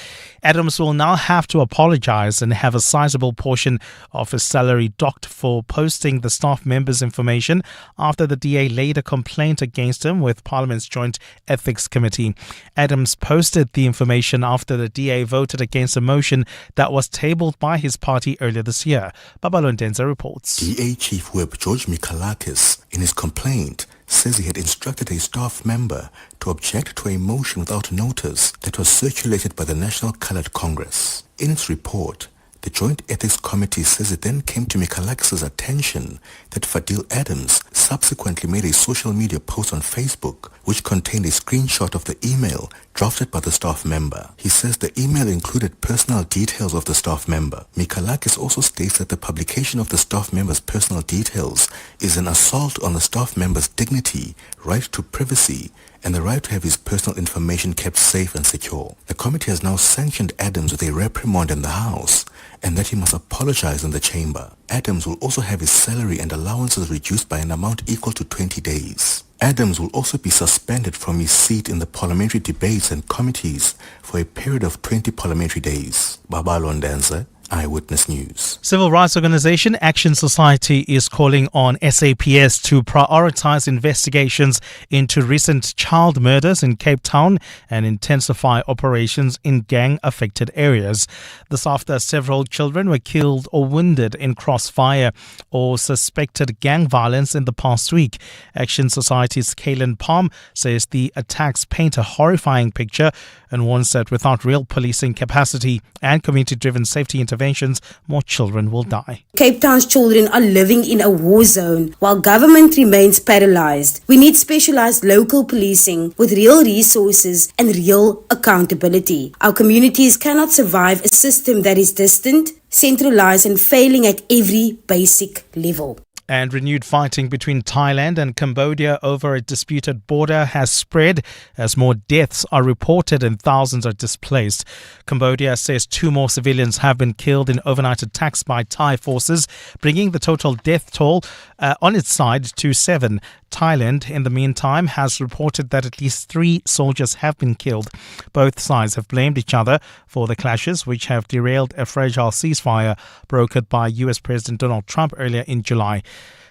Adams will now have to apologise and have a sizable portion of his salary docked for posting the staff member's information after the DA laid a complaint against him with Parliament's Joint Ethics Committee. Adams posted the information after the DA voted against a motion that was tabled by his party earlier this year. Babalo Ndenza reports. DA Chief Whip George Mikalakis, in his complaint, says he had instructed a staff member to object to a motion without notice that was circulated by the National Coloured Congress. In its report, the Joint Ethics Committee says it then came to Mikalakis' attention that Fadil Adams subsequently made a social media post on Facebook which contained a screenshot of the email drafted by the staff member. He says the email included personal details of the staff member. Mikalakis also states that the publication of the staff member's personal details is an assault on the staff member's dignity, right to privacy, and the right to have his personal information kept safe and secure. The committee has now sanctioned Adams with a reprimand in the House and that he must apologize in the chamber. Adams will also have his salary and allowances reduced by an amount equal to 20 days. Adams will also be suspended from his seat in the parliamentary debates and committees for a period of 20 parliamentary days. Babalo Ndenza, Eyewitness News. Civil rights organization Action Society is calling on SAPS to prioritize investigations into recent child murders in Cape Town and intensify operations in gang-affected areas. This after several children were killed or wounded in crossfire or suspected gang violence in the past week. Action Society's Kaylin Palm says the attacks paint a horrifying picture and warns that without real policing capacity and community-driven safety interventions, more children will die. Cape Town's children are living in a war zone while government remains paralyzed. We need specialized local policing with real resources and real accountability. Our communities cannot survive a system that is distant, centralized and failing at every basic level. And renewed fighting between Thailand and Cambodia over a disputed border has spread as more deaths are reported and thousands are displaced. Cambodia says 2 more civilians have been killed in overnight attacks by Thai forces, bringing the total death toll on its side to 7. Thailand, in the meantime, has reported that at least 3 soldiers have been killed. Both sides have blamed each other for the clashes, which have derailed a fragile ceasefire brokered by U.S. President Donald Trump earlier in July.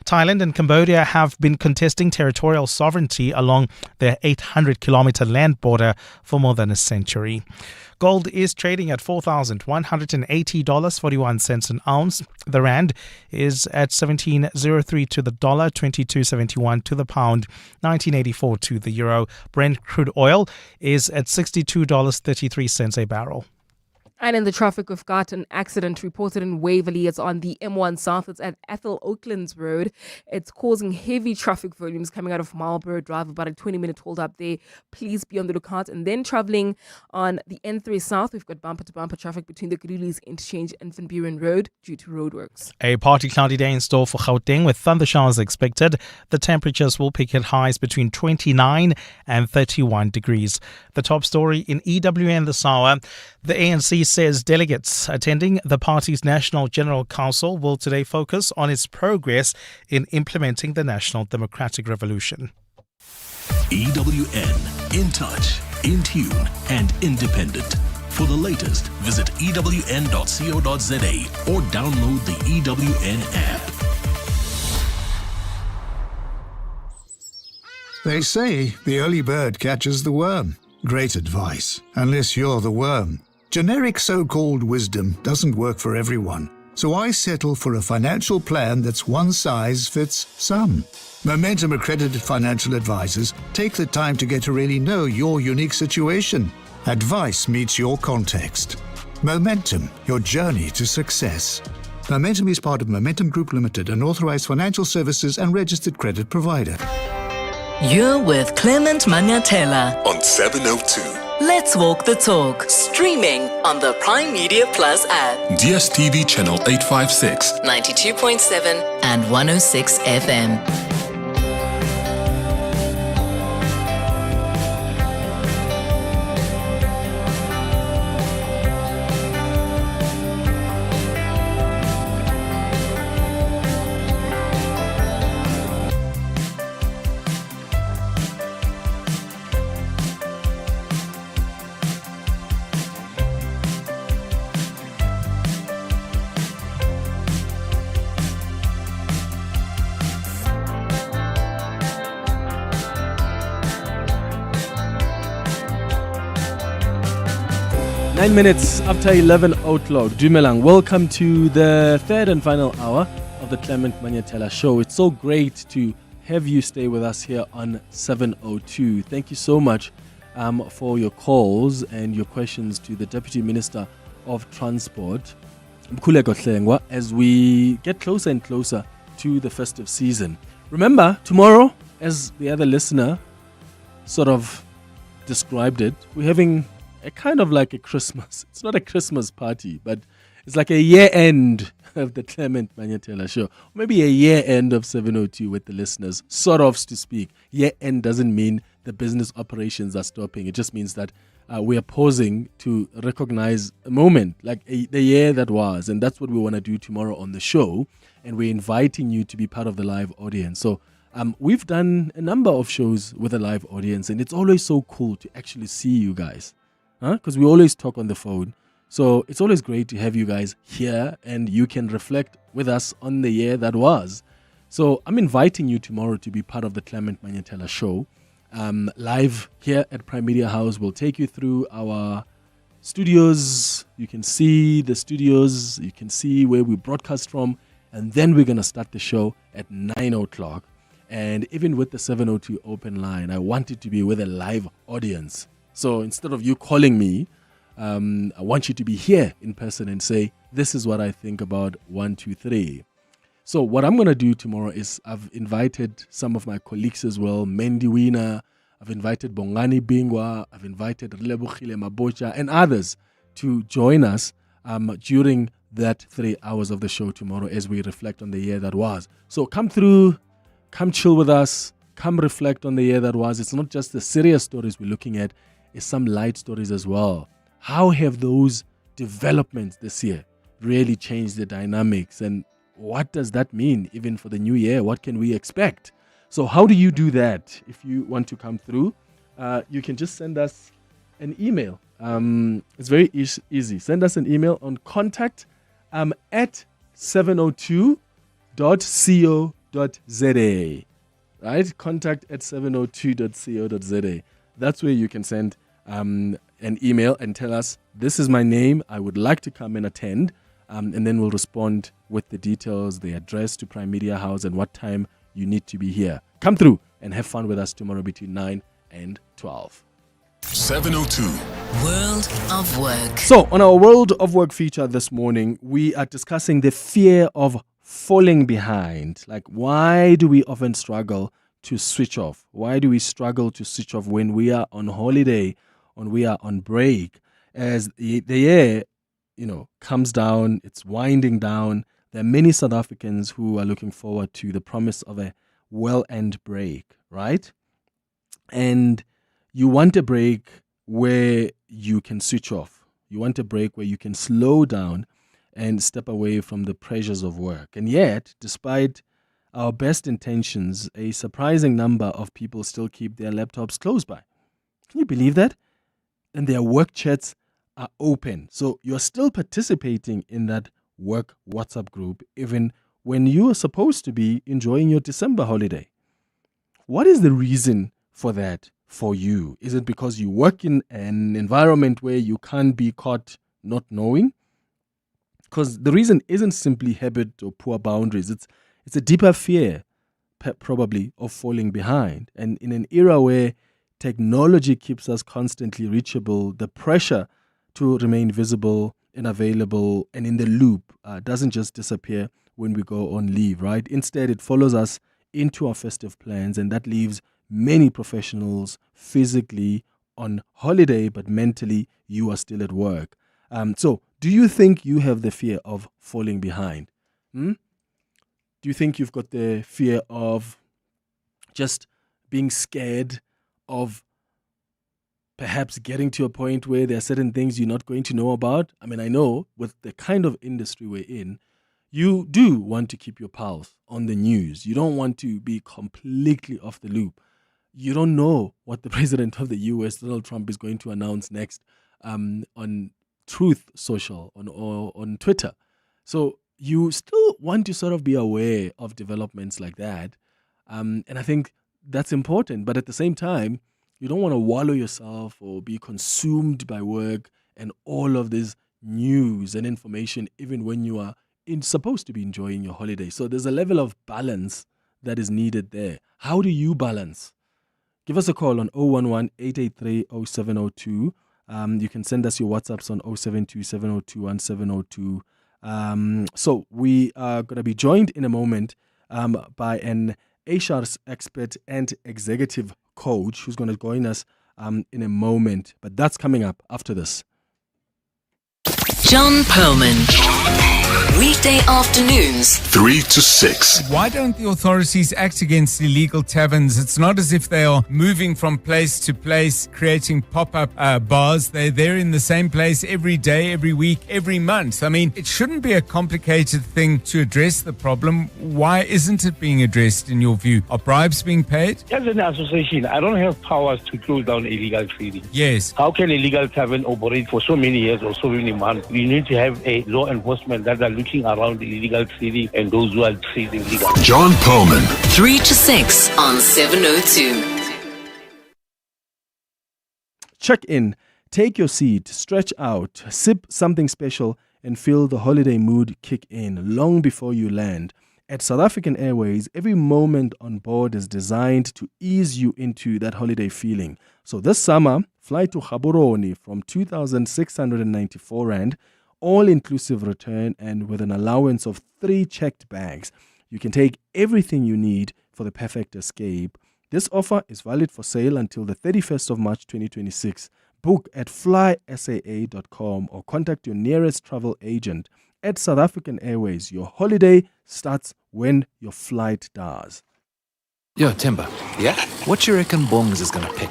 Thailand and Cambodia have been contesting territorial sovereignty along their 800-kilometer land border for more than a century. Gold is trading at $4,180.41 an ounce. The rand is at 17.03 to the dollar, 22.71 to the pound, 19.84 to the euro. Brent crude oil is at $62.33 a barrel. And in the traffic, we've got an accident reported in Waverley. It's on the M1 South. It's at Ethel Oaklands Road. It's causing heavy traffic volumes coming out of Marlborough Drive, about a 20-minute hold up there. Please be on the lookout. And then traveling on the N3 South, we've got bumper-to-bumper traffic between the Gurulis Interchange and Van Buren Road due to roadworks. A partly cloudy day in store for Gauteng with thunder showers expected. The temperatures will peak at highs between 29 and 31 degrees. The top story in EWN this hour. The ANC says delegates attending the party's National General Council will today focus on its progress in implementing the National Democratic Revolution. EWN, in touch, in tune, and independent. For the latest, visit ewn.co.za or download the EWN app. They say the early bird catches the worm. Great advice, unless you're the worm. Generic so-called wisdom doesn't work for everyone, so I settle for a financial plan that's one size fits some. Momentum accredited financial advisors take the time to get to really know your unique situation. Advice meets your context. Momentum, your journey to success. Momentum is part of Momentum Group Limited, an authorized financial services and registered credit provider. You're with Clement Manyathela on 702. Let's Walk the Talk, streaming on the Prime Media Plus app. DSTV channel 856, 92.7 and 106 FM. Nine minutes after 11 o'clock. Dumelang, welcome to the third and final hour of the Clement Manyathela show. It's so great to have you stay with us here on 702. Thank you so much for your calls and your questions to the Deputy Minister of Transport, Mkhuleko Hlengwa, as we get closer and closer to the festive season. Remember, tomorrow, as the other listener sort of described it, we're having a kind of like a Christmas. It's not a Christmas party, but it's like a year end of the Clement Manyathela show. Maybe a year end of 702 with the listeners, sort of to speak. Year end doesn't mean the business operations are stopping. It just means that we are pausing to recognize a moment, like the year that was. And that's what we want to do tomorrow on the show. And we're inviting you to be part of the live audience. So we've done a number of shows with a live audience, and it's always so cool to actually see you guys. Because we always talk on the phone. So it's always great to have you guys here and you can reflect with us on the year that was. So I'm inviting you tomorrow to be part of the Clement Manyathela show. Live here at Prime Media House. We'll take you through our studios. You can see the studios. You can see where we broadcast from. And then we're going to start the show at 9 o'clock. And even with the 702 open line, I want it to be with a live audience. So instead of you calling me, I want you to be here in person and say, this is what I think about 1, 2, 3. So what I'm going to do tomorrow is I've invited some of my colleagues as well, Mendy Wina, I've invited Bongani Bingwa, I've invited Rilebukile Mabocha and others to join us during that 3 hours of the show tomorrow as we reflect on the year that was. So come through, come chill with us, come reflect on the year that was. It's not just the serious stories we're looking at, it's some light stories as well. How have those developments this year really changed the dynamics, and what does that mean even for the new year? What can we expect? So how do you do that? If you want to come through, you can just send us an email. It's very easy. Send us an email on contact at 702.co.za. Right? Contact at 702.co.za. That's where you can send an email and tell us, this is my name, I would like to come and attend. And then we'll respond with the details, the address to Prime Media House, and what time you need to be here. Come through and have fun with us tomorrow between 9 and 12. 702. World of Work. So, on our World of Work feature this morning, we are discussing the fear of falling behind. Like, why do we often struggle to switch off? Why do we struggle to switch off when we are on holiday, when we are on break? As the year, comes down, it's winding down. There are many South Africans who are looking forward to the promise of a well-earned break, right? And you want a break where you can switch off. You want a break where you can slow down and step away from the pressures of work. And yet, despite our best intentions, a surprising number of people still keep their laptops close by. Can you believe that? And their work chats are open. So you're still participating in that work WhatsApp group, even when you are supposed to be enjoying your December holiday. What is the reason for that for you? Is it because you work in an environment where you can't be caught not knowing? Because the reason isn't simply habit or poor boundaries. It's a deeper fear, probably, of falling behind. And in an era where technology keeps us constantly reachable, the pressure to remain visible and available and in the loop doesn't just disappear when we go on leave, right? Instead, it follows us into our festive plans, and that leaves many professionals physically on holiday, but mentally you are still at work. So do you think you have the fear of falling behind? Do you think you've got the fear of just being scared of perhaps getting to a point where there are certain things you're not going to know about? I mean, I know with the kind of industry we're in, you do want to keep your pulse on the news. You don't want to be completely off the loop. You don't know what the president of the U.S., Donald Trump, is going to announce next on Truth Social, on Twitter. So you still want to sort of be aware of developments like that. And I think that's important. But at the same time, you don't want to wallow yourself or be consumed by work and all of this news and information, even when you are supposed to be enjoying your holiday. So there's a level of balance that is needed there. How do you balance? Give us a call on 011-883-0702. You can send us your WhatsApps on 072-702-1702. So we are going to be joined in a moment by an HR expert and executive coach who's going to join us in a moment. But that's coming up after this. John Perlman. Weekday afternoons, 3 to 6. Why don't the authorities act against illegal taverns? It's not as if they are moving from place to place, creating pop-up bars. They're there in the same place every day, every week, every month. I mean, it shouldn't be a complicated thing to address the problem. Why isn't it being addressed in your view? Are bribes being paid? As an association, I don't have powers to close down illegal trading. Yes. How can a legal tavern operate for so many years or so many months? We need to have a law enforcement that are looking around illegal trading and those who are trading legal. John Perlman. 3 to 6 on 702. Check in, take your seat, stretch out, sip something special, and feel the holiday mood kick in long before you land. At South African Airways, every moment on board is designed to ease you into that holiday feeling. So this summer, fly to Gaborone from 2,694 Rand, all-inclusive return, and with an allowance of 3 checked bags. You can take everything you need for the perfect escape. This offer is valid for sale until the 31st of March 2026. Book at flysaa.com or contact your nearest travel agent. at South African Airways, your holiday starts when your flight does. Yo, Timber. Yeah? What you reckon Bongs is gonna pick?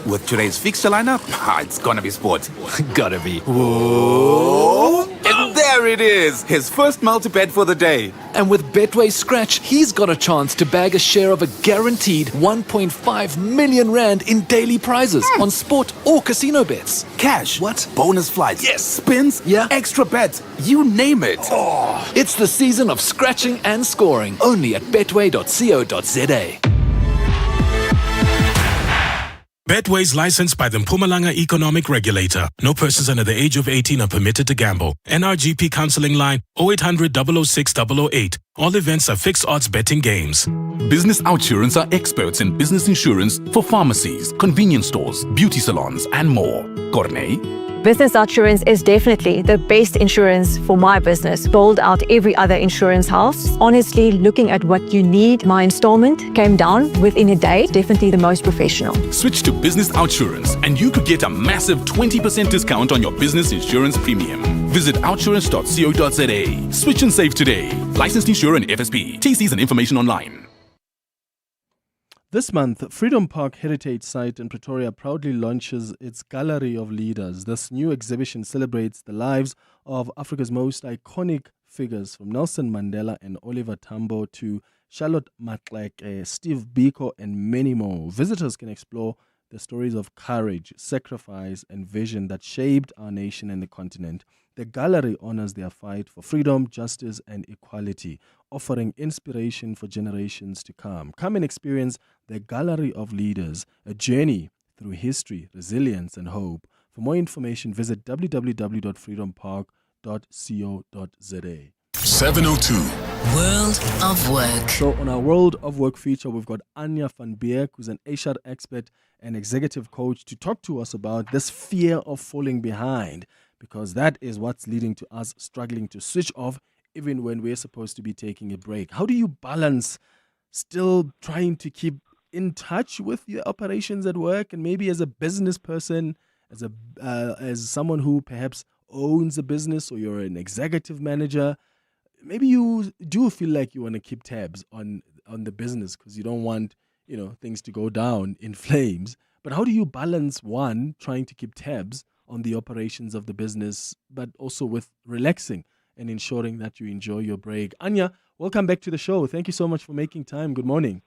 With today's fixture lineup, it's gonna be sport. Gotta be. Whoa! And there it is! His first multi-bet for the day. And with Betway Scratch, he's got a chance to bag a share of a guaranteed 1.5 million rand in daily prizes on sport or casino bets. Cash. What? Bonus flights. Yes. Spins. Yeah. Extra bets. You name it. Oh, it's the season of scratching and scoring. Only at betway.co.za. Betway is licensed by the Mpumalanga Economic Regulator. No persons under the age of 18 are permitted to gamble. NRGP counseling line 0800 006 008. All events are fixed odds betting games. Business Outsurance are experts in business insurance for pharmacies, convenience stores, beauty salons, and more. Corney? Business Outsurance is definitely the best insurance for my business. Bowled out every other insurance house. Honestly, looking at what you need, my installment came down within a day. Definitely the most professional. Switch to Business Outsurance and you could get a massive 20% discount on your business insurance premium. Visit outsurance.co.za. Switch and save today. Licensed insurer and FSP. TCs and information online. This month, Freedom Park Heritage Site in Pretoria proudly launches its Gallery of Leaders. This new exhibition celebrates the lives of Africa's most iconic figures, from Nelson Mandela and Oliver Tambo to Charlotte Maxeke, Steve Biko, and many more. Visitors can explore the stories of courage, sacrifice, and vision that shaped our nation and the continent. The gallery honors their fight for freedom, justice, and equality, offering inspiration for generations to come. Come and experience the Gallery of Leaders, a journey through history, resilience, and hope. For more information, visit www.freedompark.co.za. 702. World of Work. So on our World of Work feature, we've got Anya van Beek, who's an HR expert and executive coach, to talk to us about this fear of falling behind, because that is what's leading to us struggling to switch off even when we're supposed to be taking a break. How do you balance still trying to keep in touch with your operations at work, and maybe as a business person, as someone who perhaps owns a business, or you're an executive manager, maybe you do feel like you want to keep tabs on the business because you don't want, things to go down in flames. But how do you balance, one, trying to keep tabs on the operations of the business, but also with relaxing and ensuring that you enjoy your break? Anya, welcome back to the show. Thank you so much for making time. Good morning.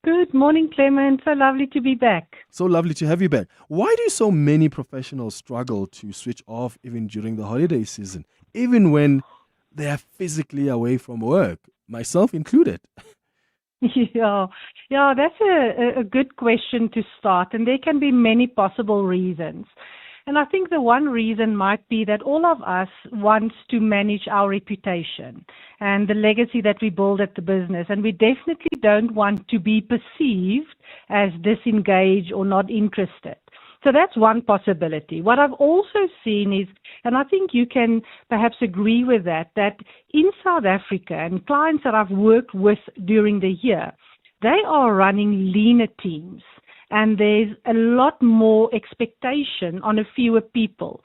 Good morning, Clement. So lovely to be back. So lovely to have you back. Why do so many professionals struggle to switch off even during the holiday season, even when they are physically away from work, myself included? Yeah, that's a good question to start, and there can be many possible reasons. And I think the one reason might be that all of us want to manage our reputation and the legacy that we build at the business, and we definitely don't want to be perceived as disengaged or not interested. So that's one possibility. What I've also seen is, and I think you can perhaps agree with that in South Africa, and clients that I've worked with during the year, they are running leaner teams, and there's a lot more expectation on a fewer people.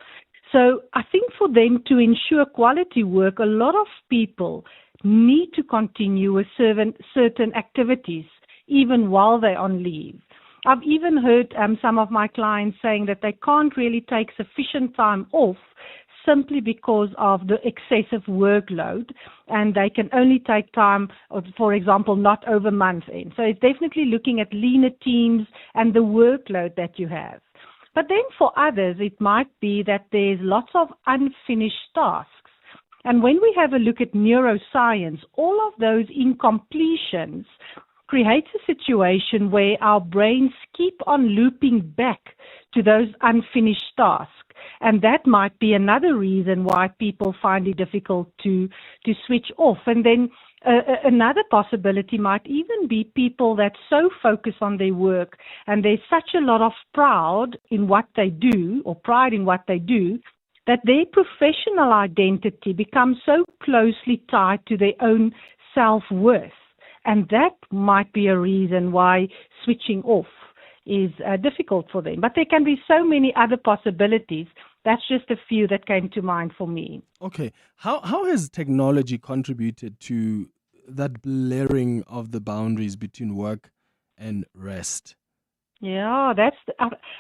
So I think for them to ensure quality work, a lot of people need to continue with certain activities, even while they're on leave. I've even heard some of my clients saying that they can't really take sufficient time off simply because of the excessive workload, and they can only take time, for example, not over month end. So it's definitely looking at leaner teams and the workload that you have. But then for others, it might be that there's lots of unfinished tasks. And when we have a look at neuroscience, all of those incompletions creates a situation where our brains keep on looping back to those unfinished tasks. And that might be another reason why people find it difficult to switch off. And then another possibility might even be people that so focus on their work, and there's such a lot of pride in what they do, that their professional identity becomes so closely tied to their own self-worth. And that might be a reason why switching off is difficult for them. But there can be so many other possibilities. that's just a few that came to mind for me. Okay. How has technology contributed to that blurring of the boundaries between work and rest? Yeah,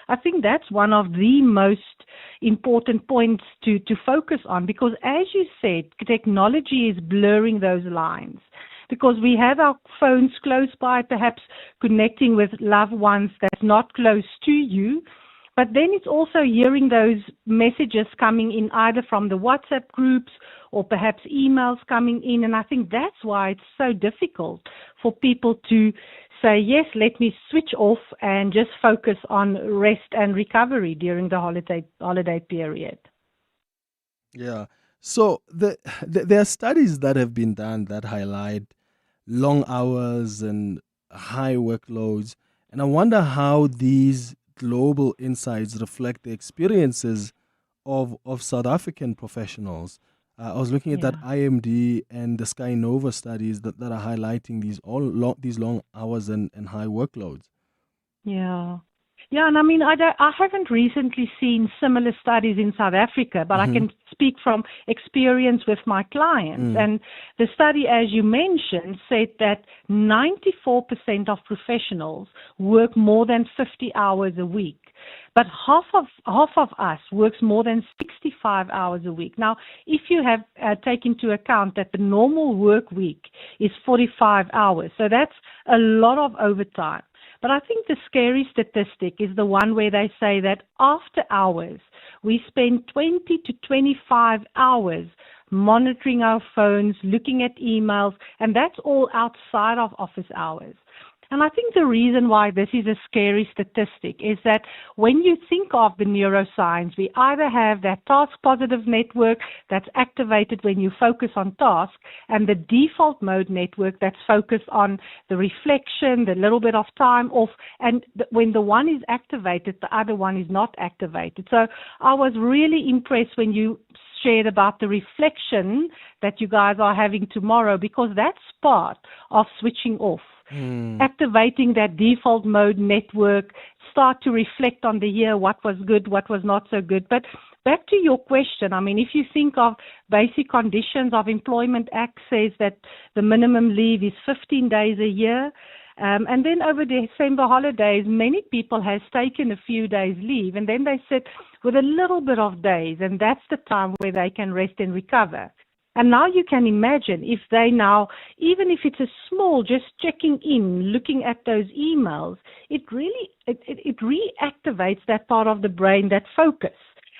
I think that's one of the most important points to focus on, because as you said, technology is blurring those lines. Because we have our phones close by, perhaps connecting with loved ones that's not close to you. But then it's also hearing those messages coming in either from the WhatsApp groups or perhaps emails coming in. And I think that's why it's so difficult for people to say, yes, let me switch off and just focus on rest and recovery during the holiday period. Yeah. So there are studies that have been done that highlight long hours and high workloads. And I wonder how these global insights reflect the experiences of South African professionals. I was looking at that IMD and the Sky Nova studies that are highlighting these long hours and high workloads. Yeah. Yeah, and I mean, I haven't recently seen similar studies in South Africa, but I can speak from experience with my clients. And the study, as you mentioned, said that 94% of professionals work more than 50 hours a week. But half of us works more than 65 hours a week. Now, if you have taken into account that the normal work week is 45 hours, so that's a lot of overtime. But I think the scary statistic is the one where they say that after hours, we spend 20 to 25 hours monitoring our phones, looking at emails, and that's all outside of office hours. And I think the reason why this is a scary statistic is that when you think of the neuroscience, we either have that task positive network that's activated when you focus on task, and the default mode network that's focused on the reflection, the little bit of time off, and when the one is activated, the other one is not activated. So I was really impressed when you shared about the reflection that you guys are having tomorrow, because that's part of switching off. Activating that default mode network, start to reflect on the year, what was good, what was not so good. But back to your question, I mean, if you think of basic conditions of Employment Act says that the minimum leave is 15 days a year. And then over the December holidays, many people has taken a few days leave, and then they sit with a little bit of days, and that's the time where they can rest and recover. And now you can imagine if they now, even if it's a small, just checking in, looking at those emails, it reactivates that part of the brain, that focus,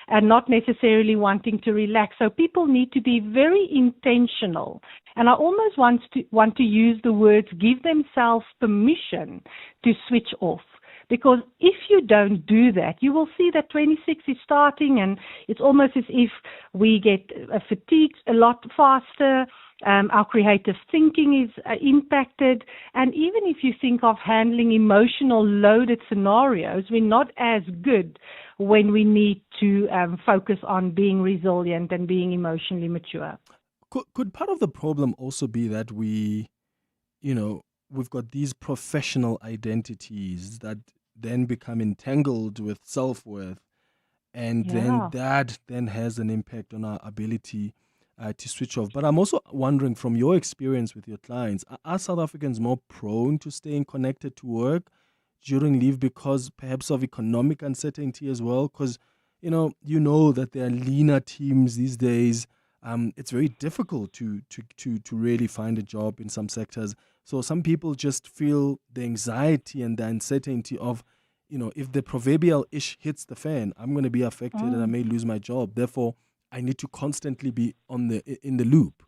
and not necessarily wanting to relax. So people need to be very intentional. And I almost want to use the words, give themselves permission to switch off. Because if you don't do that, you will see that 26 is starting, and it's almost as if we get fatigued a lot faster. Our creative thinking is impacted. And even if you think of handling emotional loaded scenarios, we're not as good when we need to focus on being resilient and being emotionally mature. Could part of the problem also be that we've got these professional identities that then become entangled with self-worth, and then that then has an impact on our ability to switch off. But I'm also wondering, from your experience with your clients, are South Africans more prone to staying connected to work during leave because perhaps of economic uncertainty as well? Because you know that there are leaner teams these days. It's very difficult to really find a job in some sectors. So some people just feel the anxiety and the uncertainty of, if the proverbial ish hits the fan, I'm going to be affected and I may lose my job. Therefore, I need to constantly be in the loop.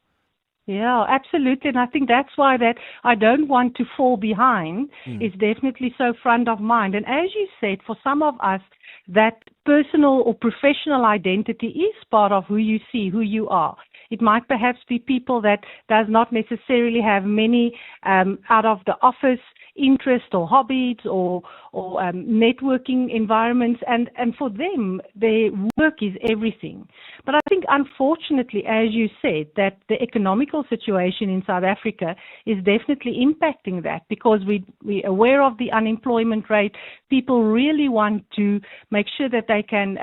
Yeah, absolutely. And I think that's why that I don't want to fall behind is definitely so front of mind. And as you said, for some of us, that personal or professional identity is part of who you see, who you are. It might perhaps be people that does not necessarily have many out of the office interest or hobbies or networking environments, and for them their work is everything. But I think unfortunately, as you said, that the economical situation in South Africa is definitely impacting that, because we're aware of the unemployment rate. People really want to make sure that they can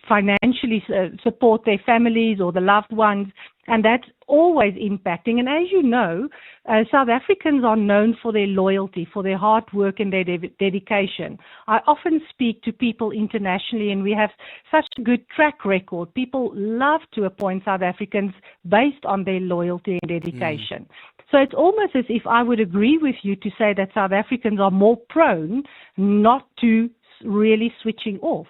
financially support their families or the loved ones, and that's always impacting. And as you know, South Africans are known for their loyalty, for their hard work and their dedication. I often speak to people internationally, and we have such a good track record. People love to appoint South Africans based on their loyalty and dedication. So it's almost as if I would agree with you to say that South Africans are more prone not to really switching off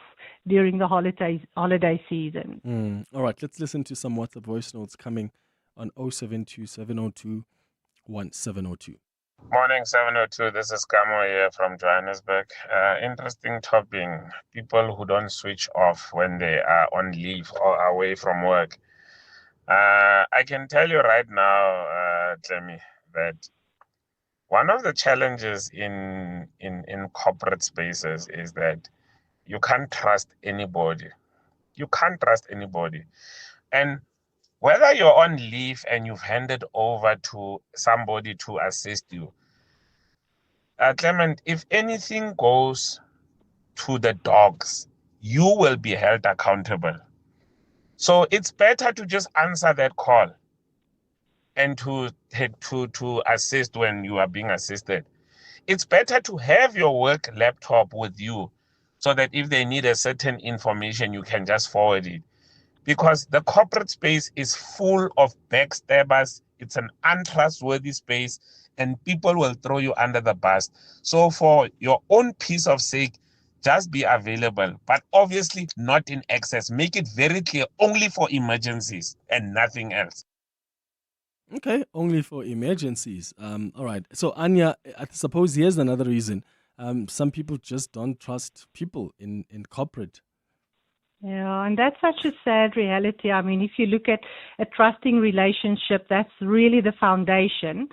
during the holiday season. All right, let's listen to some WhatsApp voice notes coming on 072 702 1702. Morning 702, this is Kamo here from Johannesburg. Interesting topic, people who don't switch off when they are on leave or away from work. I can tell you right now, Clemmy, that one of the challenges in corporate spaces is that you can't trust anybody. You can't trust anybody. And whether you're on leave and you've handed over to somebody to assist you, Clement, if anything goes to the dogs, you will be held accountable. So it's better to just answer that call and to assist when you are being assisted. It's better to have your work laptop with you so that if they need a certain information, you can just forward it. Because the corporate space is full of backstabbers. It's an untrustworthy space, and people will throw you under the bus. So for your own peace of sake, just be available, but obviously not in excess. Make it very clear, only for emergencies and nothing else. Okay, only for emergencies. All right. So Anya, I suppose here's another reason. Some people just don't trust people in corporate. Yeah, and that's such a sad reality. I mean, if you look at a trusting relationship, that's really the foundation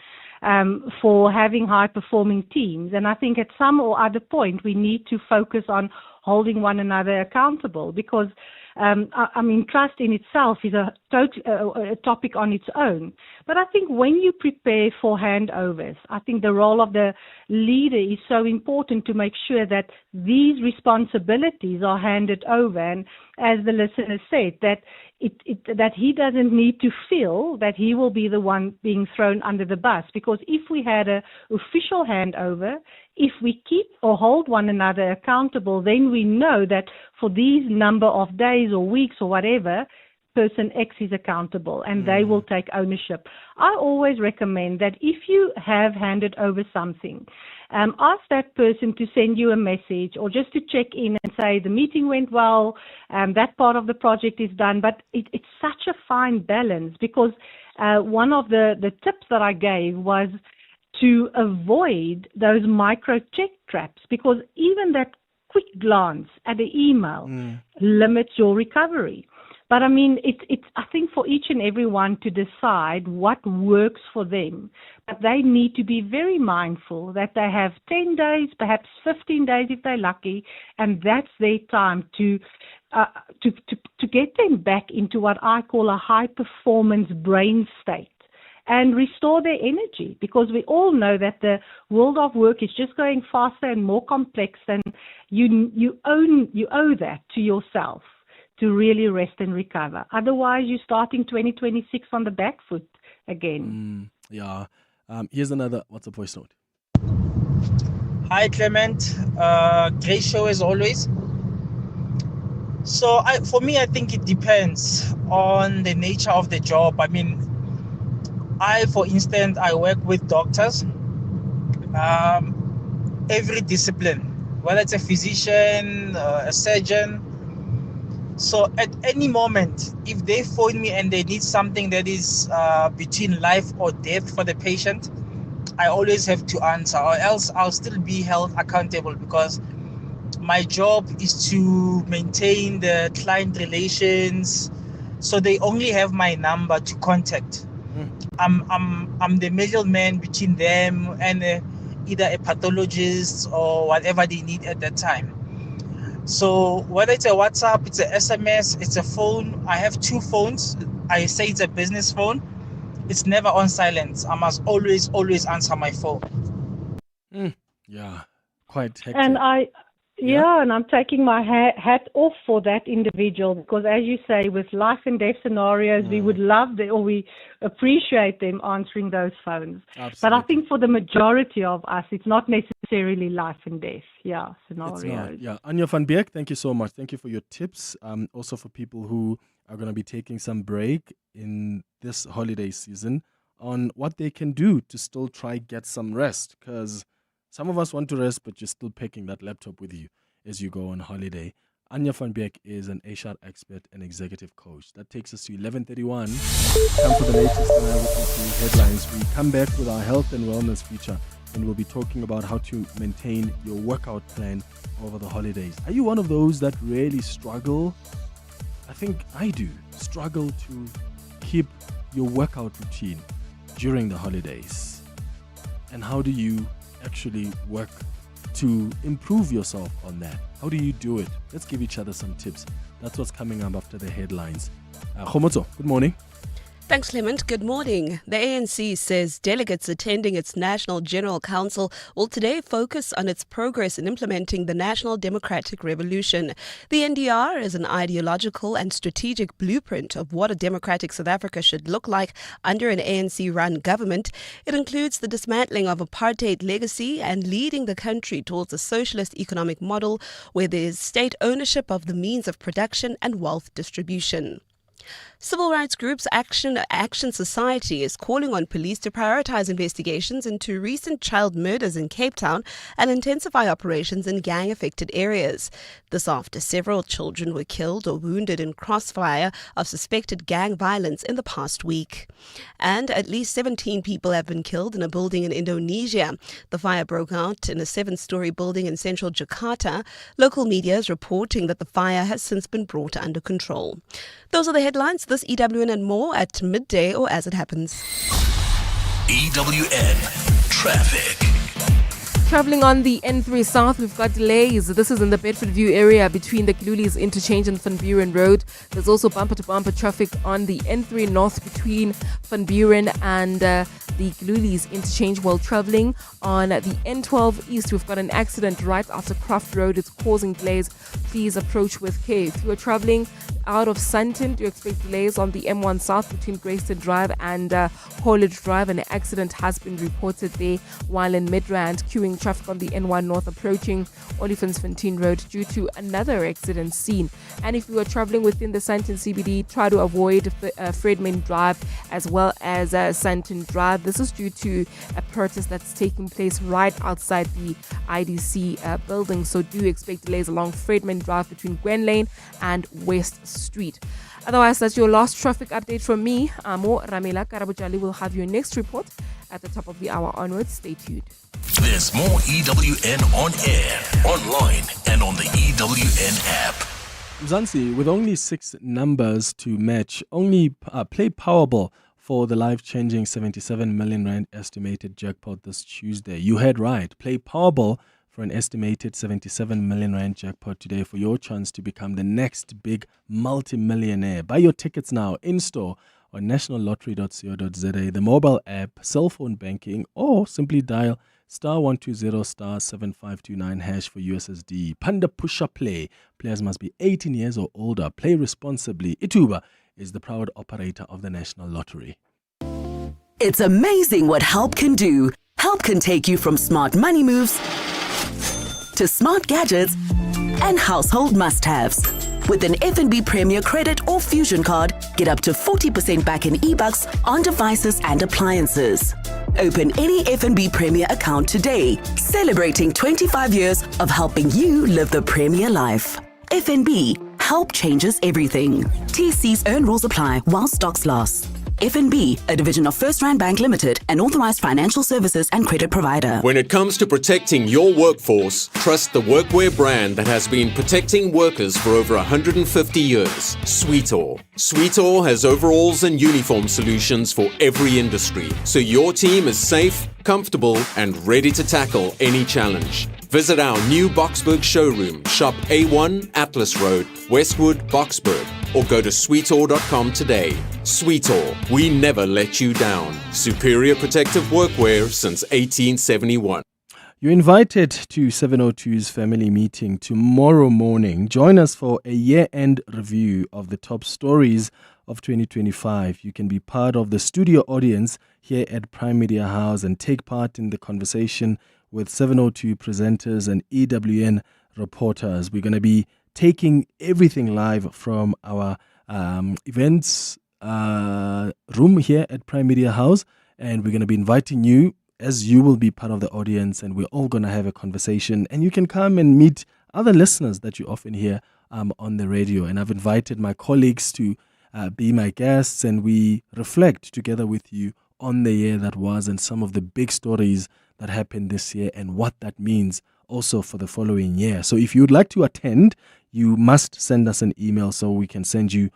for having high-performing teams. And I think at some or other point, we need to focus on holding one another accountable because, I mean, trust in itself is a topic on its own. But I think when you prepare for handovers, I think the role of the leader is so important to make sure that these responsibilities are handed over. And as the listener said, that that he doesn't need to feel that he will be the one being thrown under the bus. Because if we had an official handover, if we keep or hold one another accountable, then we know that for these number of days or weeks or whatever, person X is accountable and they will take ownership. I always recommend that if you have handed over something, ask that person to send you a message or just to check in and say the meeting went well, that part of the project is done. But it's such a fine balance because one of the tips that I gave was to avoid those micro check traps, because even that quick glance at the email limits your recovery. But I mean, it's I think for each and every one to decide what works for them. But they need to be very mindful that they have 10 days, perhaps 15 days if they're lucky, and that's their time to get them back into what I call a high performance brain state and restore their energy, because we all know that the world of work is just going faster and more complex, and you owe that to yourself to really rest and recover. Otherwise, you're starting 2026 on the back foot again. Yeah. Here's another WhatsApp voice note. Hi, Clement. Great show as always. So for me, I think it depends on the nature of the job. I mean, for instance, I work with doctors. Every discipline, whether it's a physician, a surgeon. So at any moment, if they phone me and they need something that is between life or death for the patient, I always have to answer, or else I'll still be held accountable, because my job is to maintain the client relations, so they only have my number to contact. I'm the middleman between them and either a pathologist or whatever they need at that time. So whether it's a WhatsApp, it's a SMS, it's a phone. I have two phones. I say it's a business phone. It's never on silent. I must always answer my phone. Yeah, quite hectic. And Yeah, and I'm taking my hat off for that individual because, as you say, with life and death scenarios, we would love or we appreciate them answering those phones. Absolutely. But I think for the majority of us, it's not necessarily life and death. Yeah, scenarios. It's not. Yeah, Anya van Beek, thank you so much. Thank you for your tips. Also for people who are going to be taking some break in this holiday season on what they can do to still try get some rest, because some of us want to rest, but you're still picking that laptop with you as you go on holiday. Anya van Beek is an HR expert and executive coach. That takes us to 11:31. Time for the latest and eye-opening headlines. We come back with our health and wellness feature, and we'll be talking about how to maintain your workout plan over the holidays. Are you one of those that really struggle? I think I do. Struggle to keep your workout routine during the holidays. And how do you actually work to improve yourself on that? How do you do it? Let's give each other some tips. That's what's coming up after the headlines. Khomotso, good morning. Thanks, Clement. Good morning. The ANC says delegates attending its National General Council will today focus on its progress in implementing the National Democratic Revolution. The NDR is an ideological and strategic blueprint of what a democratic South Africa should look like under an ANC-run government. It includes the dismantling of apartheid legacy and leading the country towards a socialist economic model where there is state ownership of the means of production and wealth distribution. Civil rights groups Action Society is calling on police to prioritize investigations into recent child murders in Cape Town and intensify operations in gang-affected areas. This after several children were killed or wounded in crossfire of suspected gang violence in the past week. And at least 17 people have been killed in a building in Indonesia. The fire broke out in a 7-story building in central Jakarta. Local media is reporting that the fire has since been brought under control. Those are the headlines. This EWN and more at midday or as it happens. EWN Traffic. Traveling on the N3 South, we've got delays. This is in the Bedfordview area between the Kalulis interchange and Van Buren Road. There's also bumper-to-bumper traffic on the N3 North between Van Buren and the Kalulis interchange while traveling. On the N12 East, we've got an accident right after Croft Road. It's causing delays. Please approach with care. If you are traveling out of Sandton, do expect delays on the M1 South between Greyston Drive and Coleridge Drive. An accident has been reported there, while in Midrand, queuing traffic on the N1 North approaching Oliphants-Fontaine Road due to another accident seen. And if you are traveling within the Sandton CBD, try to avoid Fredman Drive as well as Sandton Drive. This is due to a protest that's taking place right outside the IDC building, so do expect delays along Fredman Drive between Gwen Lane and West Street. Otherwise, that's your last traffic update from me. Amo Ramela Karabujali will have your next report at the top of the hour onwards. Stay tuned. There's more EWN on air, online, and on the EWN app. Mzansi, with only 6 numbers to match, only play Powerball for the life-changing 77 million rand estimated jackpot this Tuesday. You heard right. Play Powerball for an estimated 77 million rand jackpot today for your chance to become the next big multi-millionaire. Buy your tickets now in-store on nationallottery.co.za, the mobile app, cell phone banking, or simply dial *120 *7529 hash for USSD. Panda Pusha Play. Players must be 18 years or older. Play responsibly. Ituba is the proud operator of the National Lottery. It's amazing what Help can do. Help can take you from smart money moves to smart gadgets and household must-haves. With an FNB Premier Credit or Fusion card, get up to 40% back in eBucks on devices and appliances. Open any FNB Premier account today, celebrating 25 years of helping you live the Premier life. FNB, help changes everything. TC's earn rules apply while stocks last. FNB, a division of First Rand Bank Limited, an authorized financial services and credit provider. When it comes to protecting your workforce, trust the workwear brand that has been protecting workers for over 150 years, Sweetall. Sweetall has overalls and uniform solutions for every industry, so your team is safe, comfortable, and ready to tackle any challenge. Visit our new Boksburg showroom, shop A1 Atlas Road, Westwood, Boksburg, or go to sweetall.com today. Sweetall, we never let you down. Superior protective workwear since 1871. You're invited to 702's family meeting tomorrow morning. Join us for a year-end review of the top stories of 2025. You can be part of the studio audience here at Prime Media House and take part in the conversation with 702 presenters and EWN reporters. We're going to be taking everything live from our events room here at Prime Media House, and we're going to be inviting you, as you will be part of the audience, and we're all going to have a conversation, and you can come and meet other listeners that you often hear on the radio. And I've invited my colleagues to be my guests, and we reflect together with you on the year that was and some of the big stories that happened this year and what that means also for the following year. So if you would like to attend, you must send us an email so we can send you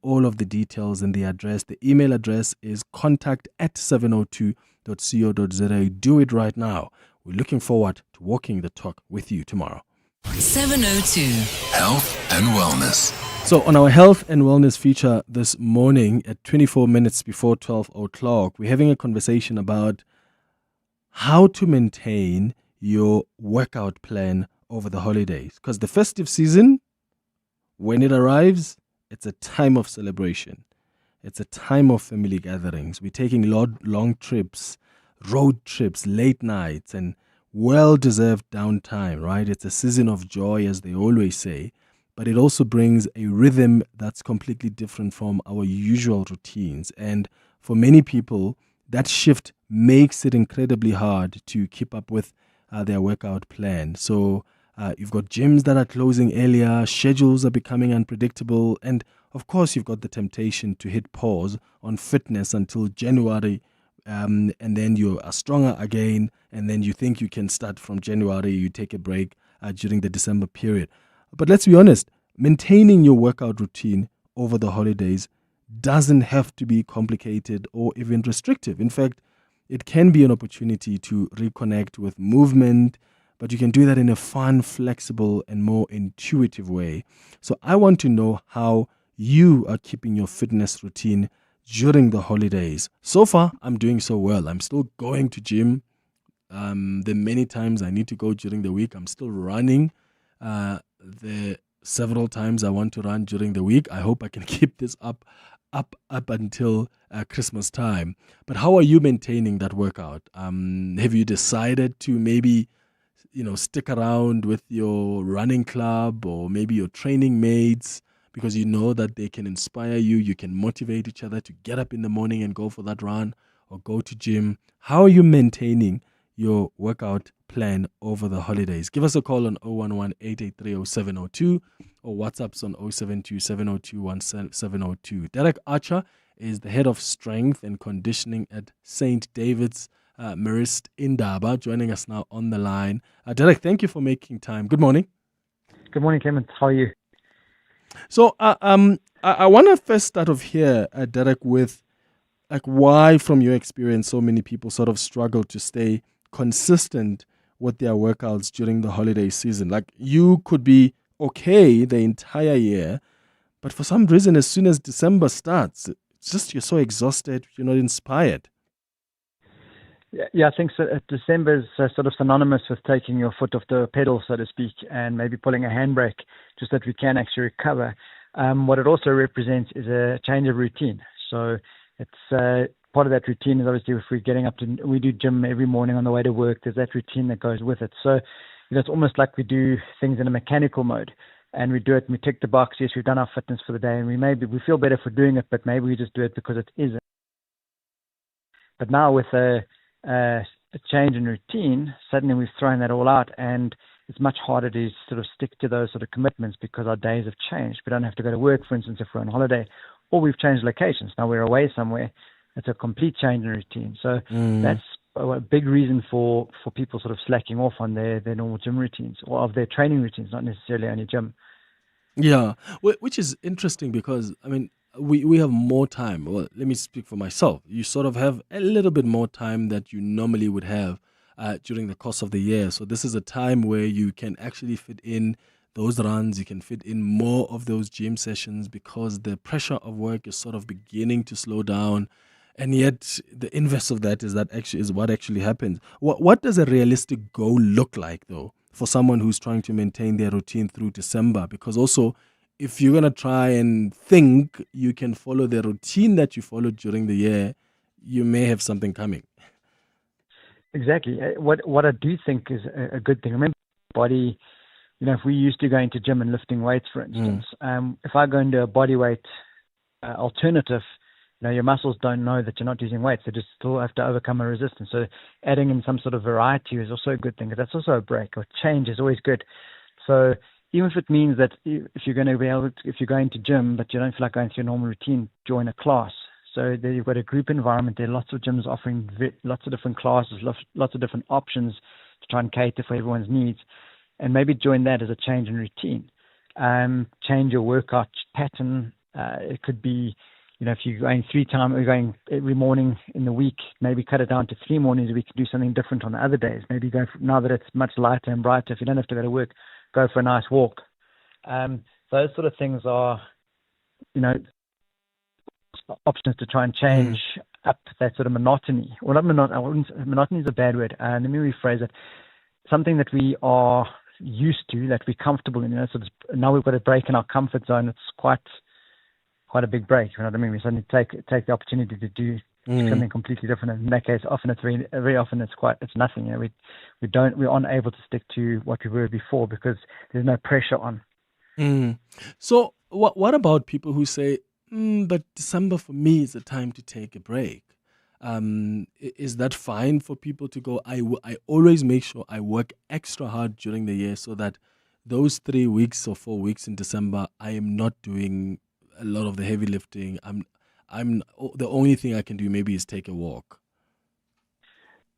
all of the details and the address. The email address is contact@702.co.za. Do it right now. We're looking forward to walking the talk with you tomorrow. 702 Health and Wellness. So on our health and wellness feature this morning at 24 minutes before 12 o'clock, we're having a conversation about how to maintain your workout plan over the holidays. Because the festive season, when it arrives, it's a time of celebration. It's a time of family gatherings. We're taking long trips, road trips, late nights, and well-deserved downtime, right? It's a season of joy, as they always say, but it also brings a rhythm that's completely different from our usual routines. And for many people, that shift makes it incredibly hard to keep up with their workout plan. So you've got gyms that are closing earlier, schedules are becoming unpredictable, and of course you've got the temptation to hit pause on fitness until January, and then you are stronger again, and then you think you can start from January, you take a break during the December period. But let's be honest, maintaining your workout routine over the holidays doesn't have to be complicated or even restrictive. In fact, it can be an opportunity to reconnect with movement, but you can do that in a fun, flexible, and more intuitive way. So I want to know how you are keeping your fitness routine during the holidays. So far, I'm doing so well. I'm still going to gym. The many times I need to go during the week, I'm still running. The several times I want to run during the week. I hope I can keep this up until Christmas time. But how are you maintaining that workout? Have you decided to maybe, stick around with your running club or maybe your training mates because you know that they can inspire you, you can motivate each other to get up in the morning and go for that run or go to gym? How are you maintaining your workout plan over the holidays? Give us a call on 011-883-0702 or WhatsApp's on 072-702-1702. Derek Archer is the head of strength and conditioning at St. David's Marist Indaba, joining us now on the line. Derek, thank you for making time. Good morning. Good morning, Clement. How are you? So I want to first start off here, Derek, with why, from your experience, so many people sort of struggle to stay consistent with their workouts during the holiday season. Like, you could be okay the entire year, but for some reason, as soon as December starts, it's just you're so exhausted, you're not inspired. Yeah, I think so. December is sort of synonymous with taking your foot off the pedal, so to speak, and maybe pulling a handbrake, just that we can actually recover. What it also represents is a change of routine. So it's part of that routine is obviously if we're getting up to, we do gym every morning on the way to work, there's that routine that goes with it. So it's almost like we do things in a mechanical mode, and we do it and we tick the box. Yes, we've done our fitness for the day, and we feel better for doing it, but maybe we just do it because it is. But now with a change in routine, suddenly we've thrown that all out, and it's much harder to sort of stick to those sort of commitments because our days have changed. We don't have to go to work, for instance, if we're on holiday, or we've changed locations. Now we're away somewhere. It's a complete change in routine. So that's a big reason for people sort of slacking off on their normal gym routines or of their training routines, not necessarily only gym. Yeah, which is interesting because, I mean, we have more time. Well, let me speak for myself. You sort of have a little bit more time that you normally would have during the course of the year. So this is a time where you can actually fit in those runs, you can fit in more of those gym sessions because the pressure of work is sort of beginning to slow down. And yet, the inverse of that is what actually happens. What does a realistic goal look like, though, for someone who's trying to maintain their routine through December? Because also, if you're going to try and think you can follow the routine that you followed during the year, you may have something coming. Exactly. What I do think is a good thing. Remember, body, if we used to go into gym and lifting weights, for instance, if I go into a body weight alternative, your muscles don't know that you're not using weights. They just still have to overcome a resistance. So adding in some sort of variety is also a good thing. That's also a break, or change is always good. So even if it means that if you're going to be able to, if you're going to gym, but you don't feel like going through your normal routine, join a class. So there you've got a group environment. There are lots of gyms offering lots of different classes, lots of different options to try and cater for everyone's needs. And maybe join that as a change in routine. Change your workout pattern. It could be, if you're going you're going every morning in the week, maybe cut it down to 3 mornings a week, do something different on the other days. Maybe now that it's much lighter and brighter, if you don't have to go to work, go for a nice walk. Those sort of things are, options to try and change up that sort of monotony. Well, monotony is a bad word. Let me rephrase it. Something that we are used to, that we're comfortable in. So now we've got a break in our comfort zone. It's quite a big break. You know what I mean? We suddenly take the opportunity to do something completely different. And in that case, often it's very often it's nothing. We're unable to stick to what we were before because there's no pressure on. So what about people who say, but December for me is a time to take a break? Is that fine for people to go? I always make sure I work extra hard during the year so that those 3 weeks or 4 weeks in December, I am not doing a lot of the heavy lifting. I'm the only thing I can do maybe is take a walk.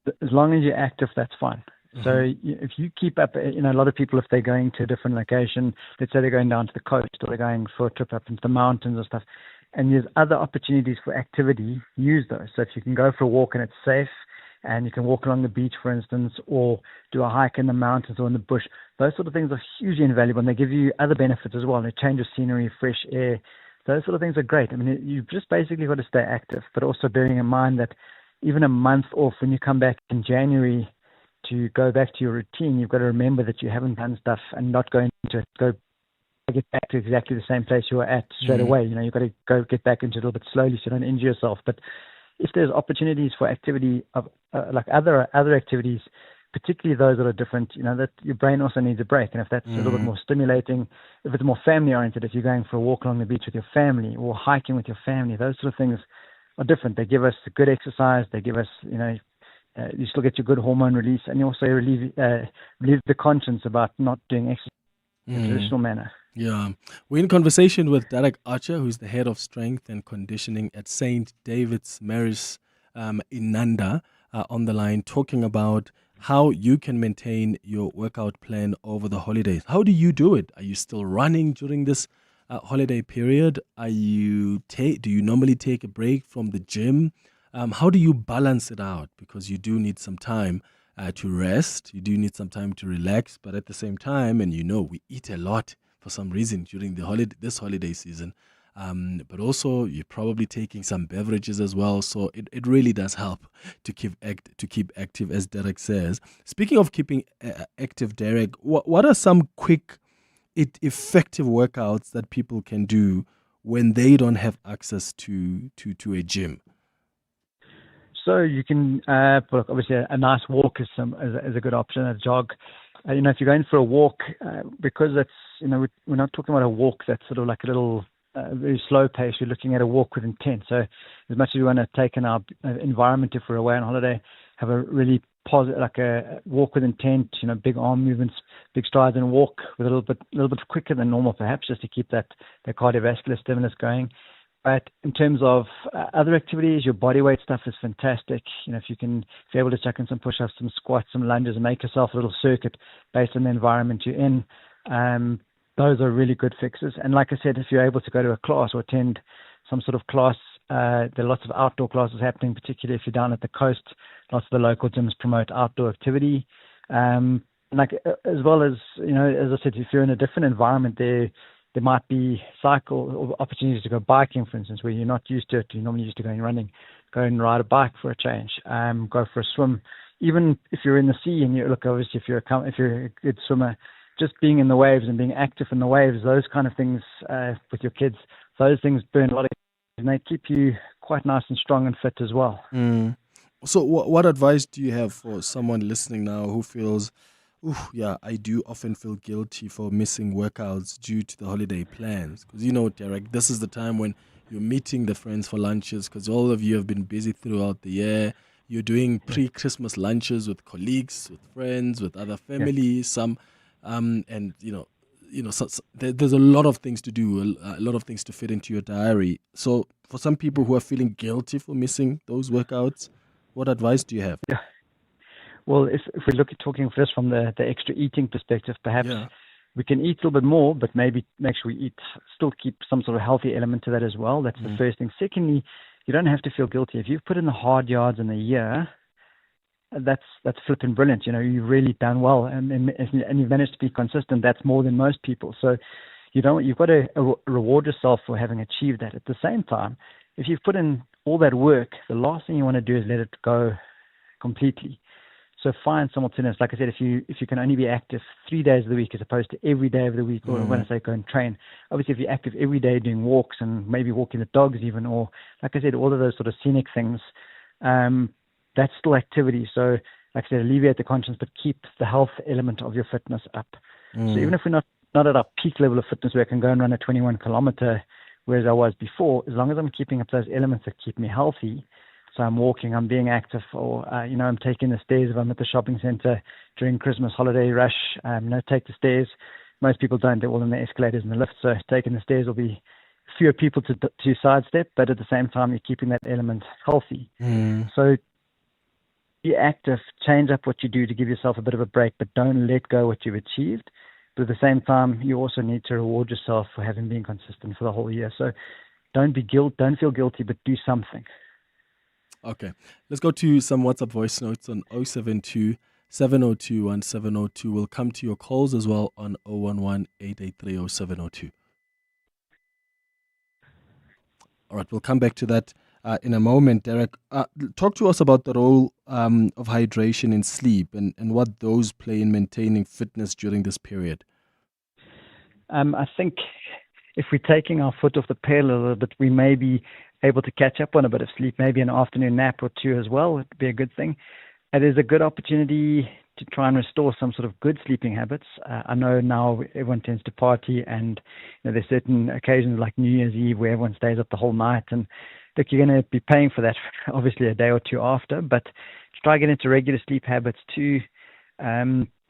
As long as you're active, that's fine. So if you keep up, a lot of people, if they're going to a different location, let's say they're going down to the coast or they're going for a trip up into the mountains and stuff, and there's other opportunities for activity, use those. So if you can go for a walk and it's safe, and you can walk along the beach, for instance, or do a hike in the mountains or in the bush, those sort of things are hugely invaluable, and they give you other benefits as well. They change of scenery, fresh air. Those sort of things are great. I mean, you've just basically got to stay active, but also bearing in mind that even a month off, when you come back in January to go back to your routine, you've got to remember that you haven't done stuff and not going to get back to exactly the same place you were at straight away. You've got to go get back into it a little bit slowly so you don't injure yourself. But if there's opportunities for activity of like other activities, particularly those that are different, that your brain also needs a break. And if that's a little bit more stimulating, if it's more family oriented, if you're going for a walk along the beach with your family or hiking with your family, those sort of things are different. They give us good exercise. They give us, you still get your good hormone release, and you also relieve the conscience about not doing exercise in a traditional manner. Yeah. We're in conversation with Derek Archer, who's the head of strength and conditioning at St. David's Maris in Nanda, on the line, talking about how you can maintain your workout plan over the holidays. How do you do it? Are you still running during this holiday period? Do you normally take a break from the gym? How do you balance it out? Because you do need some time to rest. You do need some time to relax. But at the same time, and we eat a lot for some reason during this holiday season. But also you're probably taking some beverages as well. So it really does help to keep active, as Derek says. Speaking of keeping active, Derek, what are some quick, effective workouts that people can do when they don't have access to a gym? So you can, obviously a nice walk is a good option, a jog. If you're going for a walk, because that's, we're not talking about a walk that's sort of like a little very slow pace. You're looking at a walk with intent. So as much as we want to take in our environment if we're away on holiday, have a really positive, like a walk with intent, big arm movements, big strides, and walk with a little bit quicker than normal, perhaps, just to keep that cardiovascular stimulus going. But in terms of other activities, your body weight stuff is fantastic. If you're able to chuck in some push-ups, some squats, some lunges, and make yourself a little circuit based on the environment you're in, those are really good fixes. And like I said, if you're able to go to a class or attend some sort of class, there are lots of outdoor classes happening, particularly if you're down at the coast. Lots of the local gyms promote outdoor activity. As well as, as I said, if you're in a different environment, there might be cycle or opportunities to go biking, for instance, where you're not used to it. You're normally used to going running. go and ride a bike for a change, go for a swim. Even if you're in the sea and you look, obviously, if you're a good swimmer, just being in the waves and being active in the waves, those kind of things with your kids, those things burn a lot of and they keep you quite nice and strong and fit as well. So what advice do you have for someone listening now who feels, I do often feel guilty for missing workouts due to the holiday plans? Because, Derek, this is the time when you're meeting the friends for lunches because all of you have been busy throughout the year. You're doing pre-Christmas lunches with colleagues, with friends, with other families, there's a lot of things to do, a lot of things to fit into your diary. So for some people who are feeling guilty for missing those workouts, what advice do you have? Yeah. Well, if we look at talking first from the extra eating perspective, perhaps we can eat a little bit more, but maybe make sure we still keep some sort of healthy element to that as well. That's the first thing. Secondly, you don't have to feel guilty. If you've put in the hard yards in a year, that's flipping brilliant. You've really done well, and you've managed to be consistent. That's more than most people. So you've got to reward yourself for having achieved that. At the same time, if you've put in all that work, the last thing you want to do is let it go completely. So find some alternatives. Like I said, if you can only be active 3 days of the week as opposed to every day of the week, or when I say go and train, obviously if you're active every day doing walks and maybe walking the dogs even, or like I said, all of those sort of scenic things, that's still activity. So like I said, alleviate the conscience, but keep the health element of your fitness up. So even if we're not at our peak level of fitness where I can go and run a 21-kilometer, whereas I was before, as long as I'm keeping up those elements that keep me healthy, so I'm walking, I'm being active, or, I'm taking the stairs if I'm at the shopping center during Christmas holiday rush, take the stairs. Most people don't, they're all in the escalators and the lifts, so taking the stairs will be fewer people to sidestep, but at the same time, you're keeping that element healthy. So be active, change up what you do to give yourself a bit of a break, but don't let go what you've achieved. But at the same time, you also need to reward yourself for having been consistent for the whole year. So don't feel guilty, but do something. Okay, let's go to some WhatsApp voice notes on 072 702 1702. We'll come to your calls as well on 011 883 0702. All right, we'll come back to that in a moment. Derek, talk to us about the role of hydration in sleep and what those play in maintaining fitness during this period. I think if we're taking our foot off the pedal a little bit, we may be able to catch up on a bit of sleep, maybe an afternoon nap or two as well would be a good thing. It is a good opportunity to try and restore some sort of good sleeping habits. I know now everyone tends to party, and there's certain occasions like New Year's Eve where everyone stays up the whole night, and look, you're going to be paying for that obviously a day or two after, but to try and get into regular sleep habits too.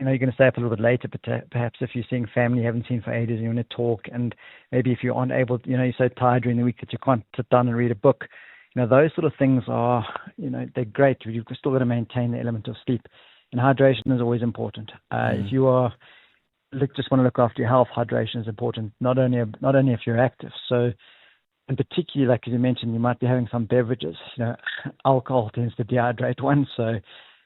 You're going to stay up a little bit later, but perhaps if you're seeing family you haven't seen for ages and you want to talk, and maybe if you aren't able, you're so tired during the week that you can't sit down and read a book, those sort of things are, they're great. You've still got to maintain the element of sleep, and hydration is always important. If you are just want to look after your health, hydration is important, not only if you're active. So, and particularly, like as you mentioned, you might be having some beverages. Alcohol tends to dehydrate one, so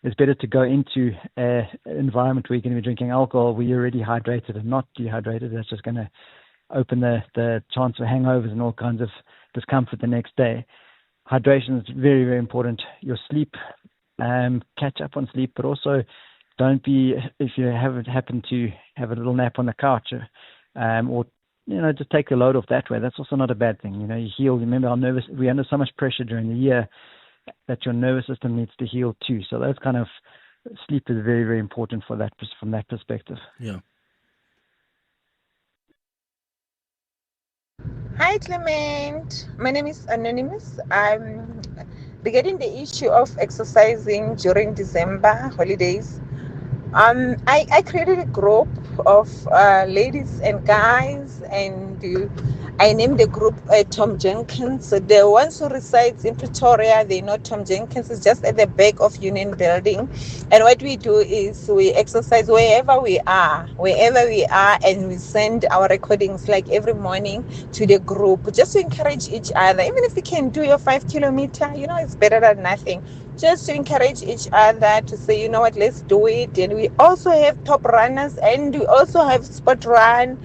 it's better to go into an environment where you're going to be drinking alcohol where you're already hydrated and not dehydrated. That's just going to open the chance for hangovers and all kinds of discomfort the next day. Hydration is very, very important. Your sleep, catch up on sleep, but also don't be, if you happen to have a little nap on the couch or just take the load off that way. That's also not a bad thing. You heal. Remember, we're under so much pressure during the year that your nervous system needs to heal too. So those kind of sleep is very, very important from that perspective. Yeah. Hi, Clement. My name is Anonymous. I'm regarding the issue of exercising during December holidays. I created a group of ladies and guys, and I named the group Tom Jenkins. So the ones who resides in Pretoria, they know Tom Jenkins is just at the back of Union Building. And what we do is we exercise wherever we are, and we send our recordings like every morning to the group just to encourage each other. Even if you can do your 5 kilometer, it's better than nothing. just to encourage each other to say, you know what, let's do it. And we also have top runners, and we also have spot run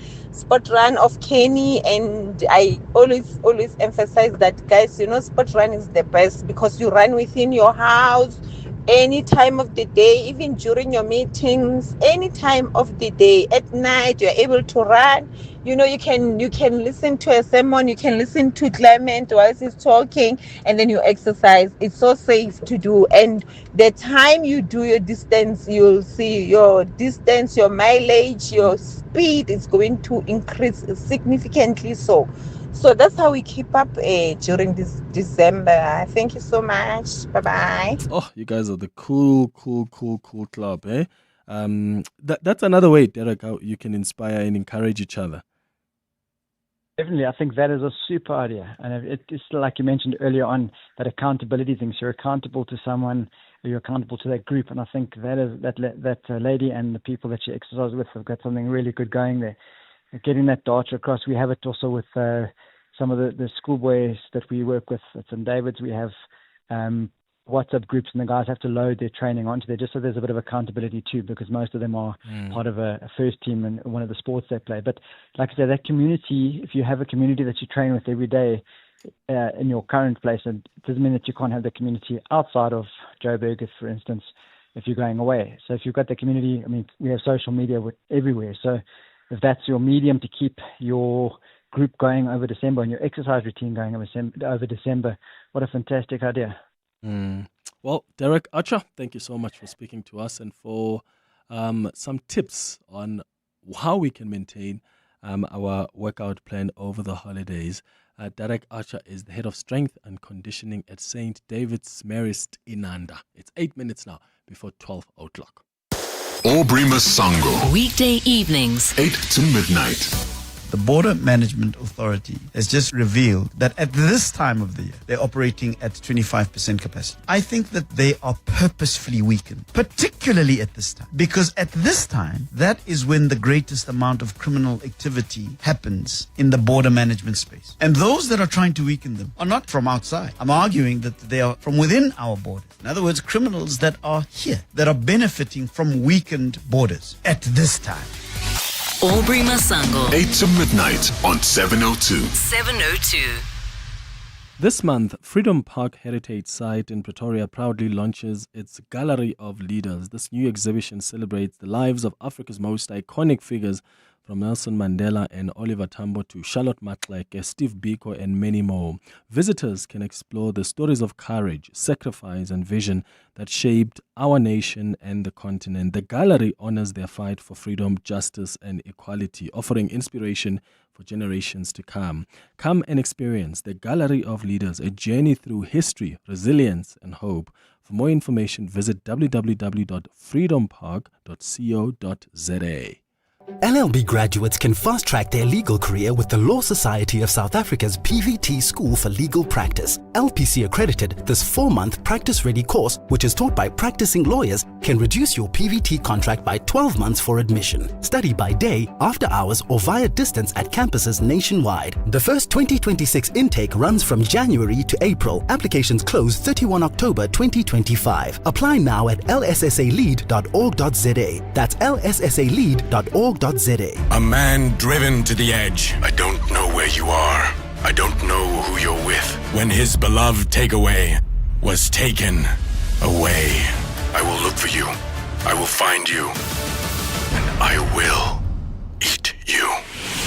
of Kenny. And I always emphasize that, guys, you know, spot run is the best because you run within your house any time of the day, even during your meetings, any time of the day. At night, you're able to run. You know, you can listen to a sermon, you can listen to Clement while he's talking, and then you exercise. It's so safe to do. And the time you do your distance, you'll see your distance, your mileage, your speed is going to increase significantly. So that's how we keep up during this December. Thank you so much. Bye-bye. Oh, you guys are the cool club, eh? That's another way, Derek, how you can inspire and encourage each other. Definitely, I think that is a super idea. And it's like you mentioned earlier on, that accountability thing. So you're accountable to someone, or you're accountable to that group. And I think that lady and the people that she exercises with have got something really good going there. Getting that data across. We have it also with some of the schoolboys that we work with at St. David's. We have WhatsApp groups, and the guys have to load their training onto there just so there's a bit of accountability too, because most of them are part of a first team in one of the sports they play. But like I said, that community, if you have a community that you train with every day in your current place, it doesn't mean that you can't have the community outside of Joburg, for instance, if you're going away. So if you've got the community, I mean, we have social media everywhere. So if that's your medium to keep your group going over December and your exercise routine going over December, what a fantastic idea. Well, Derek Archer, thank you so much for speaking to us and for some tips on how we can maintain our workout plan over the holidays. Derek Archer is the head of strength and conditioning at St. David's Marist Inanda. It's 8 minutes now before 12 o'clock. Aubrey Masango. Weekday evenings, 8 to midnight. The Border Management Authority has just revealed that at this time of the year, they're operating at 25% capacity. I think that they are purposefully weakened, particularly at this time, because at this time, that is when the greatest amount of criminal activity happens in the border management space. And those that are trying to weaken them are not from outside. I'm arguing that they are from within our borders. In other words, criminals that are here, that are benefiting from weakened borders at this time. Aubrey Masango. 8 to midnight on 702. 702. This month, Freedom Park Heritage Site in Pretoria proudly launches its Gallery of Leaders. This new exhibition celebrates the lives of Africa's most iconic figures, from Nelson Mandela and Oliver Tambo to Charlotte Maxeke, Steve Biko, and many more. Visitors can explore the stories of courage, sacrifice, and vision that shaped our nation and the continent. The gallery honors their fight for freedom, justice, and equality, offering inspiration for generations to come. Come and experience the Gallery of Leaders, a journey through history, resilience, and hope. For more information, visit www.freedompark.co.za. LLB graduates can fast-track their legal career with the Law Society of South Africa's PVT School for Legal Practice. LPC accredited, this 4-month practice-ready course, which is taught by practicing lawyers, can reduce your PVT contract by 12 months for admission. Study by day, after hours, or via distance at campuses nationwide. The first 2026 intake runs from January to April. Applications close 31 October 2025. Apply now at lssalead.org.za. That's lssalead.org.za. A man driven to the edge. I don't know where you are. I don't know who you're with. When his beloved takeaway was taken away. I will look for you. I will find you. And I will eat you.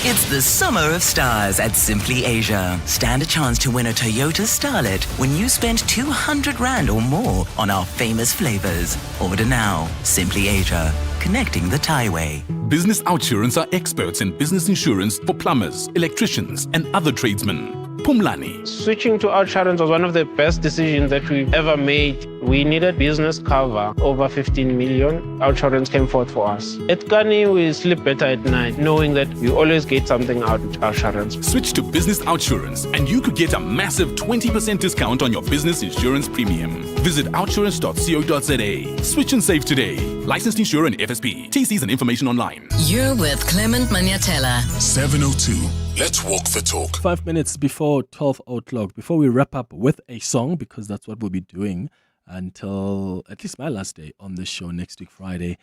It's the Summer of Stars at Simply Asia. Stand a chance to win a Toyota Starlet when you spend 200 Rand or more on our famous flavors. Order now. Simply Asia. Connecting the Highway. Business Outsurance are experts in business insurance for plumbers, electricians, and other tradesmen. Pumlani. Switching to Outsurance was one of the best decisions that we've ever made. We needed business cover, over 15 million. Outsurance came forth for us. At Kani, we sleep better at night, knowing that we always get something out of Outsurance. Switch to Business Outsurance, and you could get a massive 20% discount on your business insurance premium. Visit outsurance.co.za. Switch and save today. Licensed insurer and FSP. TCs and information online. You're with Clement Manyathela. 702. Let's walk the talk. 5 minutes before 12 o'clock, before we wrap up with a song, because that's what we'll be doing until at least my last day on this show next week, Friday.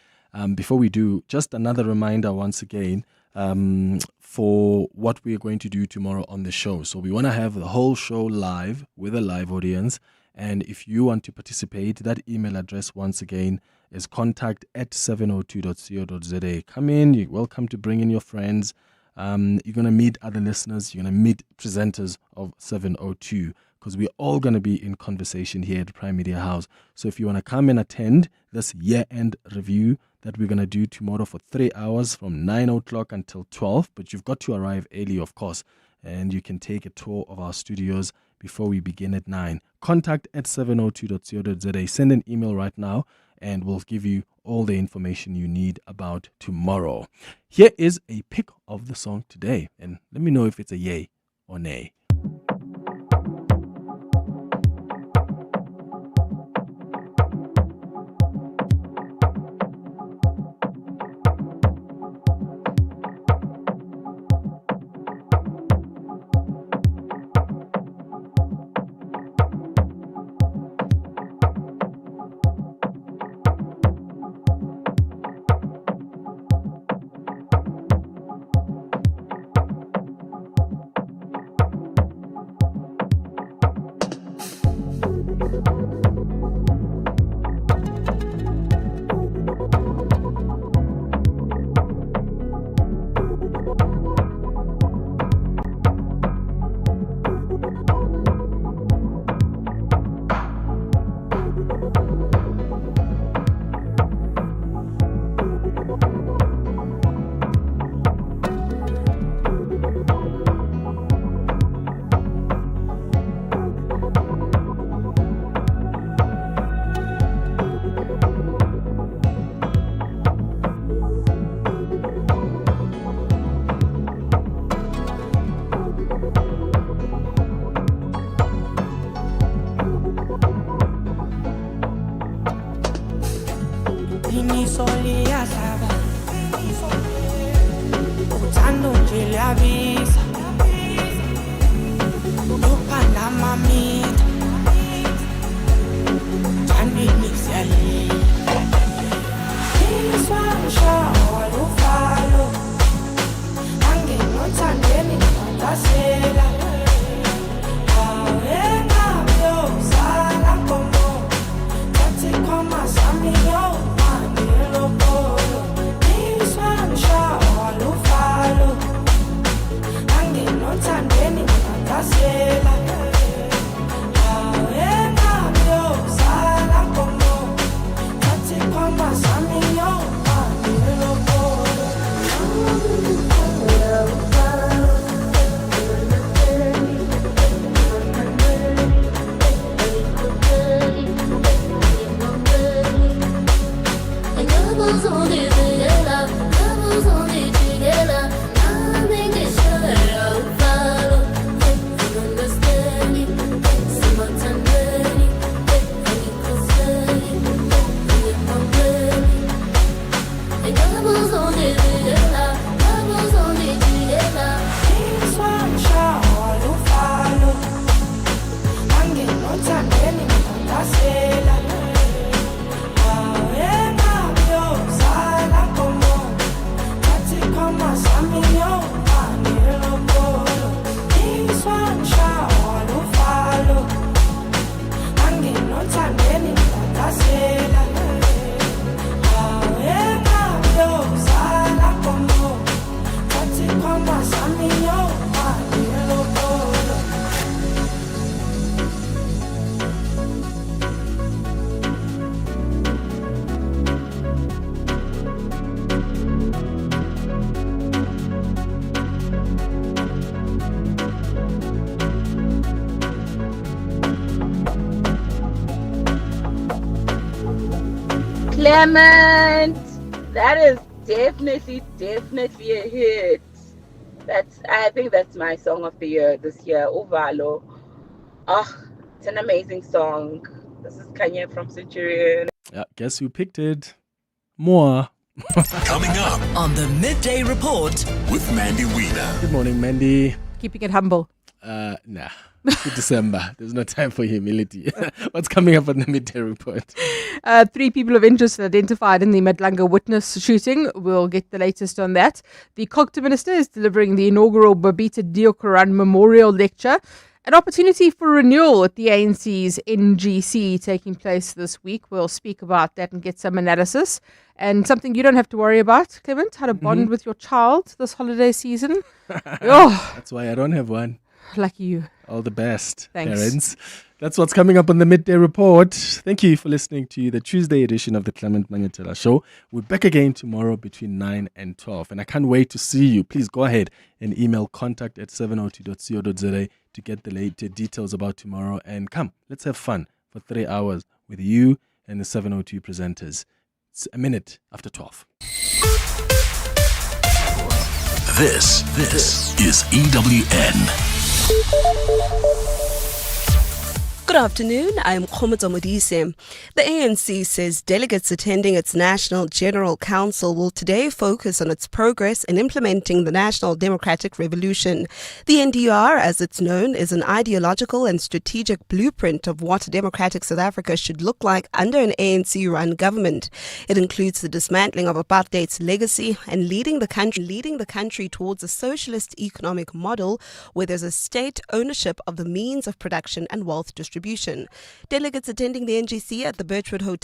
Before we do, just another reminder once again for what we are going to do tomorrow on the show. So we want to have the whole show live with a live audience. And if you want to participate, that email address once again is contact@702.co.za. Come in. You're welcome to bring in your friends. You're going to meet other listeners. You're going to meet presenters of 702 because we're all going to be in conversation here at Prime Media House. So if you want to come and attend this year-end review that we're going to do tomorrow for 3 hours from 9 o'clock until 12, but you've got to arrive early, of course, and you can take a tour of our studios before we begin at 9. Contact@702.co.za. Send an email right now and we'll give you all the information you need about tomorrow. Here is a pick of the song today, and let me know if it's a yay or nay. Clement, that is definitely a hit. I think that's my song of the year this year. Ovalo. Oh, it's an amazing song. This is Kanye from Centurion. Yeah, guess who picked it? More. Coming up on the Midday Report with Mandy Wheeler. Good morning, Mandy. Keeping it humble. Nah. to December. There's no time for humility. What's coming up on the midday report? 3 people of interest identified in the Madlanga witness shooting. We'll get the latest on that. The Cogta Minister is delivering the inaugural Babita Deokaran Memorial Lecture. An opportunity for renewal at the ANC's NGC taking place this week. We'll speak about that and get some analysis. And something you don't have to worry about, Clement, how to bond with your child this holiday season. That's why I don't have one. Lucky you. All the best, Thanks. parents. That's what's coming up on the midday report. Thank you for listening to the Tuesday edition of the Clement Manyathela Show. We're back again tomorrow between 9 and 12. And I can't wait to see you. Please go ahead and email contact@702.co.za to get the latest details about tomorrow. And come, let's have fun for 3 hours with you and the 702 presenters. It's a minute after 12. This is EWN. Good afternoon, I'm Khomoto Modise. The ANC says delegates attending its National General Council will today focus on its progress in implementing the National Democratic Revolution. The NDR, as it's known, is an ideological and strategic blueprint of what democratic South Africa should look like under an ANC-run government. It includes the dismantling of apartheid's legacy and leading the country towards a socialist economic model where there's a state ownership of the means of production and wealth distribution. Delegates attending the NGC at the Birchwood Hotel